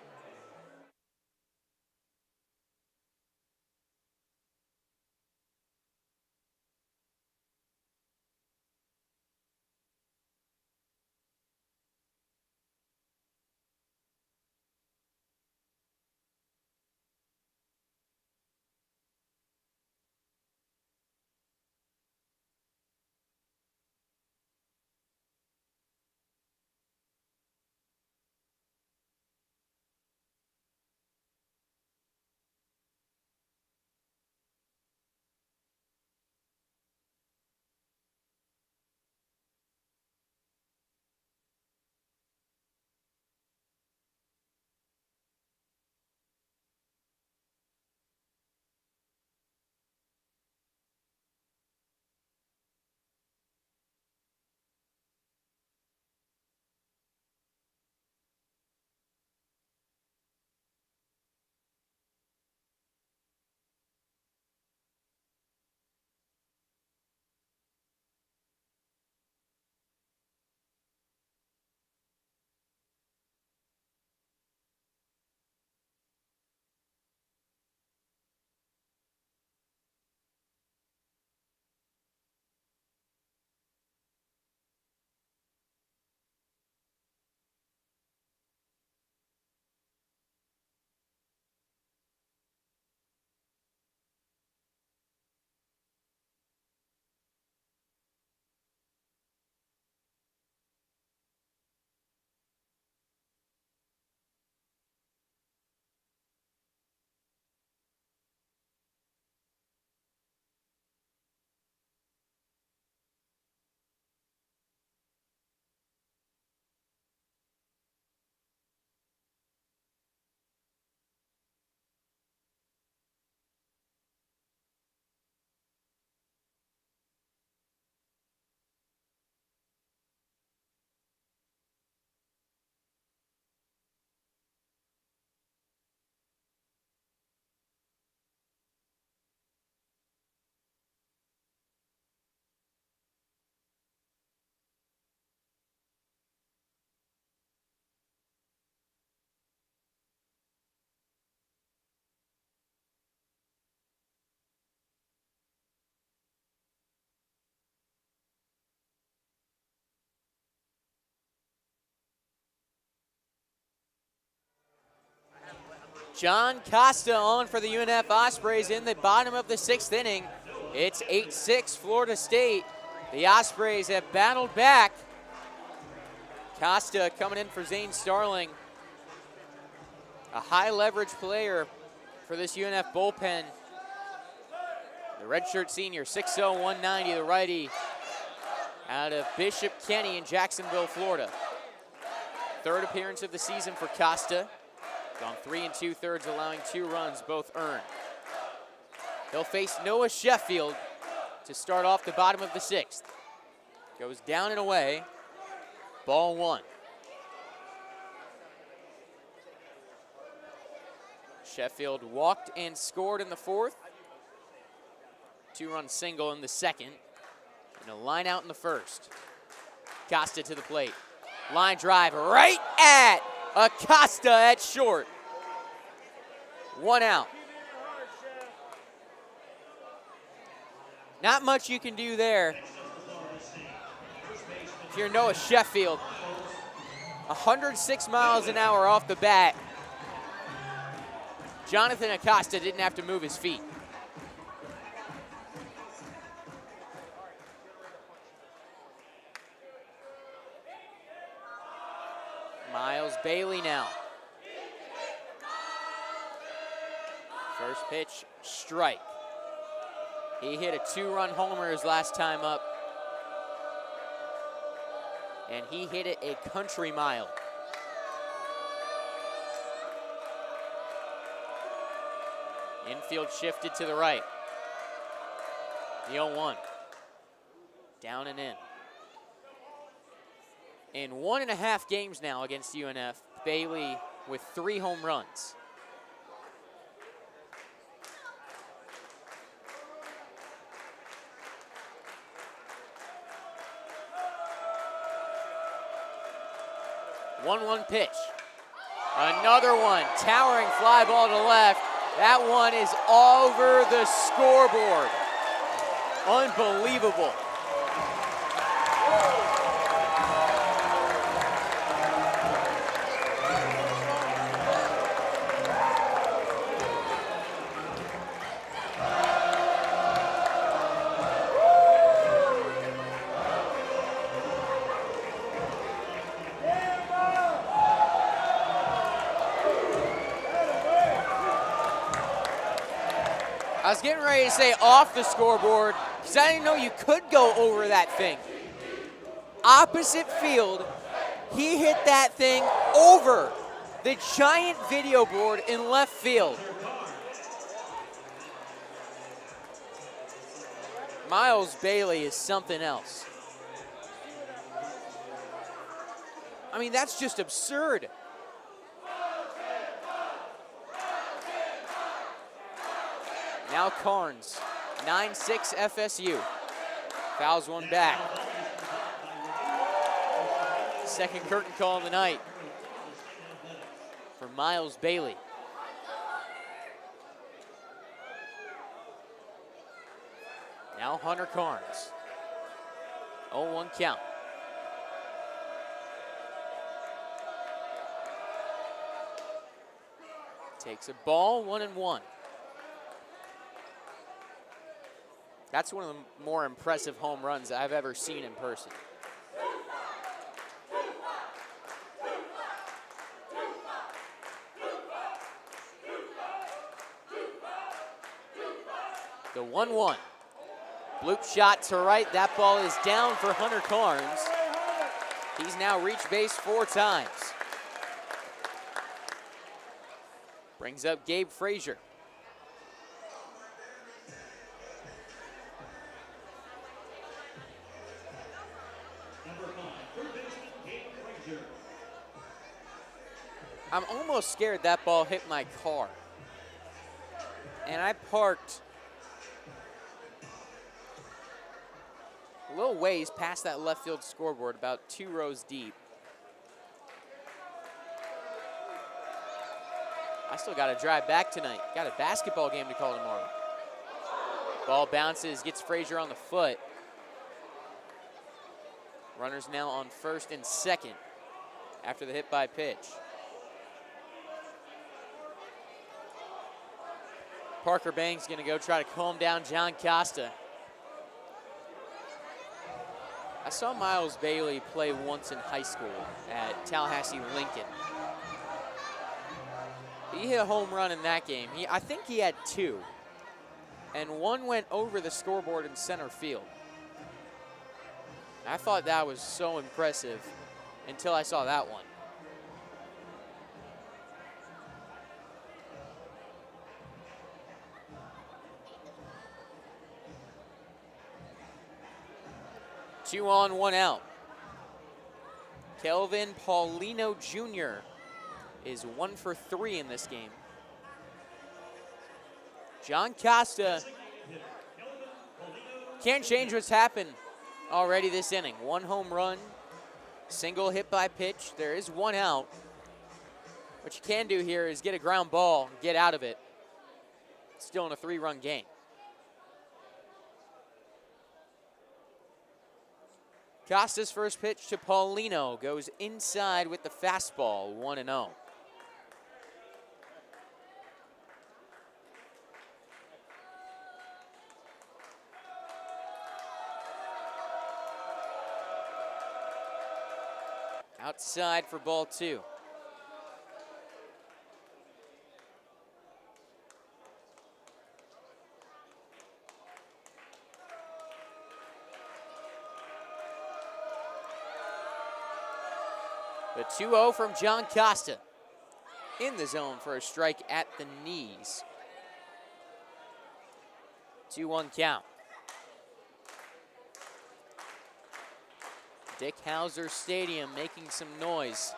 John Costa on for the UNF Ospreys in the bottom of the 6th inning. It's 8-6 Florida State. The Ospreys have battled back. Costa coming in for Zane Starling. A high leverage player for this UNF bullpen. The redshirt senior, 6'0", 190, the righty out of Bishop Kenny in Jacksonville, Florida. Third appearance of the season for Costa. Gone 3 2/3, allowing 2 runs, both earned. He'll face Noah Sheffield to start off the bottom of the 6th. Goes down and away, ball 1. Sheffield walked and scored in the 4th. 2-run single in the 2nd. And a line out in the 1st. Costa to the plate. Line drive right at Acosta at short. 1 out. Not much you can do there if you're Noah Sheffield. 106 miles an hour off the bat. Jonathan Acosta didn't have to move his feet. Miles Bailey now. First pitch, strike. He hit a 2-run homer his last time up. And he hit it a country mile. Infield shifted to the right. The 0-1. Down and in. In 1.5 games now against UNF, Bailey with 3 home runs. One pitch. Another one, towering fly ball to left. That one is over the scoreboard. Unbelievable. I was getting ready to say off the scoreboard because I didn't know you could go over that thing. Opposite field, he hit that thing over the giant video board in left field. Miles Bailey is something else. I mean, that's just absurd. Now Carnes, 9-6 FSU. Fouls one back. Second curtain call of the night for Miles Bailey. Now Hunter Carnes. 0-1 count. Takes a ball, 1-1. That's one of the more impressive home runs I've ever seen in person. The 1-1. Bloop shot to right. That ball is down for Hunter Carnes. He's now reached base 4 times. Brings up Gabe Frazier. I'm almost scared that ball hit my car. And I parked a little ways past that left field scoreboard, about 2 rows deep. I still got to drive back tonight. Got a basketball game to call tomorrow. Ball bounces, gets Frazier on the foot. Runners now on first and second after the hit by pitch. Parker Banks going to go try to calm down John Costa. I saw Miles Bailey play once in high school at Tallahassee Lincoln. He hit a home run in that game. I think he had 2. and one went over the scoreboard in center field. I thought that was so impressive until I saw that one. Two on, one out. Kelvin Paulino Jr. is 1 for 3 in this game. John Costa can't change what's happened already this inning. 1 home run, single hit by pitch. There is 1 out. What you can do here is get a ground ball, get out of it. Still in a 3-run game. Costa's first pitch to Paulino goes inside with the fastball, 1-0. Outside for ball 2. The 2-0 from John Costa. In the zone for a strike at the knees. 2-1 count. Dick Howser Stadium making some noise.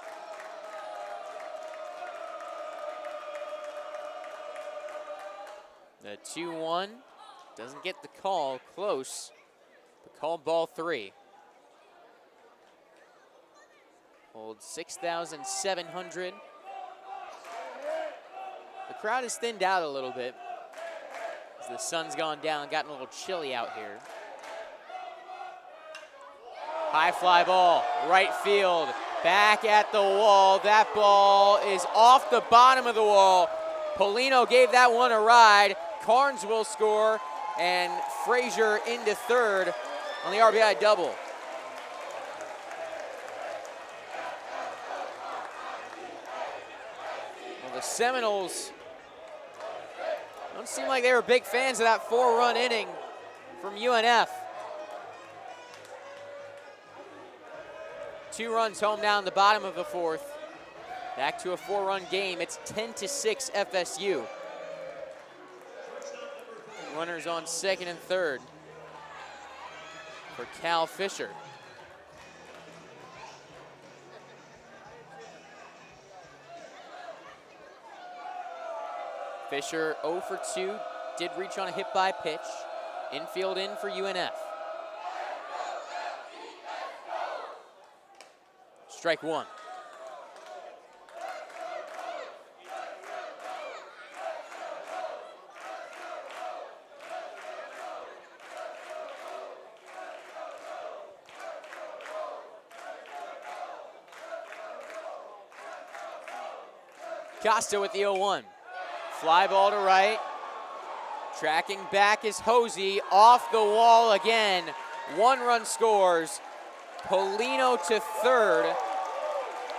The 2-1 doesn't get the call, close, but called ball 3. Hold 6,700. The crowd has thinned out a little bit as the sun's gone down, gotten a little chilly out here. High fly ball, right field, back at the wall. That ball is off the bottom of the wall. Paulino gave that one a ride. Carnes will score, and Frazier into third on the RBI double. Well, the Seminoles don't seem like they were big fans of that 4-run inning from UNF. 2 runs home down the bottom of the 4th. Back to a 4-run game. It's 10-6 FSU. Runners on 2nd and 3rd for Cal Fisher. Fisher 0 for 2, did reach on a hit by pitch. Infield in for UNF. Strike 1. Costa with the 0-1. Fly ball to right. Tracking back is Hosey, off the wall again. 1 run scores. Paulino to third.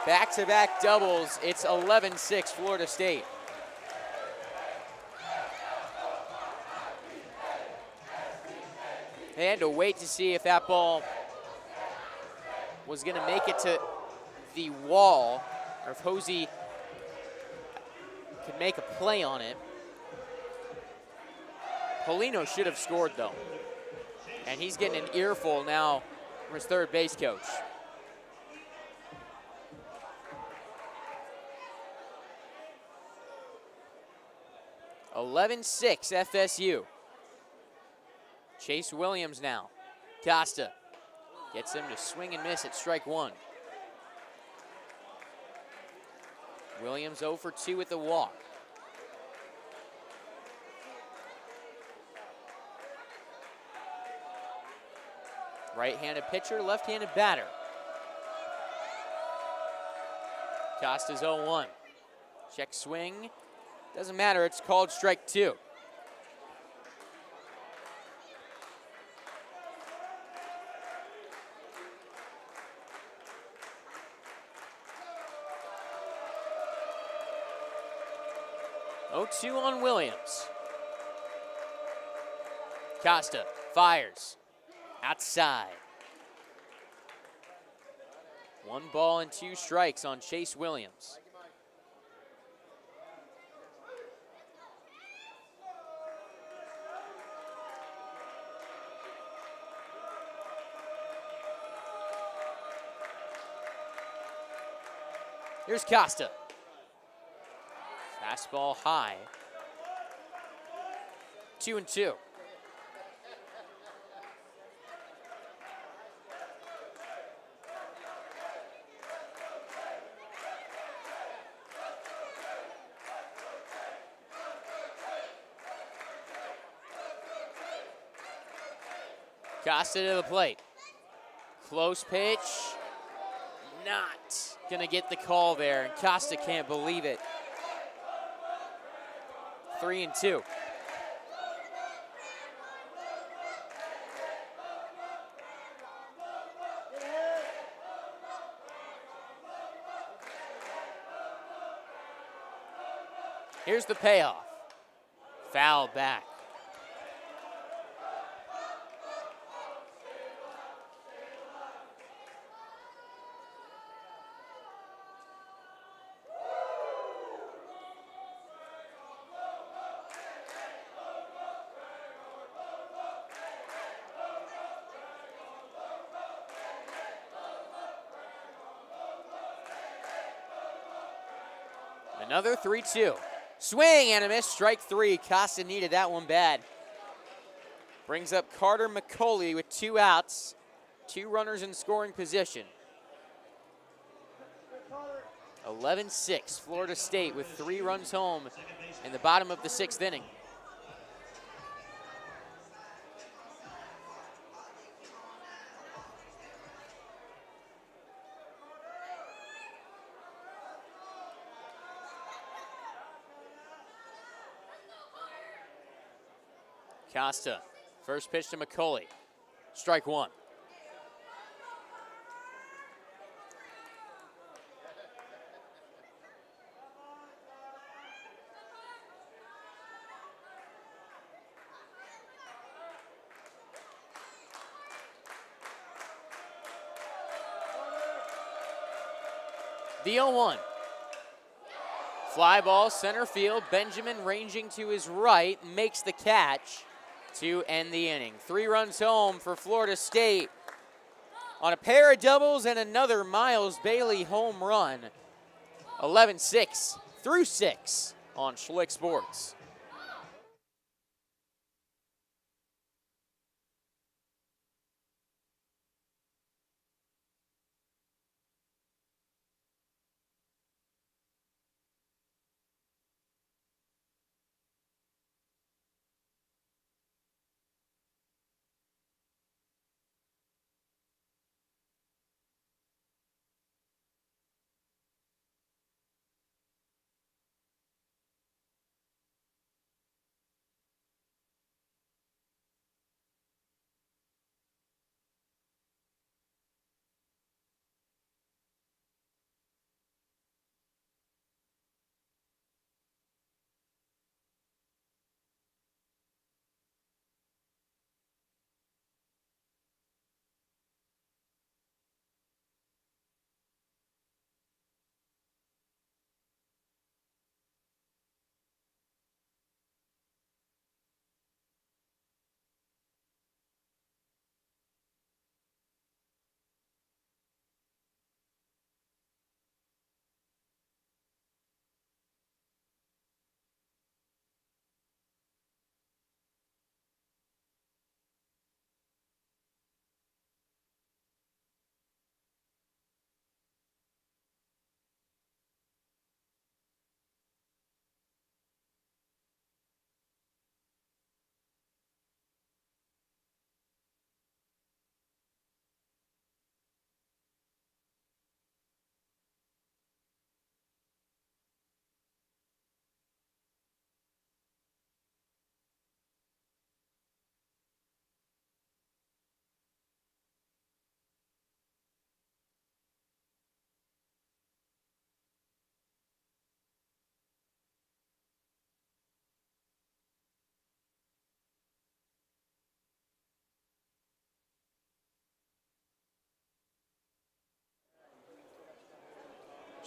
Back-to-back doubles. It's 11-6 Florida State. They had to wait to see if that ball was going to make it to the wall, or if Hosey could make a play on it. Paulino should have scored, though. And he's getting an earful now from his third base coach. (11-6) FSU. Chase Williams now. Costa gets him to swing and miss at strike 1. Williams 0 for 2 with the walk. Right-handed pitcher, left-handed batter. Costa's 0-1. Check swing. Doesn't matter, it's called strike 2. Oh, 2 on Williams. Costa fires outside. 1 ball and 2 strikes on Chase Williams. Here's Costa. Fastball high. 2-2. Costa to the plate. Close pitch. Not gonna get the call there, and Costa can't believe it. 3-2. Here's the payoff. Foul back. Another 3-2. Swing and a miss, strike 3. Costa needed that one bad. Brings up Carter McCauley with 2 outs. 2 runners in scoring position. 11-6, Florida State with 3 runs home in the bottom of the 6th inning. Costa, first pitch to McCauley. Strike 1. The 0-1. Fly ball, center field. Benjamin ranging to his right, makes the catch to end the inning. 3 runs home for Florida State on a pair of doubles and another Miles Bailey home run. 11-6 through 6 on Schlick Sports.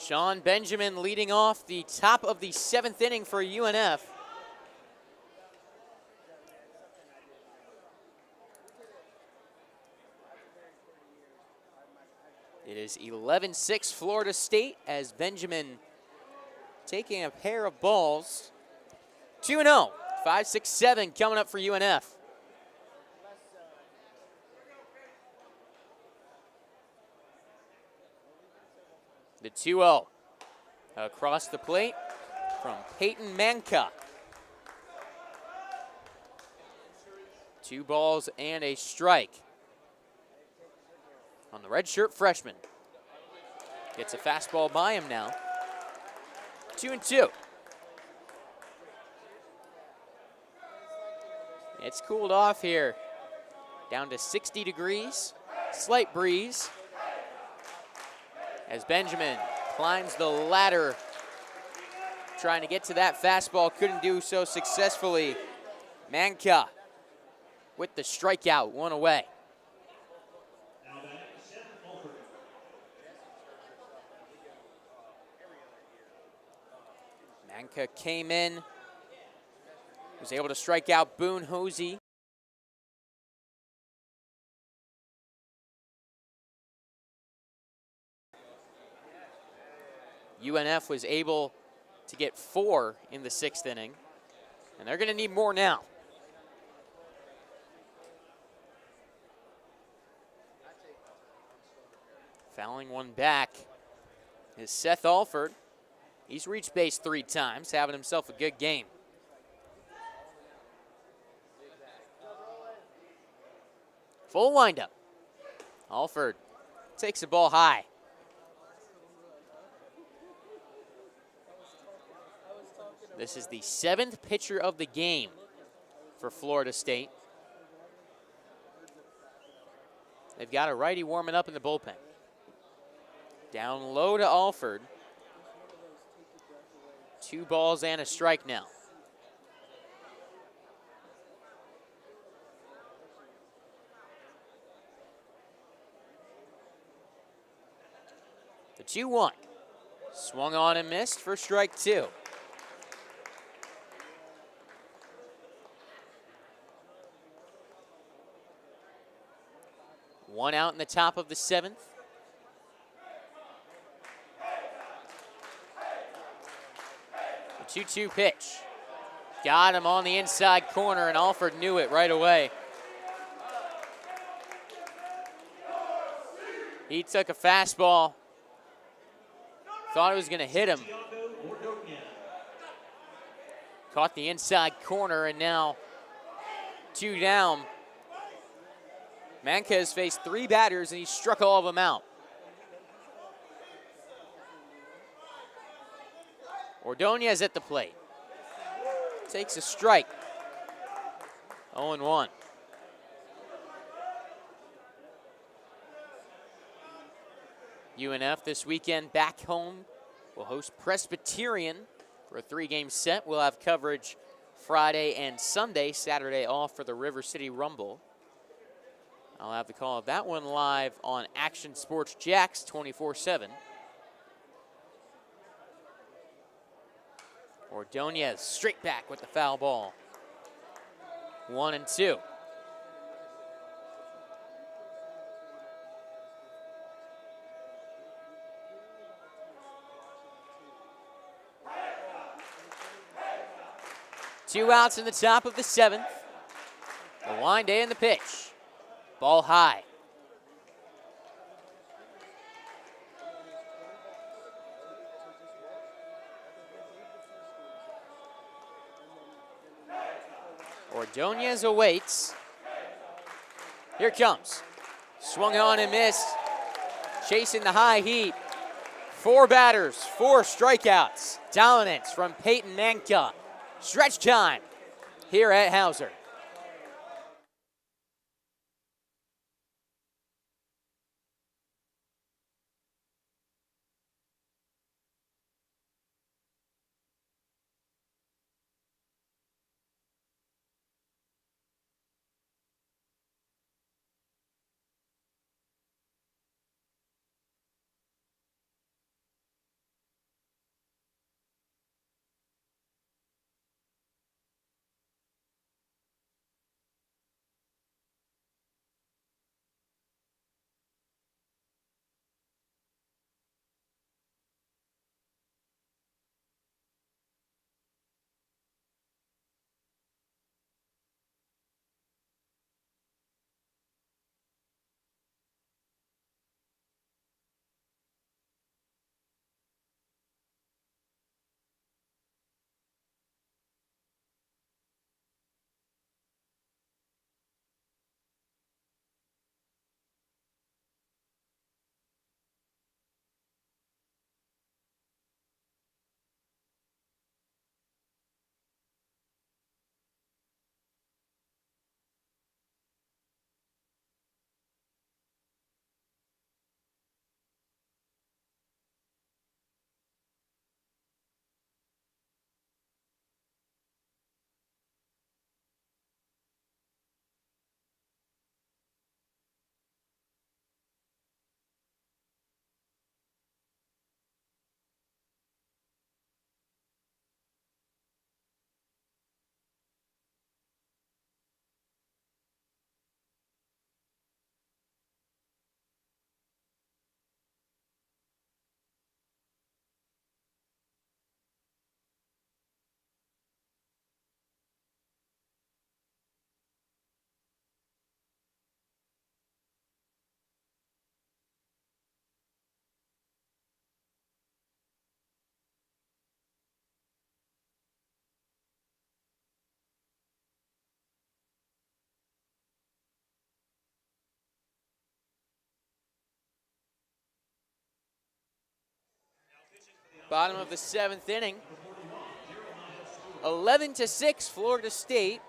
Sean Benjamin leading off the top of the 7th inning for UNF. It is 11-6 Florida State as Benjamin taking a pair of balls. 2-0, 5-6-7 coming up for UNF. The 2-0 across the plate from Peyton Manka. 2 balls and a strike on the redshirt freshman. Gets a fastball by him now. 2-2. It's cooled off here. Down to 60 degrees. Slight breeze. As Benjamin climbs the ladder, trying to get to that fastball, couldn't do so successfully. Manka with the strikeout, 1 away. Manka came in, was able to strike out Boone Hosey. UNF was able to get 4 in the 6th inning, and they're going to need more now. Fouling one back is Seth Alford. He's reached base 3 times, having himself a good game. Full windup. Alford takes the ball high. This is the 7th pitcher of the game for Florida State. They've got a righty warming up in the bullpen. Down low to Alford. 2 balls and a strike now. The 2-1. Swung on and missed for strike 2. One out in the top of the 7th. The 2-2 pitch. Got him on the inside corner, and Alford knew it right away. He took a fastball. Thought it was going to hit him. Caught the inside corner, and now 2 down. Manka has faced 3 batters, and he struck all of them out. Ordonez at the plate. Takes a strike. 0-1. UNF this weekend back home will host Presbyterian for a 3-game set. We'll have coverage Friday and Sunday, Saturday off for the River City Rumble. I'll have the call of that one live on Action Sports Jacks 24/7. Ordonez straight back with the foul ball. 1-2. Two outs in the top of the 7th. The wind and the pitch. Ball high. Ordonez awaits. Here it comes. Swung on and missed. Chasing the high heat. 4 batters, 4 strikeouts. Dominance from Peyton Manka. Stretch time here at Hauser. Bottom of the 7th inning. 11-6, Florida State.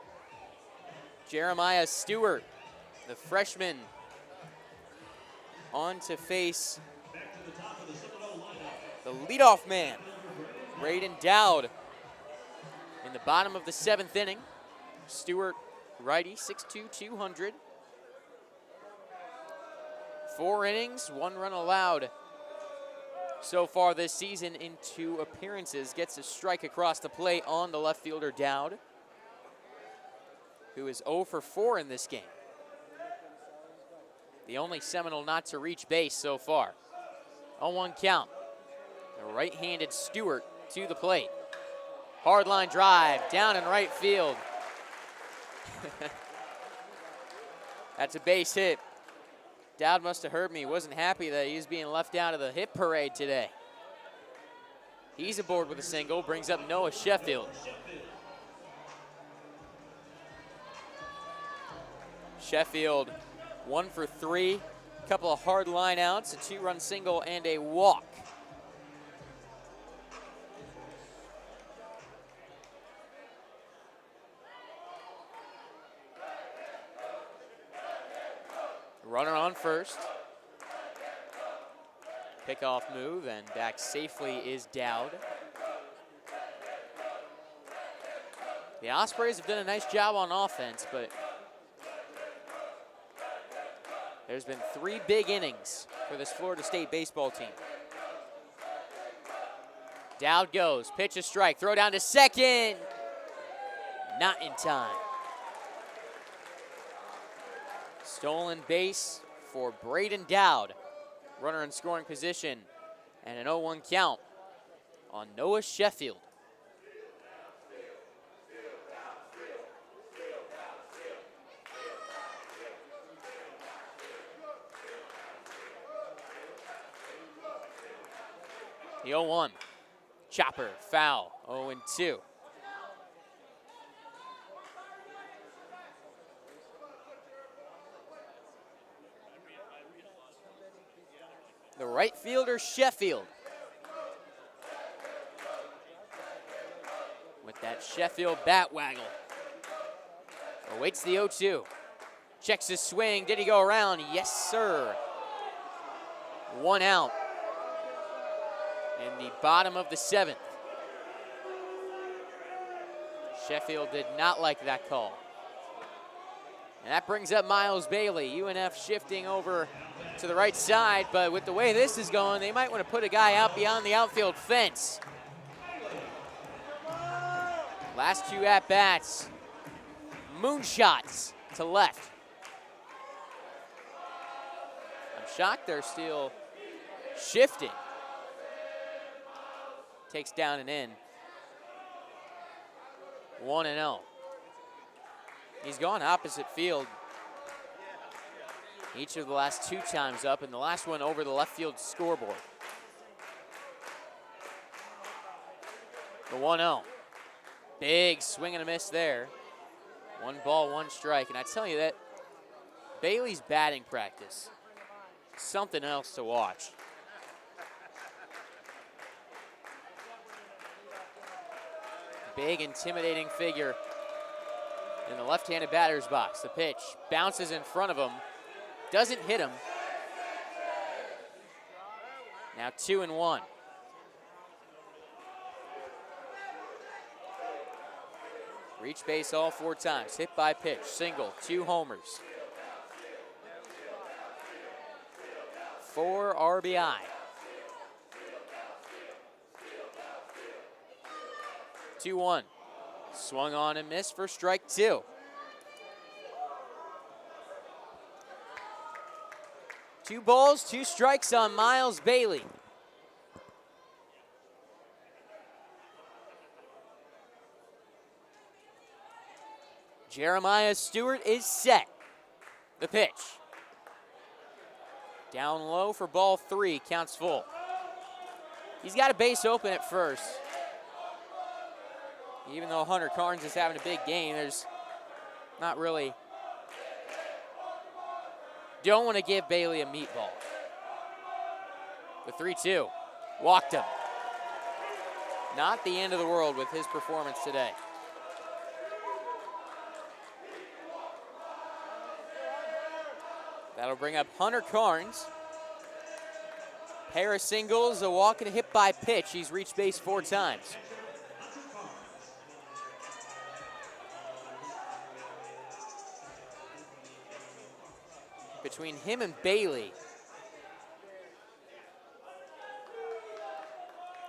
Jeremiah Stewart, the freshman, on to face the leadoff man, Braden Dowd, in the bottom of the 7th inning. Stewart, righty, 6'2", 200. 4 innings, 1 run allowed so far this season in 2 appearances. Gets a strike across the plate on the left fielder Dowd, who is 0 for 4 in this game. The only Seminole not to reach base so far. 0-1 count. The right-handed Stewart to the plate. Hard line drive down in right field. That's a base hit. Dowd must have heard me. Wasn't happy that he was being left out of the hit parade today. He's aboard with a single. Brings up Noah Sheffield. Sheffield 1 for 3. A couple of hard line outs, a 2-run single, and a walk. Runner on first. Pickoff move, and back safely is Dowd. The Ospreys have done a nice job on offense, but there's been 3 big innings for this Florida State baseball team. Dowd goes, pitch a strike, throw down to second. Not in time. Stolen base for Braden Dowd. Runner in scoring position, and an 0-1 count on Noah Sheffield. The 0-1. Chopper, foul, 0-2. The right fielder, Sheffield. With that Sheffield bat waggle. Awaits the 0-2. Checks his swing. Did he go around? Yes, sir. 1 out. In the bottom of the 7th. Sheffield did not like that call. And that brings up Miles Bailey. UNF shifting over to the right side, but with the way this is going, they might want to put a guy out beyond the outfield fence. Last 2 at-bats, moonshots to left. I'm shocked they're still shifting. Takes down and in. 1-0. He's gone opposite field each of the last 2 times up, and the last one over the left field scoreboard. The 1-0. Big swing and a miss there. 1 ball, 1 strike. And I tell you that Bailey's batting practice, something else to watch. Big, intimidating figure in the left-handed batter's box. The pitch bounces in front of him. Doesn't hit him. Now 2-1. Reach base all 4 times. Hit by pitch. Single. 2 homers. 4 RBI. 2-1. Swung on and missed for strike 2. 2 balls, 2 strikes on Miles Bailey. Jeremiah Stewart is set. The pitch. Down low for ball 3, counts full. He's got a base open at first. Even though Hunter Carnes is having a big game, there's not really. Don't want to give Bailey a meatball. The 3-2. Walked him. Not the end of the world with his performance today. That'll bring up Hunter Carnes. Pair of singles, a walk and a hit by pitch. He's reached base 4 times. Between him and Bailey,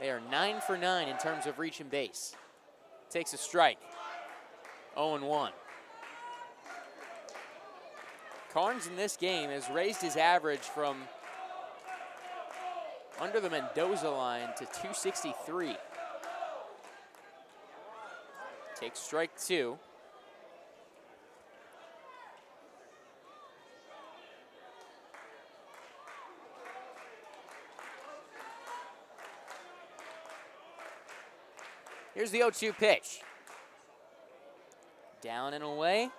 they are 9 for 9 in terms of reaching base. Takes a strike. 0-1. Carnes in this game has raised his average from under the Mendoza line to 263. Takes strike 2. Here's the 0-2 pitch. Down and away.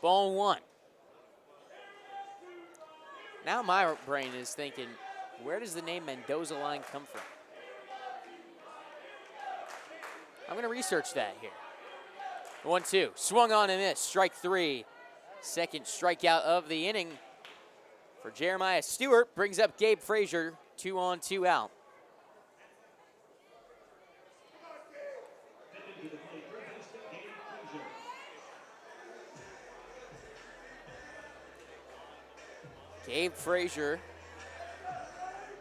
Ball 1. Now my brain is thinking, where does the name Mendoza line come from? I'm going to research that here. 1-2. Swung on and missed. Strike 3. Second strikeout of the inning for Jeremiah Stewart. Brings up Gabe Frazier. 2 on, 2 out. Gabe Frazier,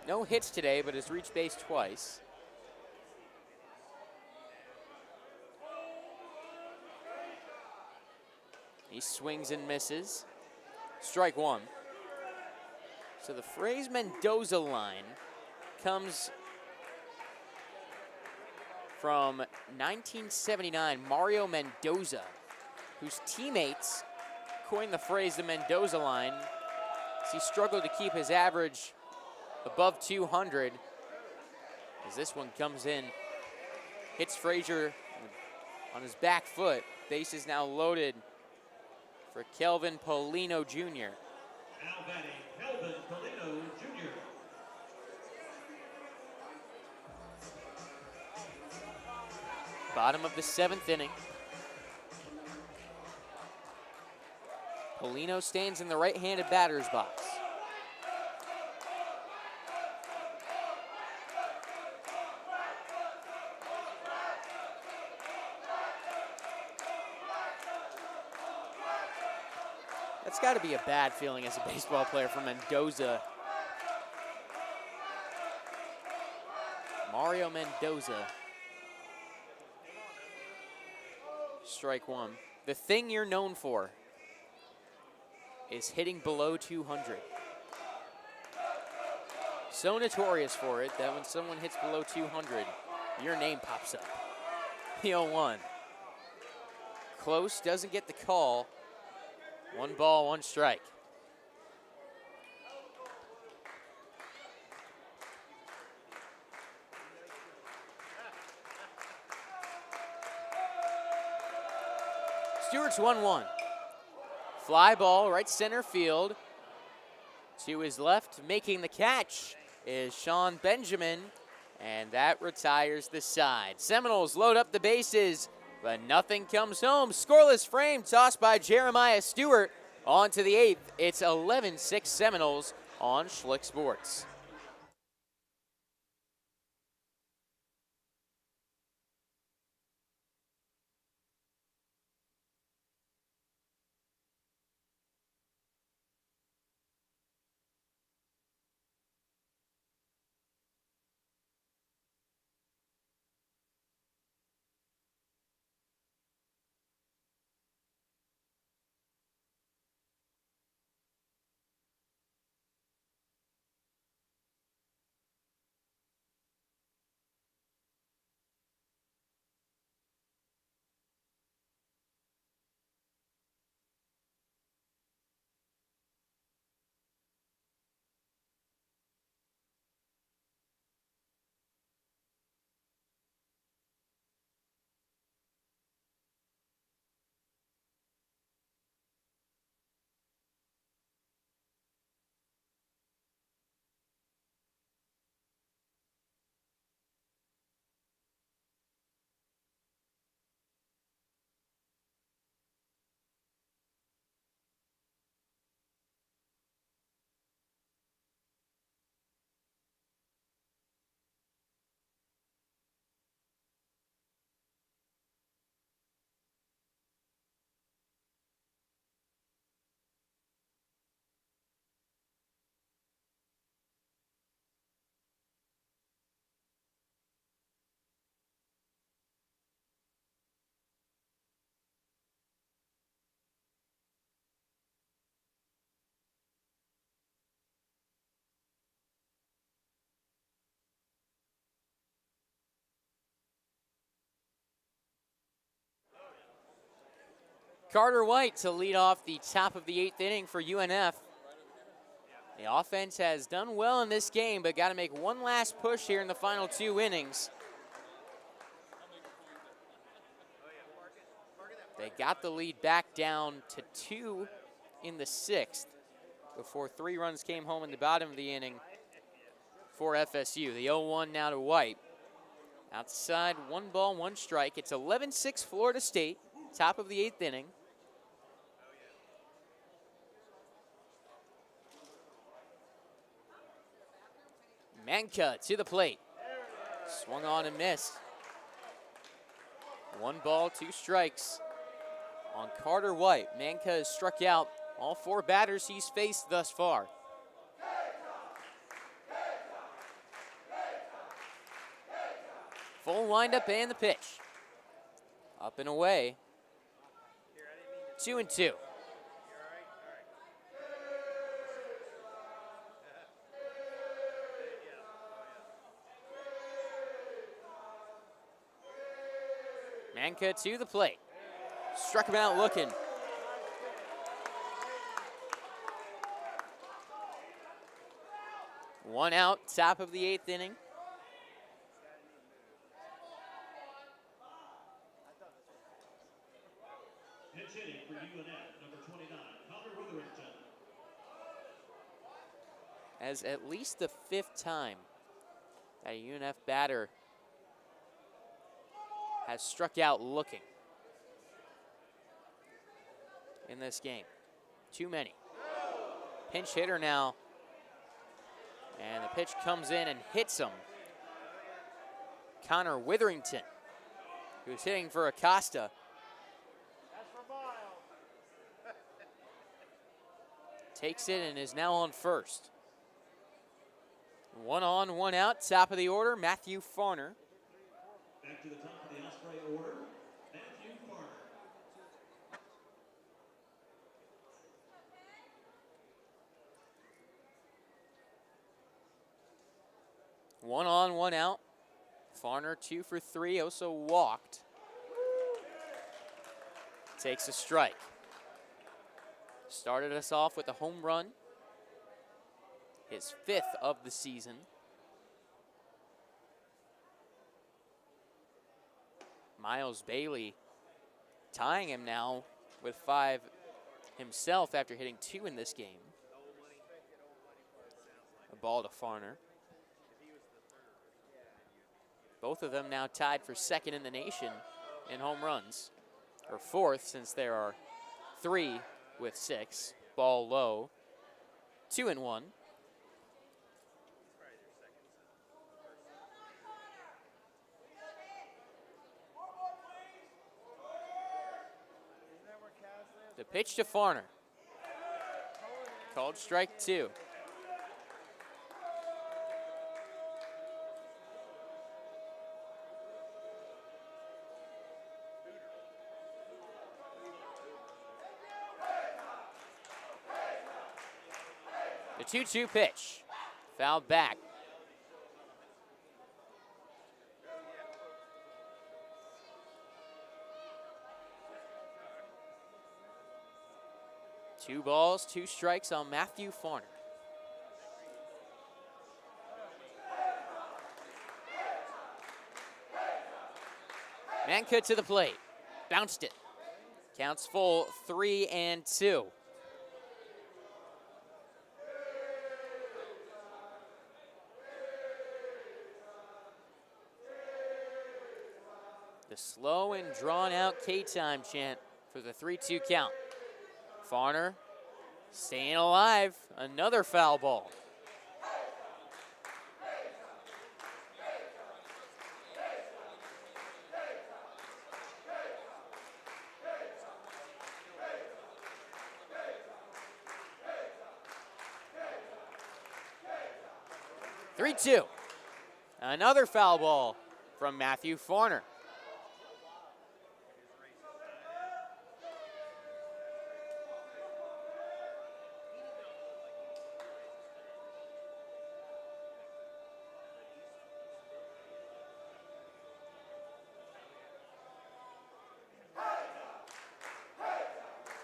no hits today, but has reached base twice. He swings and misses. Strike 1. So the Frays Mendoza line comes from 1979, Mario Mendoza, whose teammates coined the phrase the Mendoza line. He struggled to keep his average above 200 as this one comes in, hits Frazier on his back foot. Base is now loaded for Kelvin Polino Jr. Now batting, Kelvin Polino Jr. Bottom of the 7th inning. Polino stands in the right-handed batter's box. That's got to be a bad feeling as a baseball player for Mendoza. Mario Mendoza. Strike 1. The thing you're known for is hitting below 200. So notorious for it that when someone hits below 200, your name pops up. The 0-1. Close, doesn't get the call. 1 ball, 1 strike. Stewart's 1-1. Fly ball, right center field. To his left, making the catch is Sean Benjamin, and that retires the side. Seminoles load up the bases, but nothing comes home. Scoreless frame tossed by Jeremiah Stewart. On to the 8th. It's 11-6 Seminoles on Schlick Sports. Carter White to lead off the top of the 8th inning for UNF. The offense has done well in this game, but got to make one last push here in the final 2 innings. They got the lead back down to 2 in the 6th before 3 runs came home in the bottom of the inning for FSU. The 0-1 now to White. Outside, 1 ball, 1 strike. It's 11-6 Florida State, top of the 8th inning. Manka to the plate. Swung on and missed. 1 ball, 2 strikes on Carter White. Manka has struck out all 4 batters he's faced thus far. Full windup and the pitch. Up and away. 2-2. Manka to the plate. Struck him out looking. One out, top of the 8th inning. Pitch hitting for UNF, number 29, Connor Witherington. As at least the 5th time that a UNF batter has struck out looking in this game. Too many. Pinch hitter now. And the pitch comes in and hits him. Connor Witherington, who's hitting for Acosta. That's for Miles. Takes it and is now on first. 1 on, 1 out, top of the order, Matthew Farner. Back to the top of the Osprey order, Matthew Farner. 1 on, 1 out. Farner 2 for 3, also walked. Takes a strike. Started us off with a home run. His 5th of the season. Miles Bailey tying him now with 5 himself after hitting 2 in this game. A ball to Farner. Both of them now tied for 2nd in the nation in home runs, or 4th since there are 3 with 6. Ball low, 2-1. The pitch to Farner. Called strike 2. The 2-2 pitch. Fouled back. Two balls, 2 strikes on Matthew Farner. Manka to the plate. Bounced it. Counts full, 3-2. The slow and drawn out K-time chant for the 3-2 count. Farner staying alive, another foul ball. Three-two. Another foul ball from Matthew Farner.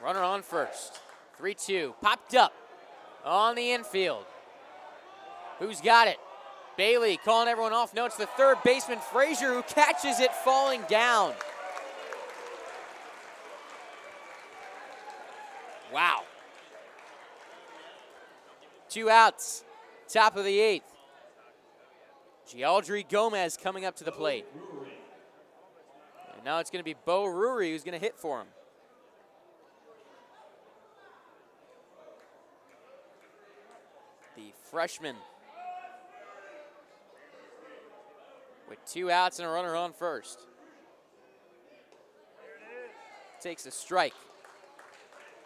Runner on first. 3-2. Popped up on the infield. Who's got it? Bailey calling everyone off. No, it's the third baseman, Frazier, who catches it falling down. Wow. 2 outs. Top of the 8th. Gialdry Gomez coming up to the plate. And now it's going to be Bo Rury who's going to hit for him. The freshman. With 2 outs and a runner on first. Takes a strike.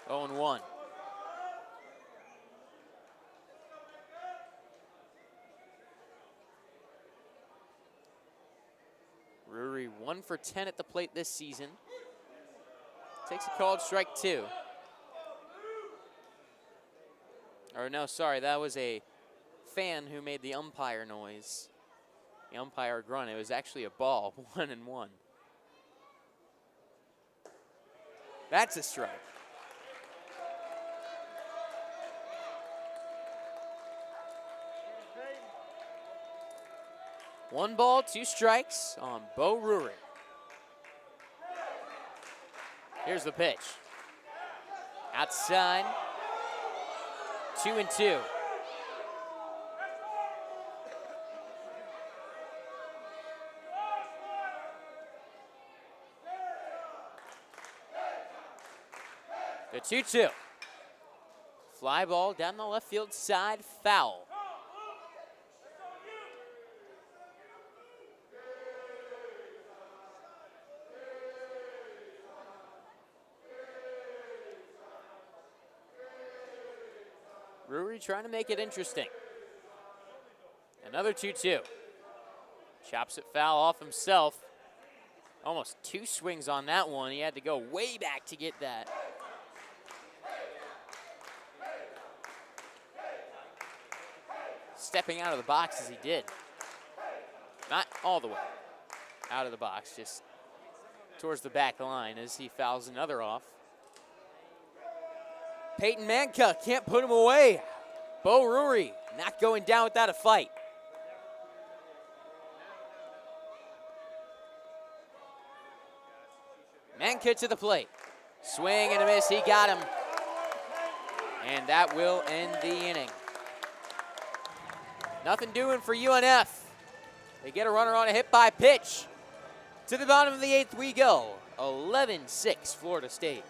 0-1. Rury 1 for 10 at the plate this season. Takes a called strike 2. Or no, sorry, that was a fan who made the umpire noise. The umpire grunt. It was actually a ball. 1-1. That's a strike. One ball, 2 strikes on Bo Rury. Here's the pitch. Outside. 2-2. The 2-2. Fly ball down the left field side, foul. Rury trying to make it interesting. Another 2-2. Chops it foul off himself. Almost 2 swings on that one. He had to go way back to get that. Stepping out of the box as he did. Not all the way out of the box, just towards the back line as he fouls another off. Peyton Manka can't put him away. Bo Rury not going down without a fight. Manka to the plate. Swing and a miss, he got him. And that will end the inning. Nothing doing for UNF. They get a runner on a hit by pitch. To the bottom of the 8th we go. 11-6 Florida State.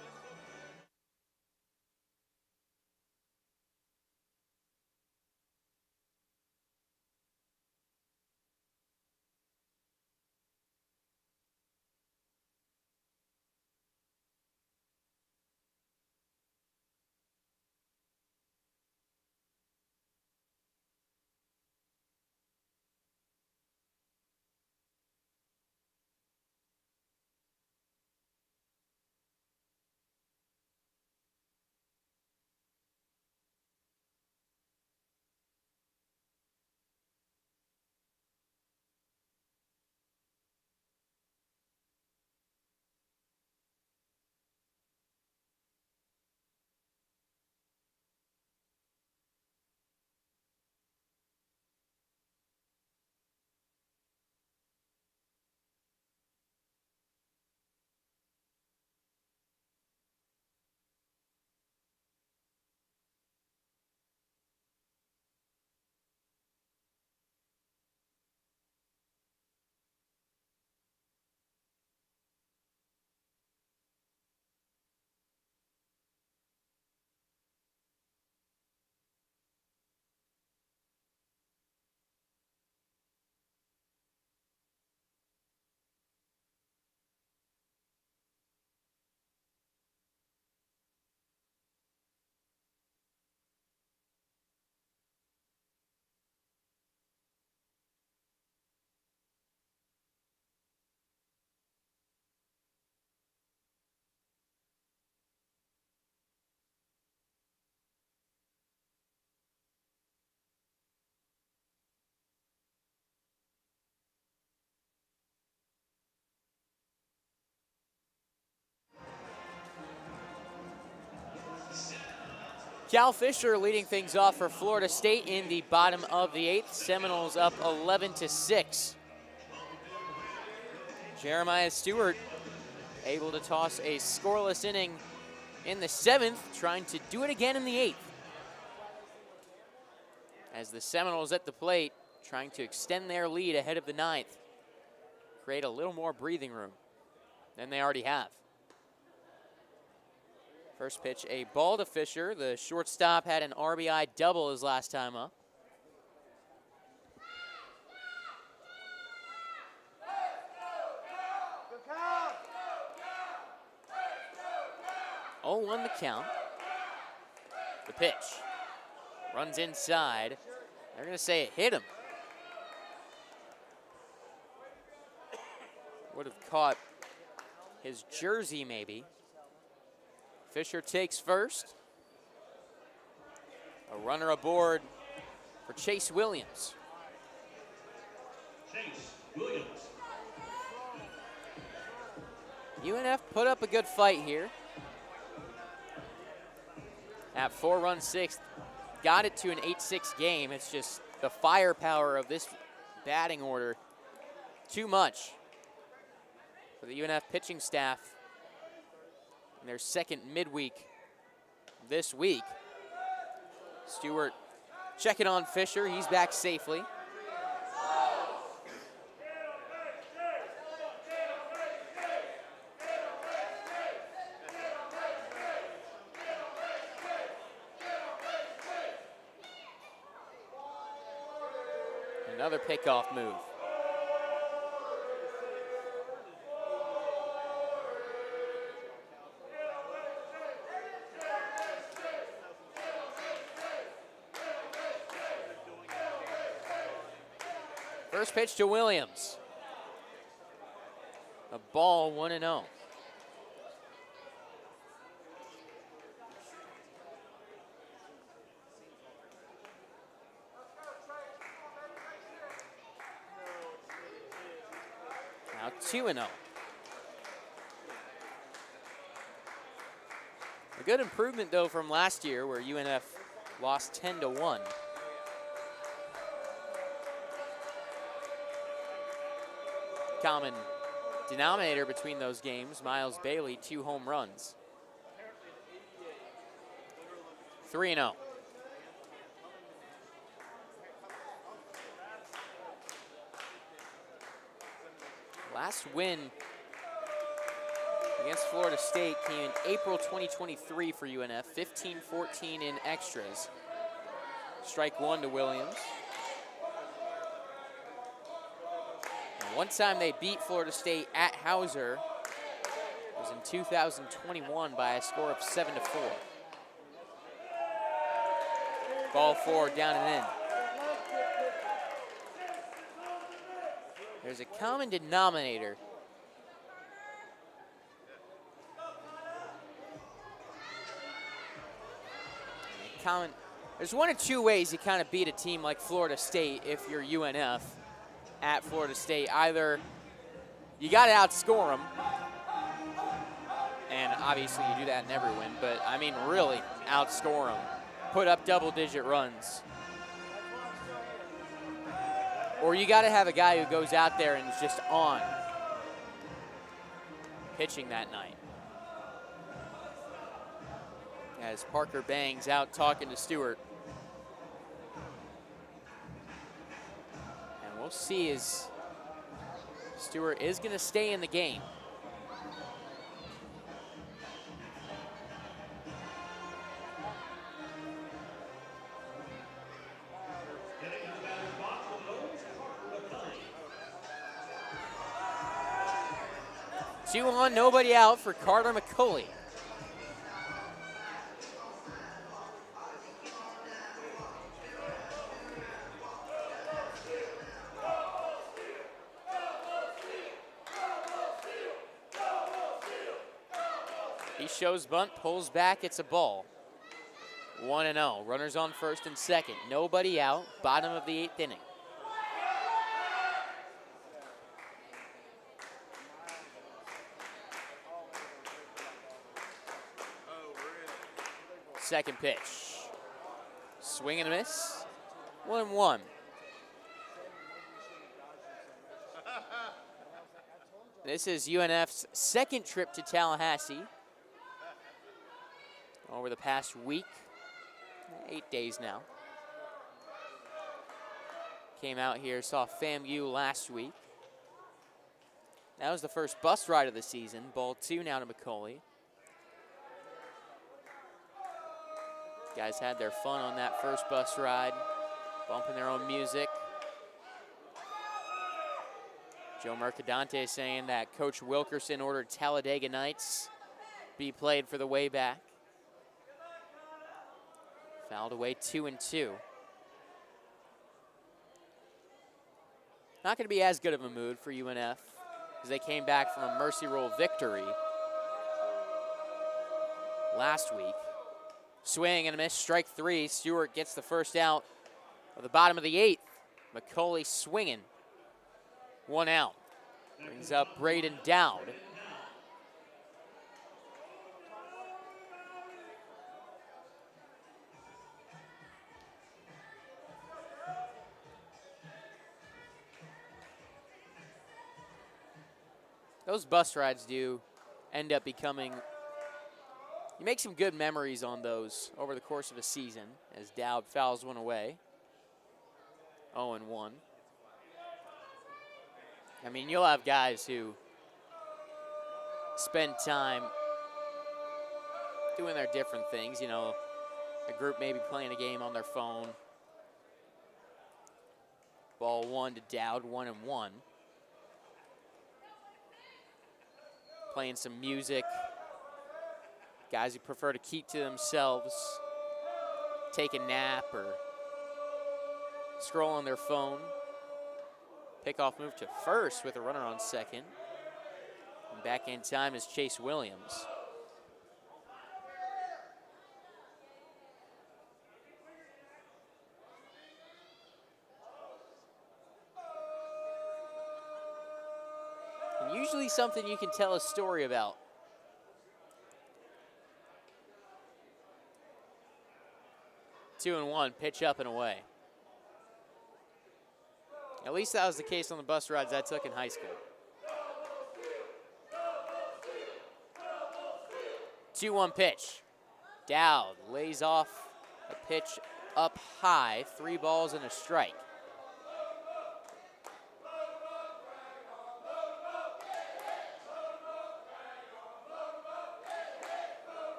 Cal Fisher leading things off for Florida State in the bottom of the 8th. Seminoles up 11-6. Jeremiah Stewart able to toss a scoreless inning in the 7th, trying to do it again in the 8th. As the Seminoles at the plate, trying to extend their lead ahead of the 9th. Create a little more breathing room than they already have. First pitch, a ball to Fisher. The shortstop had an RBI double his last time up. Good count. 0-1 the count. The pitch. Runs inside. They're going to say it hit him. Would have caught his jersey maybe. Fisher takes first. A runner aboard for Chase Williams. Chase Williams. UNF put up a good fight here. At 4-run 6th, got it to an 8-6 game. It's just the firepower of this batting order too much for the UNF pitching staff in their second midweek this week. Stewart checking on Fisher. He's back safely. Another pickoff move. First pitch to Williams. A ball, 1-0. Now 2-0. A good improvement though from last year where UNF lost 10-1. Common denominator between those games, Miles Bailey, 2 home runs. 3-0. Last win against Florida State came in April 2023 for UNF, 15-14 in extras. Strike 1 to Williams. One time they beat Florida State at Hauser was in 2021 by a score of 7-4. Ball 4 down and in. There's a common denominator. There's one of two ways you kind of beat a team like Florida State if you're UNF at Florida State. Either you got to outscore them, and obviously you do that in every win, but I mean really outscore them, put up double-digit runs. Or you got to have a guy who goes out there and is just on pitching that night. As Parker Bangs out talking to Stewart. And we'll see as Stewart is going to stay in the game. Two on, nobody out for Carter McCulley. He shows bunt, pulls back, it's a ball. 1-0, runners on first and second. Nobody out, bottom of the 8th inning. Second pitch. Swing and a miss. 1-1. This is UNF's second trip to Tallahassee over the past week, 8 days now. Came out here, saw FAMU last week. That was the first bus ride of the season. Ball 2 now to McCauley. Guys had their fun on that first bus ride, bumping their own music. Joe Mercadante saying that Coach Wilkerson ordered Talladega Nights be played for the way back. Fouled away 2-2. Not going to be as good of a mood for UNF as they came back from a Mercy Roll victory last week. Swing and a miss, strike 3. Stewart gets the first out of the bottom of the 8th. McCauley swinging. 1 out. Brings up Braden Dowd. Those bus rides do end up becoming, you make some good memories on those over the course of a season as Dowd fouls one away. 0-1. I mean, you'll have guys who spend time doing their different things. You know, a group maybe playing a game on their phone. Ball 1 to Dowd, 1-1. Playing some music. Guys who prefer to keep to themselves, take a nap or scroll on their phone. Pickoff move to first with a runner on second. And back in time is Chase Williams. And usually something you can tell a story about. Two and one, pitch up and away. At least that was the case on the bus rides I took in high school. 2-1 pitch. Dowd lays off a pitch up high, 3 balls and a strike.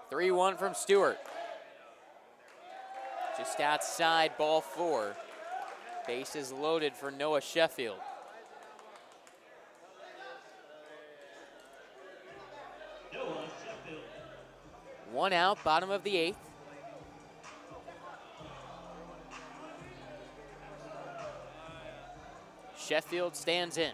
Three-1 from Stewart. Just outside, ball 4. Bases loaded for Noah Sheffield. Noah Sheffield. 1 out, bottom of the 8th. Sheffield stands in.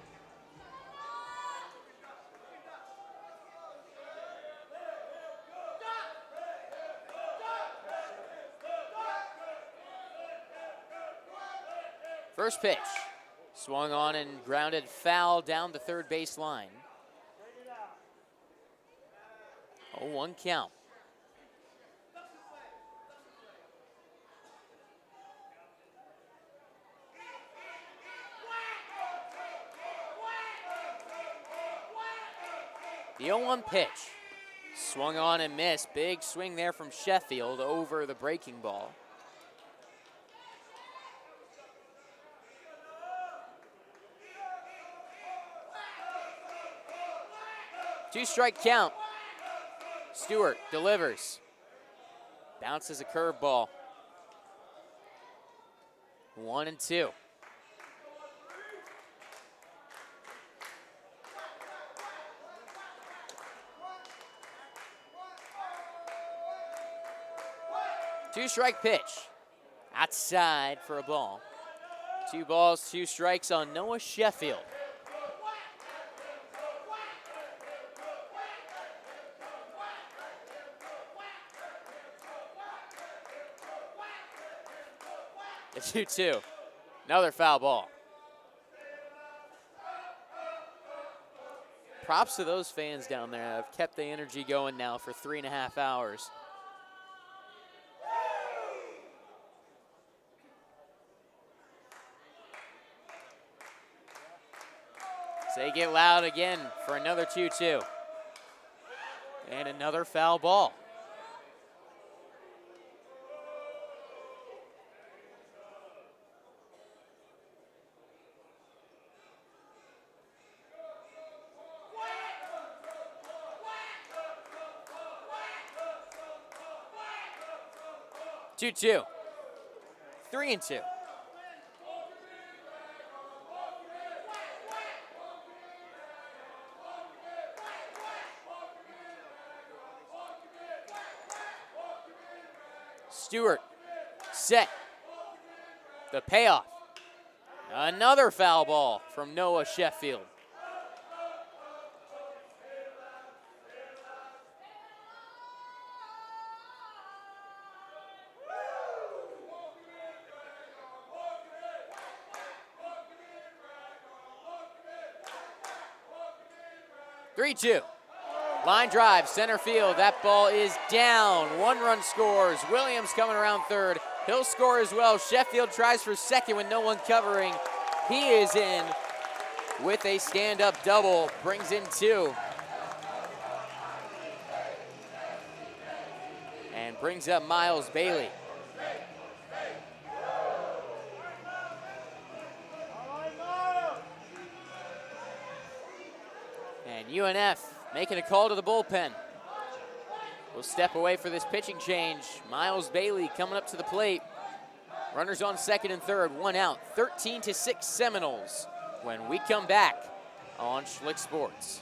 First pitch, swung on and grounded foul down the third base line. 0-1 count. The 0-1 pitch, swung on and missed. Big swing there from Sheffield over the breaking ball. Two-strike count. Stewart delivers. Bounces a curveball. 1-2. Two-strike pitch. Outside for a ball. 2 balls, 2 strikes on Noah Sheffield. The 2-2. Another foul ball. Props to those fans down there that have kept the energy going now for 3.5 hours. they get loud again for another 2-2. And another foul ball. Two, 3-2. Stewart, set. The payoff. Another foul ball from Noah Sheffield. Three-two. Line drive, center field. That ball is down. 1 run scores. Williams coming around third. He'll score as well. Sheffield tries for second with no one covering. He is in with a stand-up double. Brings in 2. And brings up Miles Bailey. And UNF making a call to the bullpen. We'll step away for this pitching change. Miles Bailey coming up to the plate. Runners on second and third, 1 out. 13-6 Seminoles when we come back on Schlick Sports.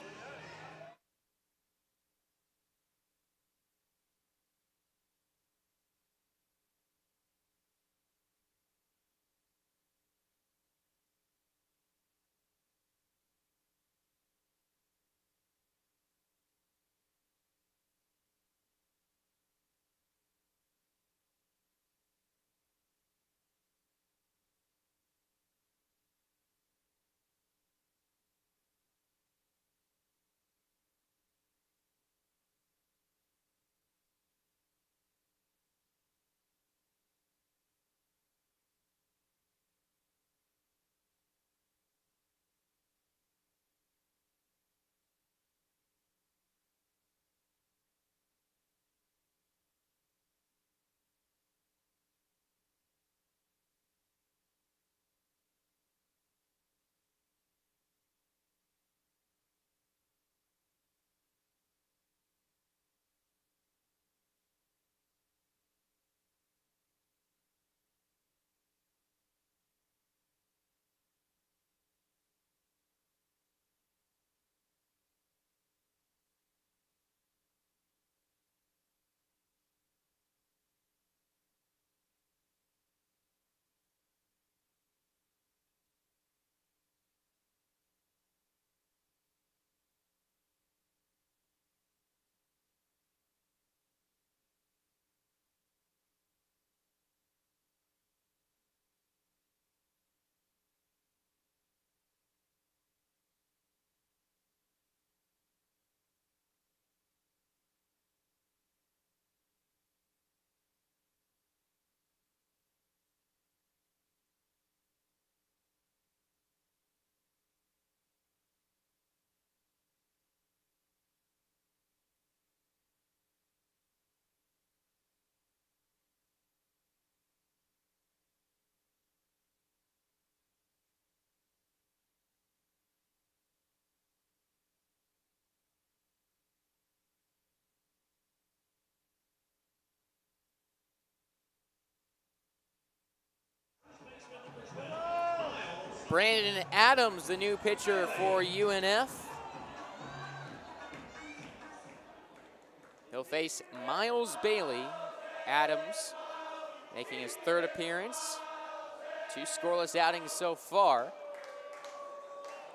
Brandon Adams, the new pitcher for UNF. He'll face Miles Bailey. Adams making his 3rd appearance. 2 scoreless outings so far.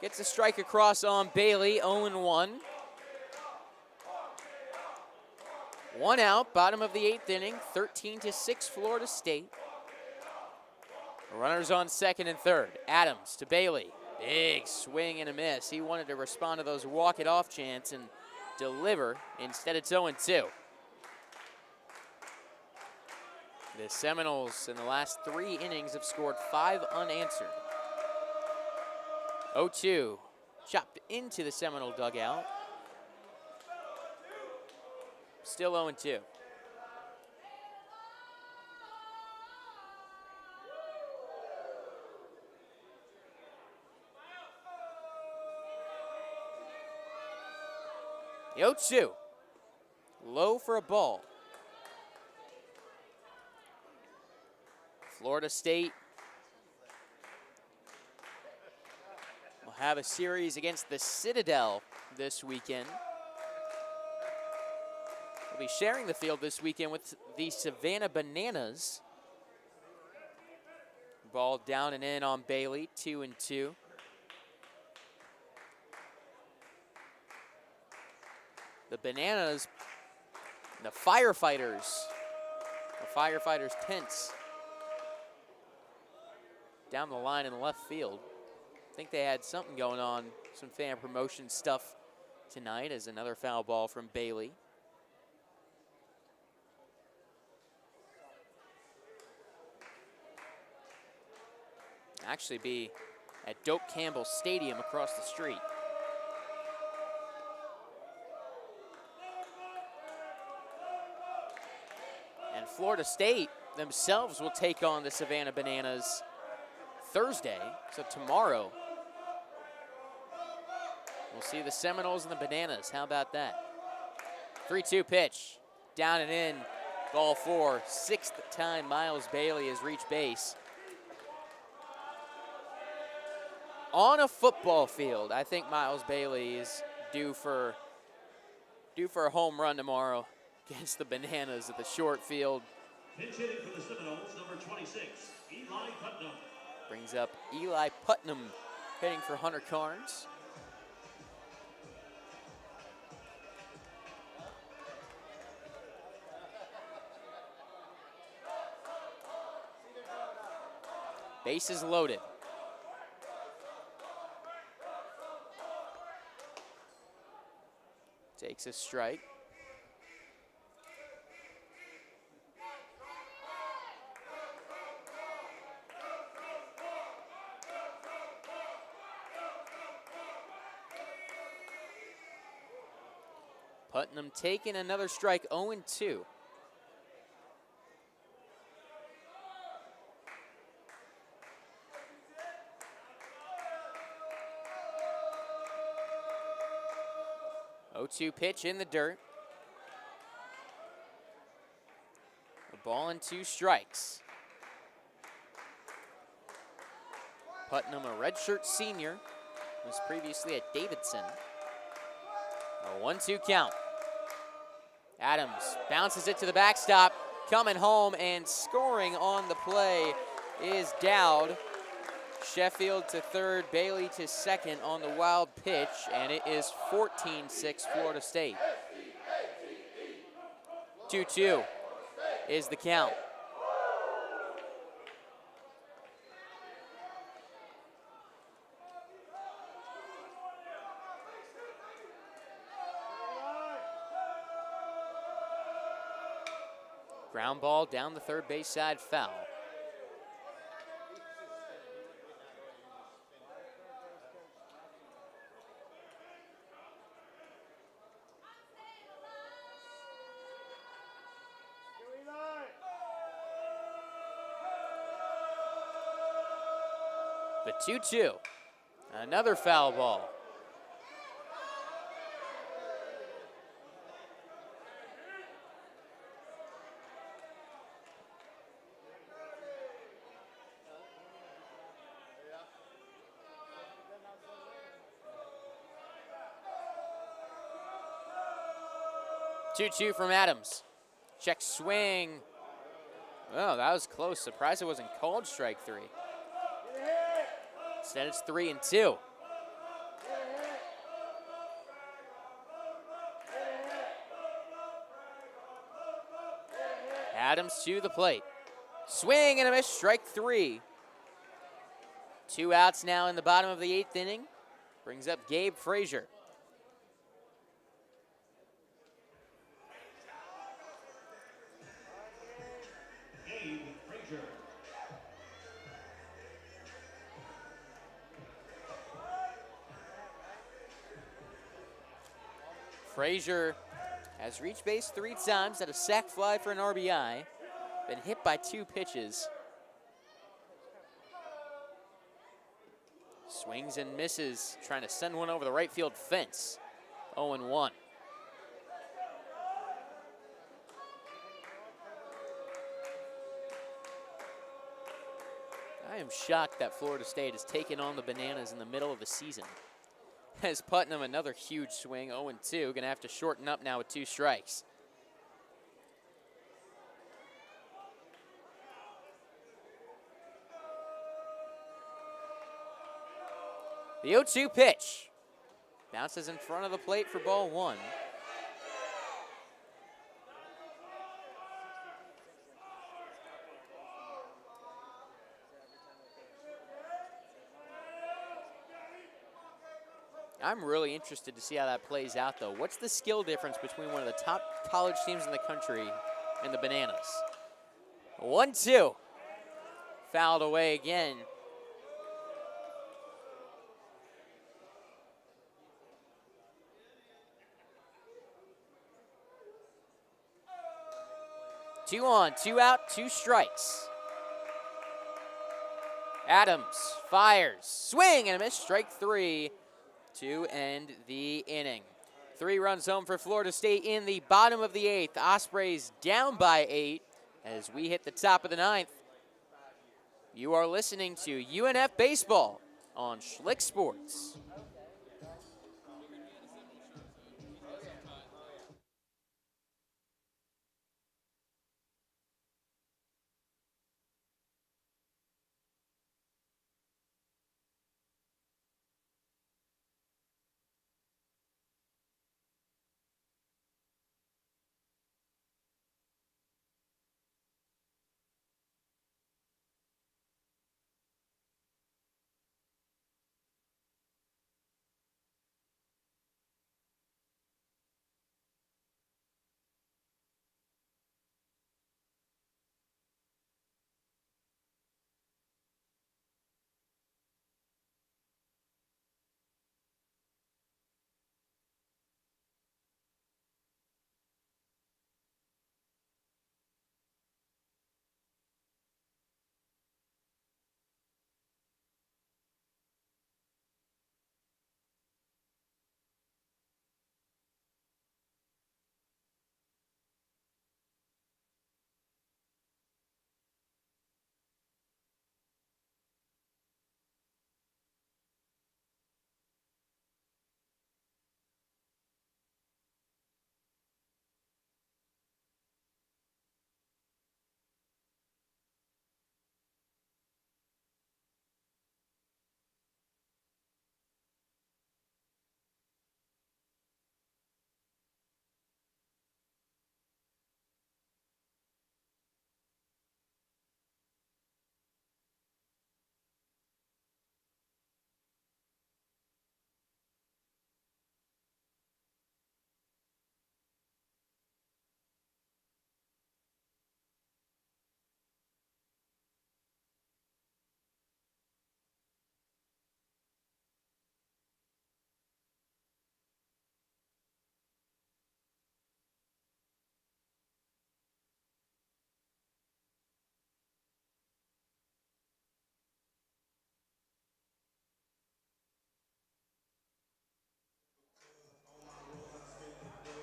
Gets a strike across on Bailey, 0-1. 1 out, bottom of the 8th inning, 13-6 Florida State. Runners on second and third. Adams to Bailey. Big swing and a miss. He wanted to respond to those walk-it-off chants and deliver. Instead, it's 0-2. The Seminoles in the last 3 innings have scored 5 unanswered. 0-2 chopped into the Seminole dugout. Still 0-2. The 0-2. Low for a ball. Florida State will have a series against the Citadel this weekend. We'll be sharing the field this weekend with the Savannah Bananas. Ball down and in on Bailey, 2-2. The Bananas, the firefighters tents down the line in left field. I think they had something going on, some fan promotion stuff tonight, as another foul ball from Bailey. Actually be at Doak Campbell Stadium across the street. And Florida State themselves will take on the Savannah Bananas Thursday, so tomorrow. We'll see the Seminoles and the Bananas. How about that? 3-2 pitch, down and in, ball four. Sixth time Miles Bailey has reached base. On a football field, I think Miles Bailey is due for a home run tomorrow against the Bananas at the short field. Pinch hitting for the Seminoles, number 26, Eli Putnam. Brings up Eli Putnam hitting for Hunter Carnes. Bases loaded. Takes a strike. Putnam taking another strike, 0-2. Oh-2 pitch in the dirt. A ball and two strikes. Putnam, a redshirt senior, was previously at Davidson. A 1-2 count. Adams bounces it to the backstop, coming home and scoring on the play is Dowd. Sheffield to third, Bailey to second on the wild pitch, and it is 14-6 Florida State. 2-2 is the count. Ground ball down the third base side, foul. The 2-2, another foul ball. Two from Adams. Check swing. Oh, that was close. Surprised it wasn't called strike three. Instead, it's 3-2. Adams to the plate. Swing and a miss, strike three. 2 outs now in the bottom of the 8th inning. Brings up Gabe Frazier. Frazier has reached base 3 times, had a sac fly for an RBI, been hit by 2 pitches. Swings and misses, trying to send one over the right field fence. 0-1. I am shocked that Florida State has taken on the Bananas in the middle of the season. As Putnam, another huge swing, 0-2. Gonna have to shorten up now with 2 strikes. The 0-2 pitch. Bounces in front of the plate for ball 1. I'm really interested to see how that plays out, though. What's the skill difference between one of the top college teams in the country and the Bananas? 1-2. Fouled away again. Two on, 2 out, 2 strikes. Adams fires, swing and a miss, strike 3 to end the inning. 3 runs home for Florida State in the bottom of the 8th. Ospreys down by 8 as we hit the top of the 9th. You are listening to UNF Baseball on Schlick Sports.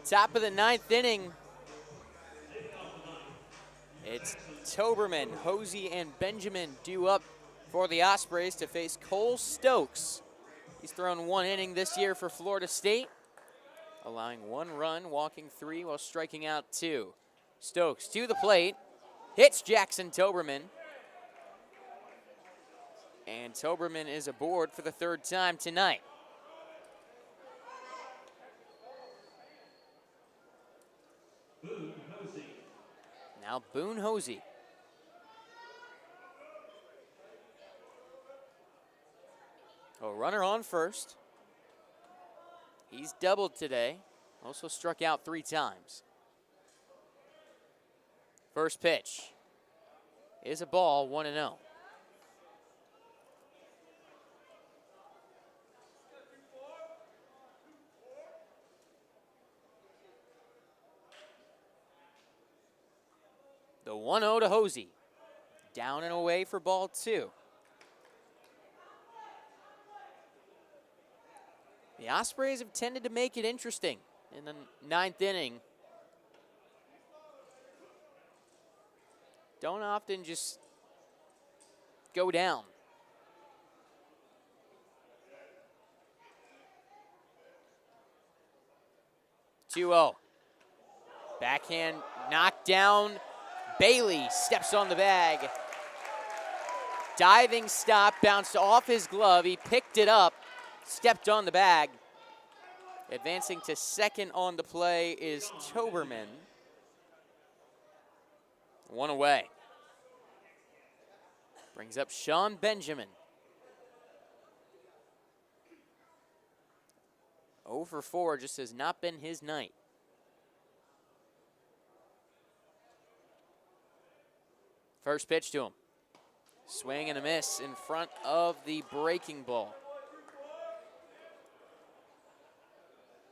Top of the 9th inning. It's Toberman, Hosey, and Benjamin due up for the Ospreys to face Cole Stokes. He's thrown 1 inning this year for Florida State, allowing 1 run, walking 3 while striking out 2. Stokes to the plate, hits Jackson Toberman. And Toberman is aboard for the 3rd time tonight. Now Boone Hosey. A runner on first. He's doubled today. Also struck out 3 times. First pitch is a ball, 1-0. The 1-0 to Hosey. Down and away for ball 2. The Ospreys have tended to make it interesting in the 9th inning. Don't often just go down. 2-0. Backhand knocked down. Bailey steps on the bag. Diving stop, bounced off his glove. He picked it up, stepped on the bag. Advancing to second on the play is Toberman. 1 away. Brings up Sean Benjamin. 0 for 4 just has not been his night. First pitch to him. Swing and a miss in front of the breaking ball.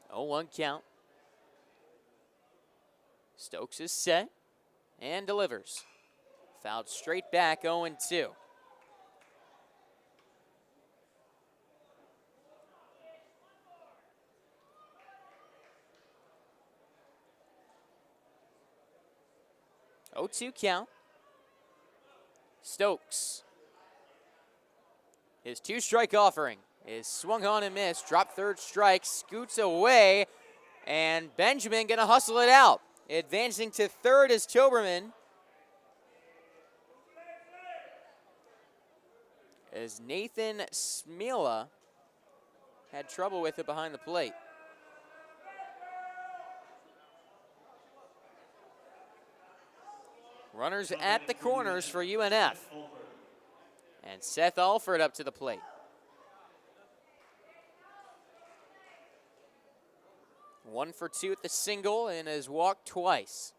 0-1 count. Stokes is set and delivers. Fouled straight back, 0-2. Oh, 2 count. Stokes. His 2-strike offering is swung on and missed. Drop third strike, scoots away, and Benjamin gonna hustle it out. Advancing to third is Toberman. As Nathan Smila had trouble with it behind the plate. Runners at the corners for UNF. And Seth Alford up to the plate. One for 2 at the single and has walked twice.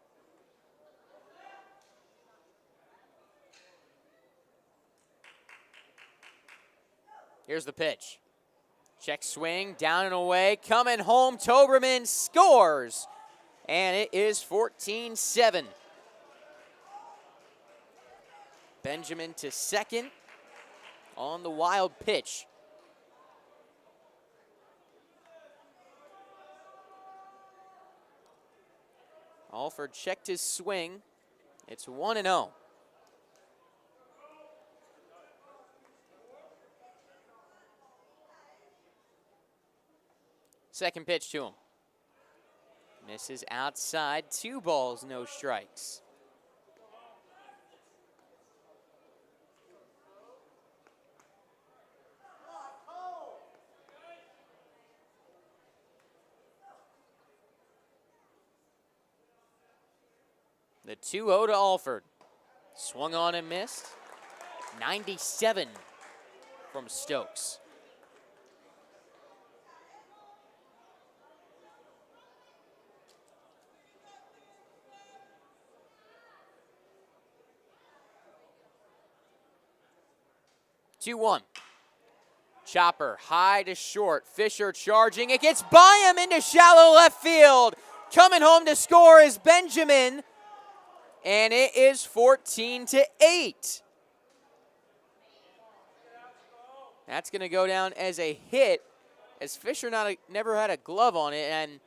Here's the pitch. Check swing, down and away. Coming home, Toberman scores. And it is 14-7. Benjamin to second on the wild pitch. Alford checked his swing. It's 1-0. Second pitch to him. Misses outside. 2 balls, no strikes. The 2-0 to Alford. Swung on and missed. 97 from Stokes. Two-one. Chopper high to short. Fisher charging. It gets by him into shallow left field. Coming home to score is Benjamin. And it is 14-8. That's going to go down as a hit, as Fisher never had a glove on it, and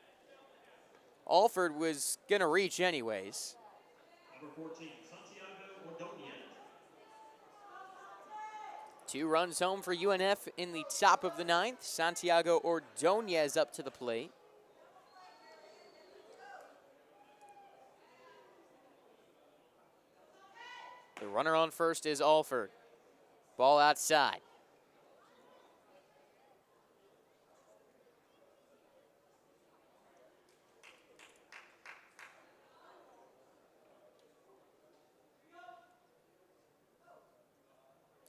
Alford was going to reach anyways. Number 14, Santiago Ordonez. 2 runs home for UNF in the top of the 9th. Santiago Ordonez up to the plate. The runner on first is Alford. Ball outside.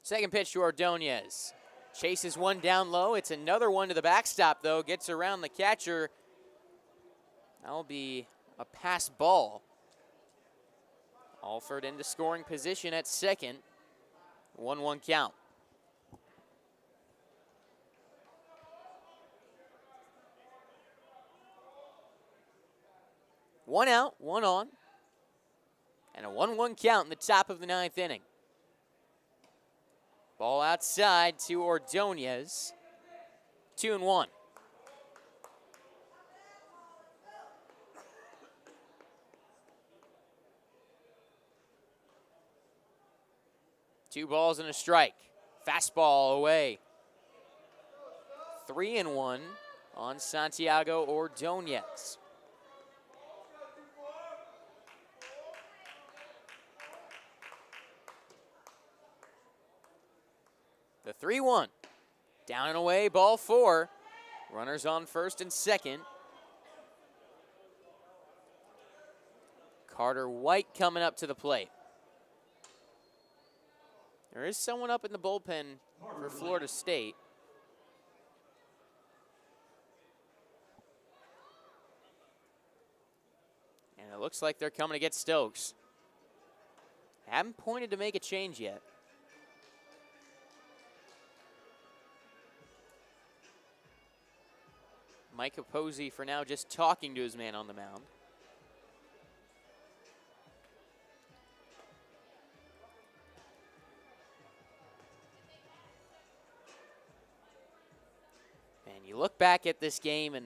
Second pitch to Ordonez. Chases one down low. It's another one to the backstop, though. Gets around the catcher. That'll be a pass ball. Alford into scoring position at second. 1-1 count. One out, one on. And a 1-1 count in the top of the 9th inning. Ball outside to Ordonez. 2-1. Two balls and a strike. Fastball away. 3-1 on Santiago Ordonez. The 3-1. Down and away, ball 4. Runners on first and second. Carter White coming up to the plate. There is someone up in the bullpen for Florida State. And it looks like they're coming to get Stokes. Haven't pointed to make a change yet. Mike Posey for now just talking to his man on the mound. And you look back at this game and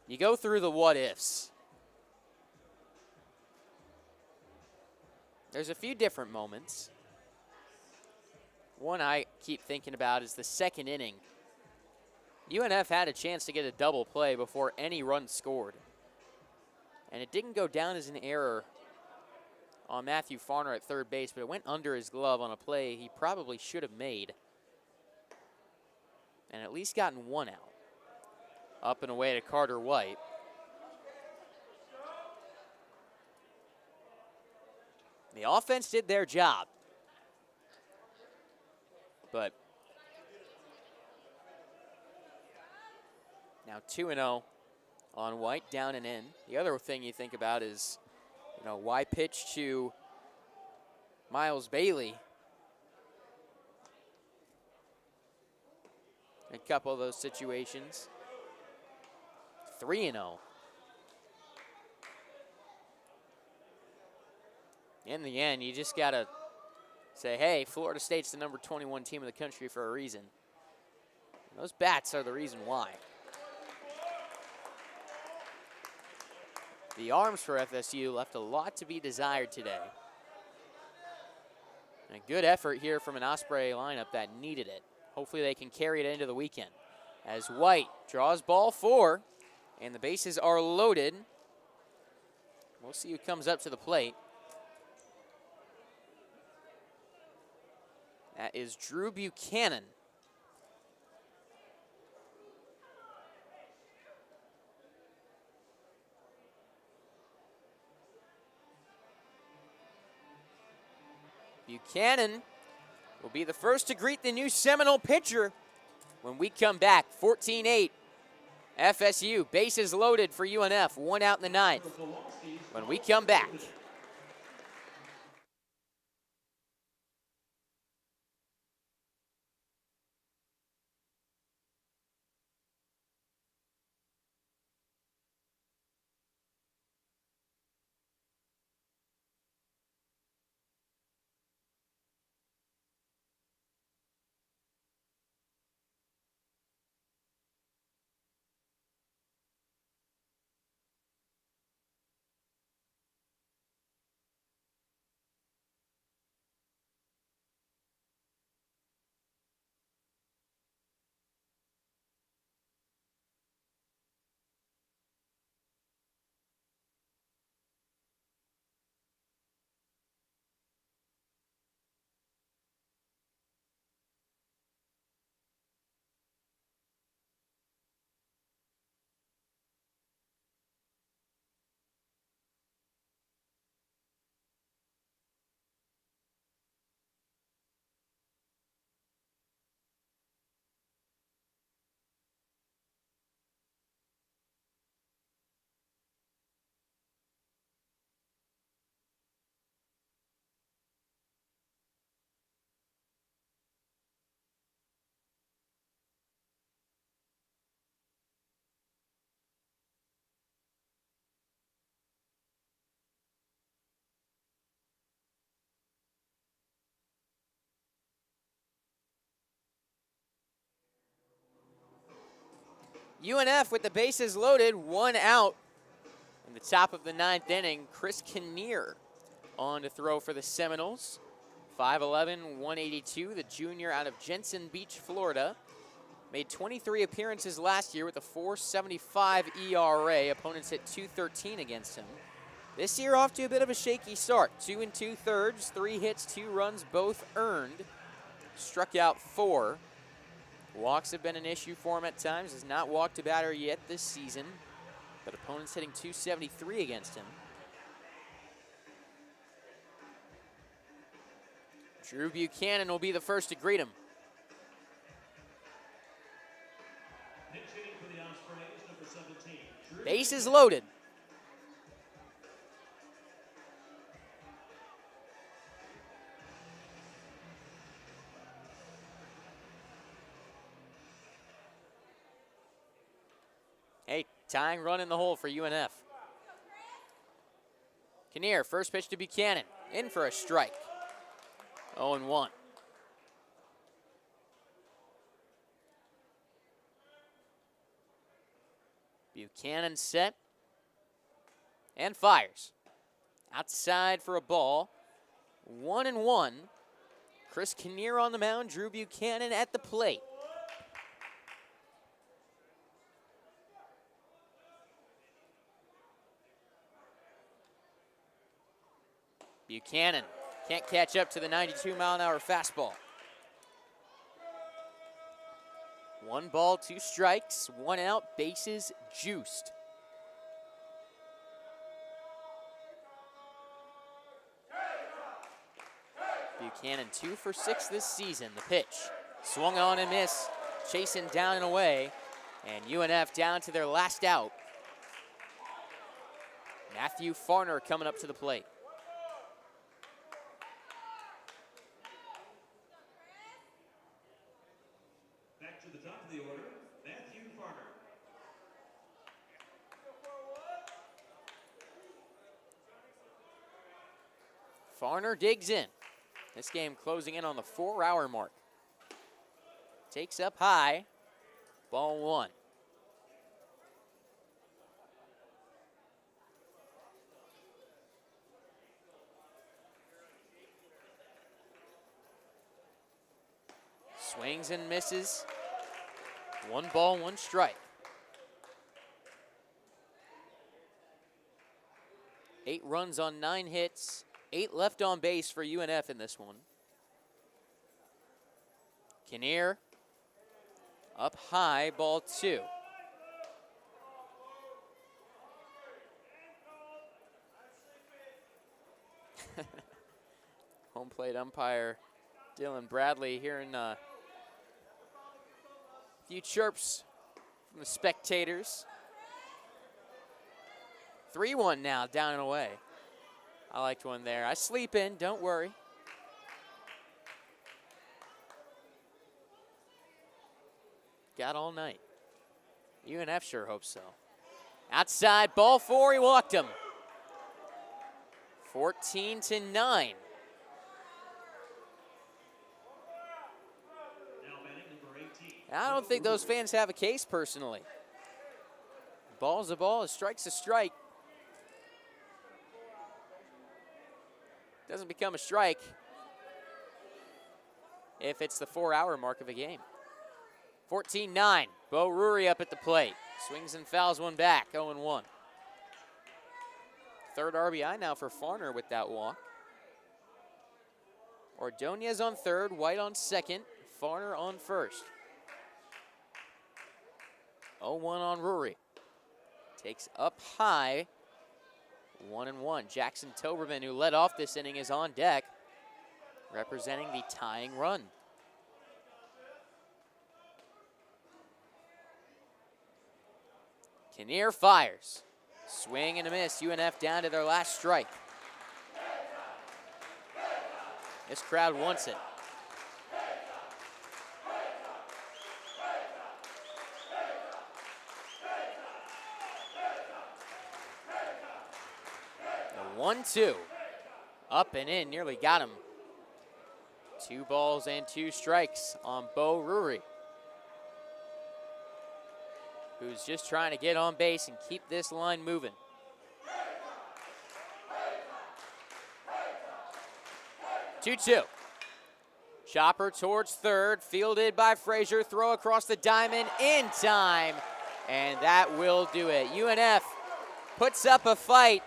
you go through the what ifs. There's a few different moments. One I keep thinking about is the second inning. UNF had a chance to get a double play before any run scored. And it didn't go down as an error on Matthew Farner at third base, but it went under his glove on a play he probably should have made. And at least gotten one out. Up and away to Carter White. The offense did their job. But now 2-0 on White, down and in. The other thing you think about is, why pitch to Miles Bailey? A couple of those situations. 3-0. In the end, you just got to say, hey, Florida State's the number 21 team in the country for a reason. And those bats are the reason why. The arms for FSU left a lot to be desired today. And a good effort here from an Osprey lineup that needed it. Hopefully they can carry it into the weekend. As White draws ball 4, and the bases are loaded. We'll see who comes up to the plate. That is Drew Buchanan. Buchanan will be the first to greet the new Seminole pitcher when we come back. 14-8 FSU. Bases loaded for UNF. 1 out in the 9th. When we come back. UNF with the bases loaded, 1 out. In the top of the 9th inning, Chris Kinnear on to throw for the Seminoles. 5'11", 182, the junior out of Jensen Beach, Florida. Made 23 appearances last year with a 4.75 ERA. Opponents hit .213 against him. This year off to a bit of a shaky start. 2 2/3, 3 hits, 2 runs, both earned. Struck out 4. Walks have been an issue for him at times. Has not walked a batter yet this season, but opponents hitting .273 against him. Drew Buchanan will be the first to greet him. Pinch hitting for the Ospreys, number 17. Drew. Bases loaded. Hey, tying run in the hole for UNF. Kinnear, first pitch to Buchanan. In for a strike. 0-1. Buchanan set and fires. Outside for a ball. 1-1. Chris Kinnear on the mound. Drew Buchanan at the plate. Buchanan can't catch up to the 92-mile-an-hour fastball. 1 ball, 2 strikes, 1 out, bases juiced. Buchanan 2 for 6 this season. The pitch swung on and missed, chasing down and away, and UNF down to their last out. Matthew Farner coming up to the plate. Back to the top of the order, Matthew Farner. Farner digs in. This game closing in on the 4-hour mark. Takes up high. Ball 1. Swings and misses. 1 ball, 1 strike. 8 runs on 9 hits. 8 left on base for UNF in this one. Kinnear up high, ball 2. Home plate umpire Dylan Bradley hearing a few chirps from the spectators. 3-1 now, down and away. I liked one there. I sleep in, don't worry. Got all night. UNF sure hopes so. Outside, ball 4, he walked him. 14-9. Now batting number 18. I don't think those fans have a case personally. Ball's a ball, a strike's a strike. Doesn't become a strike if it's the 4-hour mark of a game. 14-9, Bo Rury up at the plate. Swings and fouls one back, 0-1. Third RBI now for Farner with that walk. Ordonez on third, White on second, Farner on first. 0-1 on Rury. Takes up high, 1-1. Jackson Toberman, who led off this inning, is on deck, representing the tying run. Kinnear fires. Swing and a miss. UNF down to their last strike. This crowd wants it. The 1-2. Up and in, nearly got him. 2 balls and 2 strikes on Bo Rury. who's just trying to get on base and keep this line moving. Two-two. Chopper towards third, fielded by Frazier, throw across the diamond in time, and that will do it. UNF puts up a fight,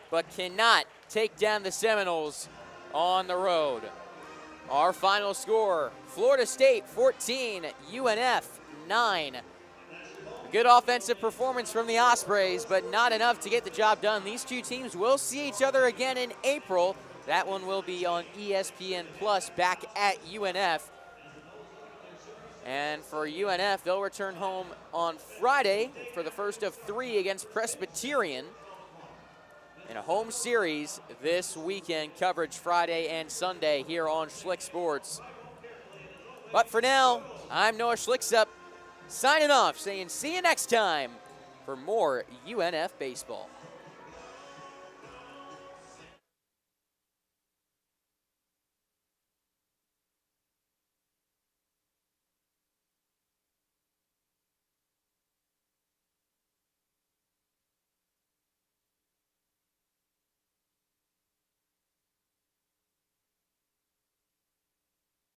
but cannot take down the Seminoles on the road. Our final score, Florida State 14, UNF 9. Good offensive performance from the Ospreys, but not enough to get the job done. These two teams will see each other again in April. That one will be on ESPN Plus back at UNF. And for UNF, they'll return home on Friday for the first of 3 against Presbyterian in a home series this weekend. Coverage Friday and Sunday here on Schlick Sports. But for now, I'm Noah Schlicksup, signing off, saying see you next time for more UNF baseball.